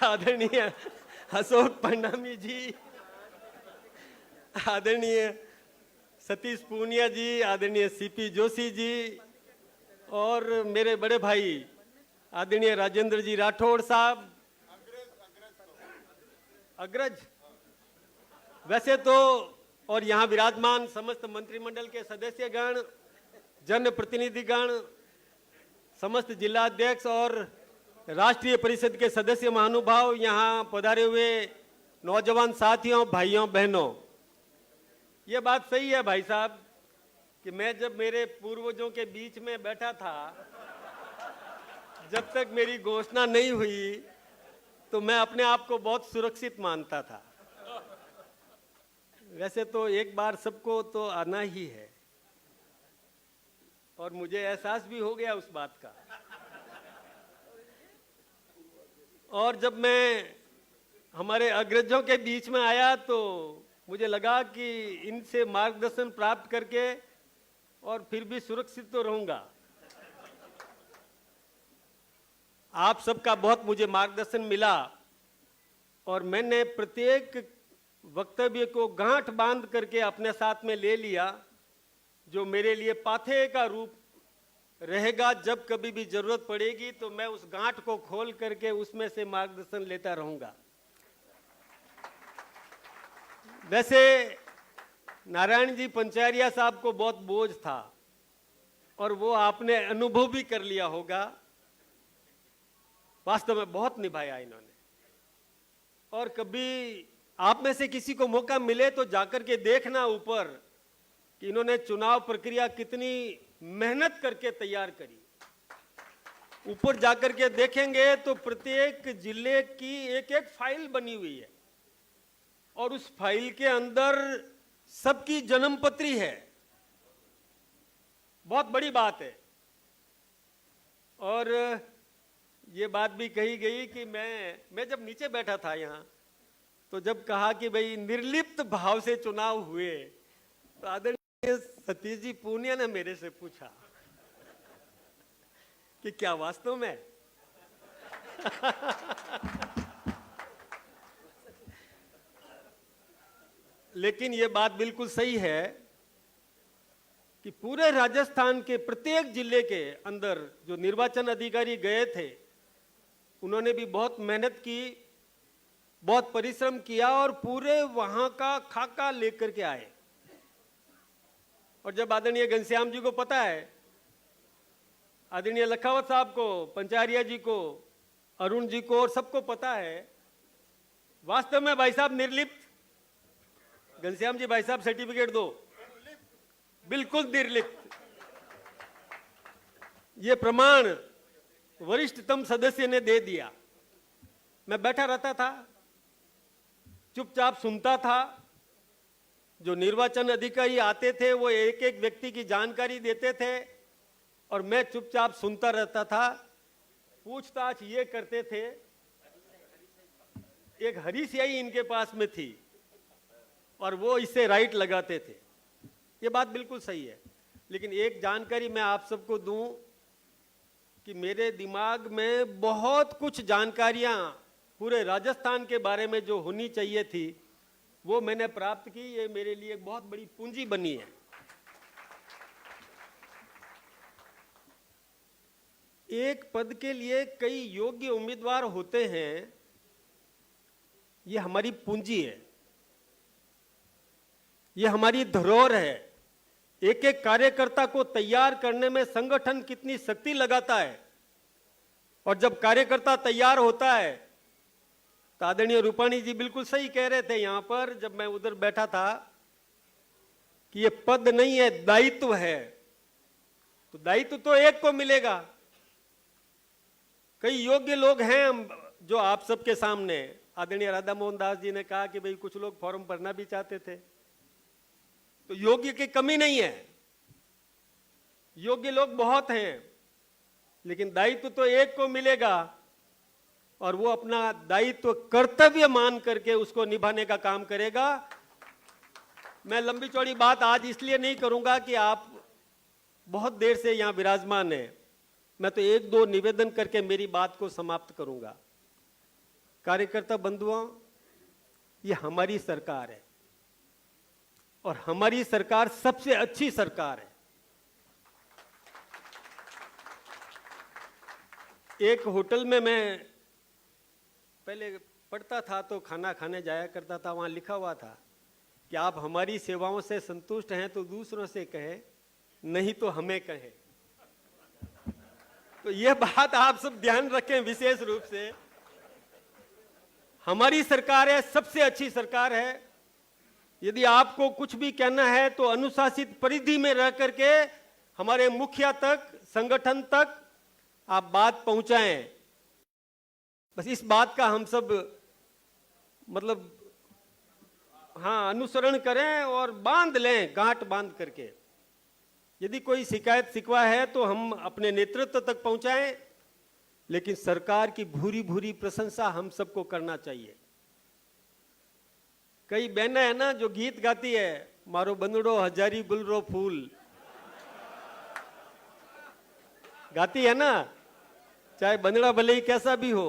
आदरणीय अशोक पंडामी जी, आदरणीय सतीश पूनिया जी, आदरणीय सीपी जोशी जी, और मेरे बड़े भाई आदरणीय राजेंद्र जी राठौड़ साहब। अग्रज वैसे तो, और यहाँ विराजमान समस्त मंत्रिमंडल के सदस्यगण, जनप्रतिनिधिगण, समस्त जिला अध्यक्ष और राष्ट्रीय परिषद के सदस्य महानुभाव, यहाँ पधारे हुए नौजवान साथियों, भाइयों बहनों, ये बात सही है भाई साहब कि मैं जब मेरे पूर्वजों के बीच में बैठा था, जब तक मेरी घोषणा नहीं हुई तो मैं अपने आप को बहुत सुरक्षित मानता था। वैसे तो एक बार सबको तो आना ही है, और मुझे एहसास भी हो गया उस बात का। और जब मैं हमारे अग्रजों के बीच में आया तो मुझे लगा कि इनसे मार्गदर्शन प्राप्त करके और फिर भी सुरक्षित तो रहूंगा। आप सबका बहुत मुझे मार्गदर्शन मिला, और मैंने प्रत्येक वक्तव्य को गांठ बांध करके अपने साथ में ले लिया, जो मेरे लिए पाथेय का रूप रहेगा। जब कभी भी जरूरत पड़ेगी तो मैं उस गांठ को खोल करके उसमें से मार्गदर्शन लेता रहूंगा। वैसे नारायण जी पंचारिया साहब को बहुत बोझ था, और वो आपने अनुभव भी कर लिया होगा। वास्तव में बहुत निभाया इन्होंने, और कभी आप में से किसी को मौका मिले तो जाकर के देखना ऊपर कि इन्होंने चुनाव प्रक्रिया कितनी मेहनत करके तैयार करी। ऊपर जाकर के देखेंगे तो प्रत्येक जिले की एक एक फाइल बनी हुई है, और उस फाइल के अंदर सबकी जन्मपत्री है। बहुत बड़ी बात है। और ये बात भी कही गई कि मैं जब नीचे बैठा था यहाँ, तो जब कहा कि भाई निर्लिप्त भाव से चुनाव हुए, तो आदरणीय सतीश जी पूनिया ने मेरे से पूछा कि क्या वास्तव में लेकिन ये बात बिल्कुल सही है कि पूरे राजस्थान के प्रत्येक जिले के अंदर जो निर्वाचन अधिकारी गए थे, उन्होंने भी बहुत मेहनत की, बहुत परिश्रम किया और पूरे वहां का खाका लेकर के आए। और जब आदरणीय घनश्याम जी को पता है, आदरणीय लखावत साहब को, पंचारिया जी को, अरुण जी को और सबको पता है, वास्तव में भाई साहब निर्लिप्त। घनश्याम जी भाई साहब सर्टिफिकेट दो, बिल्कुल निर्लिप्त। ये प्रमाण वरिष्ठतम सदस्य ने दे दिया। मैं बैठा रहता था, चुपचाप सुनता था। जो निर्वाचन अधिकारी आते थे वो एक एक व्यक्ति की जानकारी देते थे और मैं चुपचाप सुनता रहता था। पूछताछ ये करते थे। एक हरी स्याही इनके पास में थी और वो इससे राइट लगाते थे। ये बात बिल्कुल सही है, लेकिन एक जानकारी मैं आप सबको दूं कि मेरे दिमाग में बहुत कुछ जानकारियां पूरे राजस्थान के बारे में जो होनी चाहिए थी वो मैंने प्राप्त की। ये मेरे लिए एक बहुत बड़ी पूंजी बनी है। एक पद के लिए कई योग्य उम्मीदवार होते हैं, ये हमारी पूंजी है, ये हमारी धरोहर है। एक एक कार्यकर्ता को तैयार करने में संगठन कितनी शक्ति लगाता है, और जब कार्यकर्ता तैयार होता है तो आदरणीय रूपाणी जी बिल्कुल सही कह रहे थे यहां पर, जब मैं उधर बैठा था, कि ये पद नहीं है, दायित्व है। तो दायित्व तो एक को मिलेगा। कई योग्य लोग हैं जो आप सबके सामने। आदरणीय राधा मोहन दास जी ने कहा कि भाई कुछ लोग फॉर्म भरना भी चाहते थे, तो योग्य की कमी नहीं है, योग्य लोग बहुत हैं, लेकिन दायित्व तो एक को मिलेगा और वो अपना दायित्व कर्तव्य मान करके उसको निभाने का काम करेगा। मैं लंबी चौड़ी बात आज इसलिए नहीं करूंगा कि आप बहुत देर से यहां विराजमान हैं। मैं तो एक दो निवेदन करके मेरी बात को समाप्त करूंगा। कार्यकर्ता बंधुओं, ये हमारी सरकार है और हमारी सरकार सबसे अच्छी सरकार है। एक होटल में मैं पहले पढ़ता था तो खाना खाने जाया करता था, वहां लिखा हुआ था कि आप हमारी सेवाओं से संतुष्ट हैं तो दूसरों से कहें, नहीं तो हमें कहें। तो यह बात आप सब ध्यान रखें विशेष रूप से। हमारी सरकार है, सबसे अच्छी सरकार है। यदि आपको कुछ भी कहना है तो अनुशासित परिधि में रह करके हमारे मुखिया तक, संगठन तक आप बात पहुंचाएं। बस इस बात का हम सब मतलब अनुसरण करें और बांध लें, गांठ बांध करके। यदि कोई शिकायत शिकवा है तो हम अपने नेतृत्व तक पहुंचाएं, लेकिन सरकार की भूरी भूरी प्रशंसा हम सबको करना चाहिए। कई बहनें हैं ना जो गीत गाती है, मारो बंदड़ो हजारी गुलरो फूल, गाती है ना, चाहे बंदड़ा भले ही कैसा भी हो,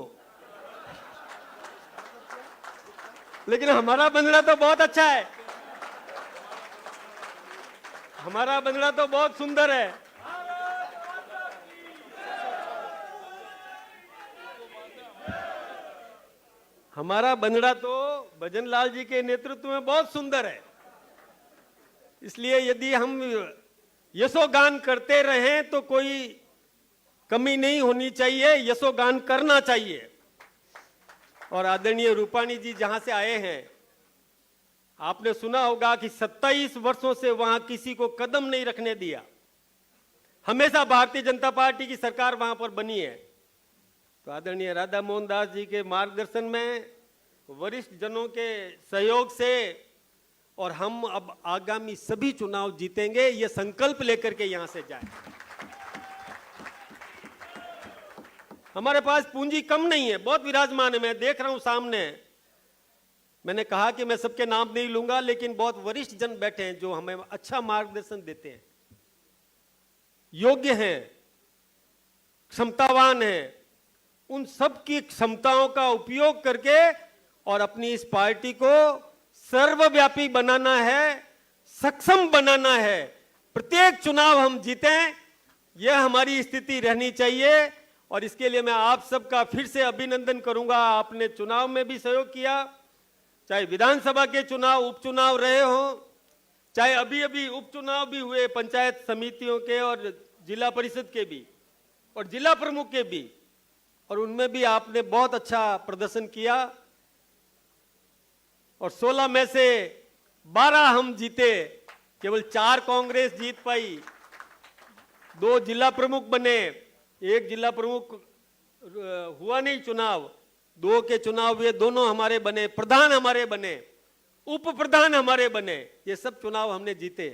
लेकिन हमारा बंदड़ा तो बहुत अच्छा है, हमारा बंदड़ा तो बहुत सुंदर है। हमारा बंदड़ा तो भजनलाल जी के नेतृत्व में बहुत सुंदर है। इसलिए यदि हम यशोगान करते रहें तो कोई कमी नहीं होनी चाहिए, यशोगान करना चाहिए। और आदरणीय रूपाणी जी जहां से आए हैं, आपने सुना होगा कि 27 वर्षों से वहां किसी को कदम नहीं रखने दिया। हमेशा भारतीय जनता पार्टी की सरकार वहां पर बनी है। तो आदरणीय राधा मोहन दास जी के मार्गदर्शन में, वरिष्ठ जनों के सहयोग से, और हम अब आगामी सभी चुनाव जीतेंगे, ये संकल्प लेकर के यहां से जाए। हमारे पास पूंजी कम नहीं है, बहुत विराजमान है। मैं देख रहा हूं सामने, मैंने कहा कि मैं सबके नाम नहीं लूंगा, लेकिन बहुत वरिष्ठ जन बैठे हैं जो हमें अच्छा मार्गदर्शन देते हैं, योग्य हैं, क्षमतावान हैं। उन सब की क्षमताओं का उपयोग करके और अपनी इस पार्टी को सर्वव्यापी बनाना है, सक्षम बनाना है, प्रत्येक चुनाव हम जीतें, यह हमारी स्थिति रहनी चाहिए। और इसके लिए मैं आप सबका फिर से अभिनंदन करूंगा। आपने चुनाव में भी सहयोग किया, चाहे विधानसभा के चुनाव उपचुनाव रहे हों, चाहे अभी अभी उपचुनाव भी हुए पंचायत समितियों के और जिला परिषद के भी और जिला प्रमुख के भी, और उनमें भी आपने बहुत अच्छा प्रदर्शन किया। और 16 में से 12 हम जीते, केवल 4 कांग्रेस जीत पाई, 2 जिला प्रमुख बने, 1 जिला प्रमुख हुआ नहीं चुनाव, 2 के चुनाव हुए, दोनों हमारे बने, प्रधान हमारे बने, उप प्रधान हमारे बने। ये सब चुनाव हमने जीते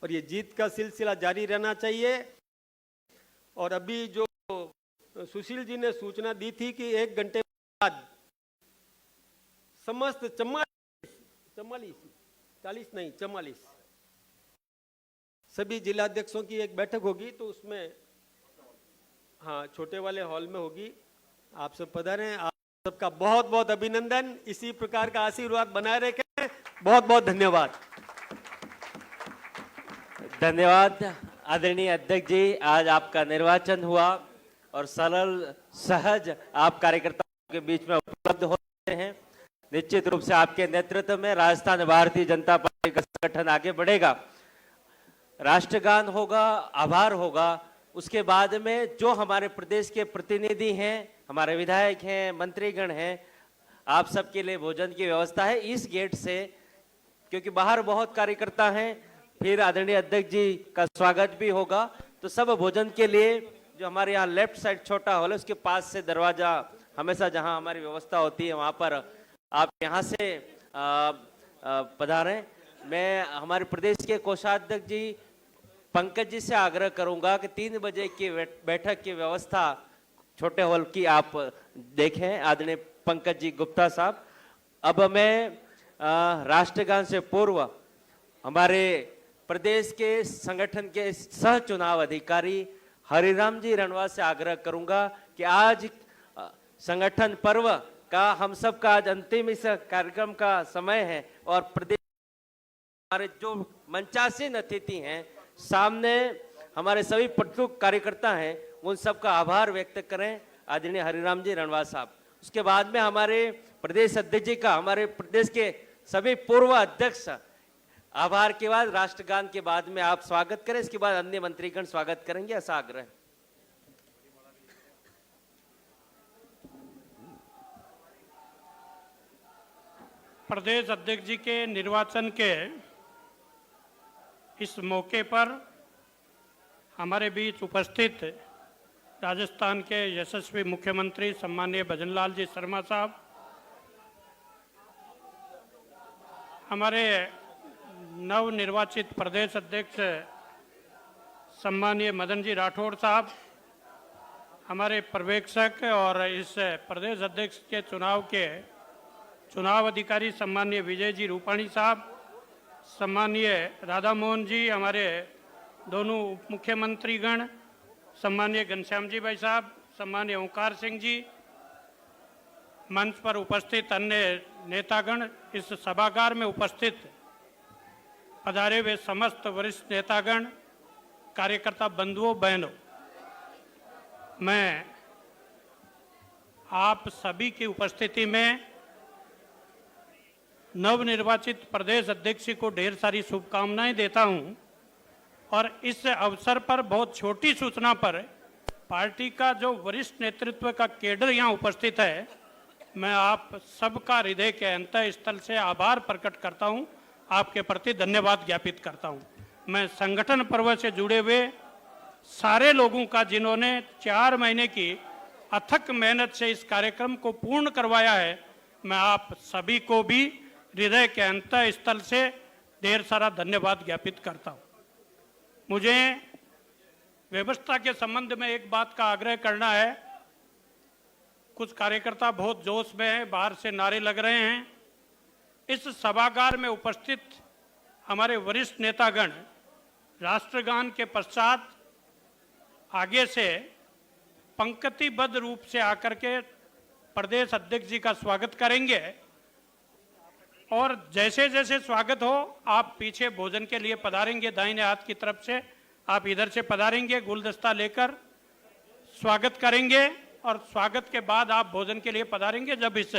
और ये जीत का सिलसिला जारी रहना चाहिए। और अभी जो सुशील जी ने सूचना दी थी कि 1 घंटे बाद समस्त 44 सभी जिलाध्यक्षों की एक बैठक होगी, तो उसमें हाँ छोटे वाले हॉल में होगी। आप सब पधारें। आप सबका बहुत बहुत अभिनंदन। इसी प्रकार का आशीर्वाद बनाए रखें। बहुत बहुत धन्यवाद। धन्यवाद आदरणीय अध्यक्ष जी। आज आपका निर्वाचन हुआ और सरल सहज आप कार्यकर्ताओं के बीच में उपलब्ध होते हैं। निश्चित रूप से आपके नेतृत्व में राजस्थान भारतीय जनता पार्टी का संगठन आगे बढ़ेगा। राष्ट्रगान होगा, आभार होगा, उसके बाद में जो हमारे प्रदेश के प्रतिनिधि हैं, हमारे विधायक हैं, मंत्रीगण हैं, आप सबके लिए भोजन की व्यवस्था है इस गेट से, क्योंकि बाहर बहुत कार्यकर्ता हैं। फिर आदरणीय अध्यक्ष जी का स्वागत भी होगा, तो सब भोजन के लिए जो हमारे यहाँ लेफ्ट साइड छोटा हॉल है उसके पास से दरवाजा हमेशा जहाँ हमारी व्यवस्था होती है वहाँ पर आप यहाँ से पधारें। मैं हमारे प्रदेश के कोषाध्यक्ष जी पंकज जी से आग्रह करूंगा कि 3 बजे की बैठक की व्यवस्था छोटे हॉल की आप देखें। आदरणीय पंकज जी गुप्ता साहब। अब मैं राष्ट्रगान से पूर्व हमारे प्रदेश के संगठन के सह चुनाव अधिकारी हरिराम जी रणवा से आग्रह करूंगा कि आज संगठन पर्व का हम सब का आज अंतिम इस कार्यक्रम का समय है और प्रदेश हमारे जो मंचासीन अतिथि हैं, सामने हमारे सभी प्रमुख कार्यकर्ता हैं, उन सब का आभार व्यक्त करें आदरणीय हरिराम जी रणवा साहब। उसके बाद में हमारे प्रदेश अध्यक्ष जी का, हमारे प्रदेश के सभी पूर्व अध्यक्ष आभार के बाद राष्ट्रगान के बाद में आप स्वागत करें। इसके बाद अन्य मंत्रीगण स्वागत करेंगे, ऐसा आग्रह। प्रदेश अध्यक्ष जी के निर्वाचन के इस मौके पर हमारे बीच उपस्थित राजस्थान के यशस्वी मुख्यमंत्री सम्माननीय भजनलाल जी शर्मा साहब, हमारे नवनिर्वाचित प्रदेश अध्यक्ष सम्माननीय मदन जी राठौड़ साहब, हमारे पर्यवेक्षक और इस प्रदेश अध्यक्ष के चुनाव अधिकारी सम्माननीय विजय जी रूपाणी साहब, सम्माननीय राधा मोहन जी, हमारे दोनों उप मुख्यमंत्रीगण, सम्माननीय घनश्याम जी भाई साहब, सम्माननीय ओंकार सिंह जी, मंच पर उपस्थित अन्य नेतागण, इस सभागार में उपस्थित पधारे हुए समस्त वरिष्ठ नेतागण, कार्यकर्ता बंधुओं बहनों, मैं आप सभी की उपस्थिति में नवनिर्वाचित प्रदेश अध्यक्ष को ढेर सारी शुभकामनाएं देता हूं। और इस अवसर पर बहुत छोटी सूचना पर पार्टी का जो वरिष्ठ नेतृत्व का केडर यहां उपस्थित है, मैं आप सबका हृदय के अंतः स्थल से आभार प्रकट करता हूं, आपके प्रति धन्यवाद ज्ञापित करता हूं। मैं संगठन पर्व से जुड़े हुए सारे लोगों का, जिन्होंने 4 महीने की अथक मेहनत से इस कार्यक्रम को पूर्ण करवाया है, मैं आप सभी को भी हृदय के अंतः स्थल से ढेर सारा धन्यवाद ज्ञापित करता हूं। मुझे व्यवस्था के संबंध में एक बात का आग्रह करना है। कुछ कार्यकर्ता बहुत जोश में हैं, बाहर से नारे लग रहे हैं। इस सभागार में उपस्थित हमारे वरिष्ठ नेतागण राष्ट्रगान के पश्चात आगे से पंक्तिबद्ध रूप से आकर के प्रदेश अध्यक्ष जी का स्वागत करेंगे और जैसे जैसे स्वागत हो आप पीछे भोजन के लिए पधारेंगे, दाहिने हाथ की तरफ से आप इधर से पधारेंगे, गुलदस्ता लेकर स्वागत करेंगे और स्वागत के बाद आप भोजन के लिए पधारेंगे। जब इस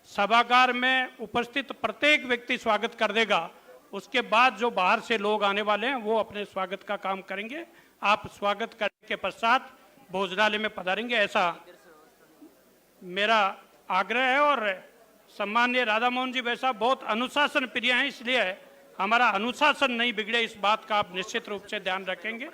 सभागार में उपस्थित प्रत्येक व्यक्ति स्वागत कर देगा, उसके बाद जो बाहर से लोग आने वाले हैं वो अपने स्वागत का काम करेंगे। आप स्वागत करने के पश्चात भोजनालय में पधारेंगे, ऐसा मेरा आग्रह है। और सम्माननीय राधा मोहन जी वैसा बहुत अनुशासन प्रिय हैं, इसलिए हमारा अनुशासन नहीं बिगड़े, इस बात का आप निश्चित रूप से ध्यान रखेंगे।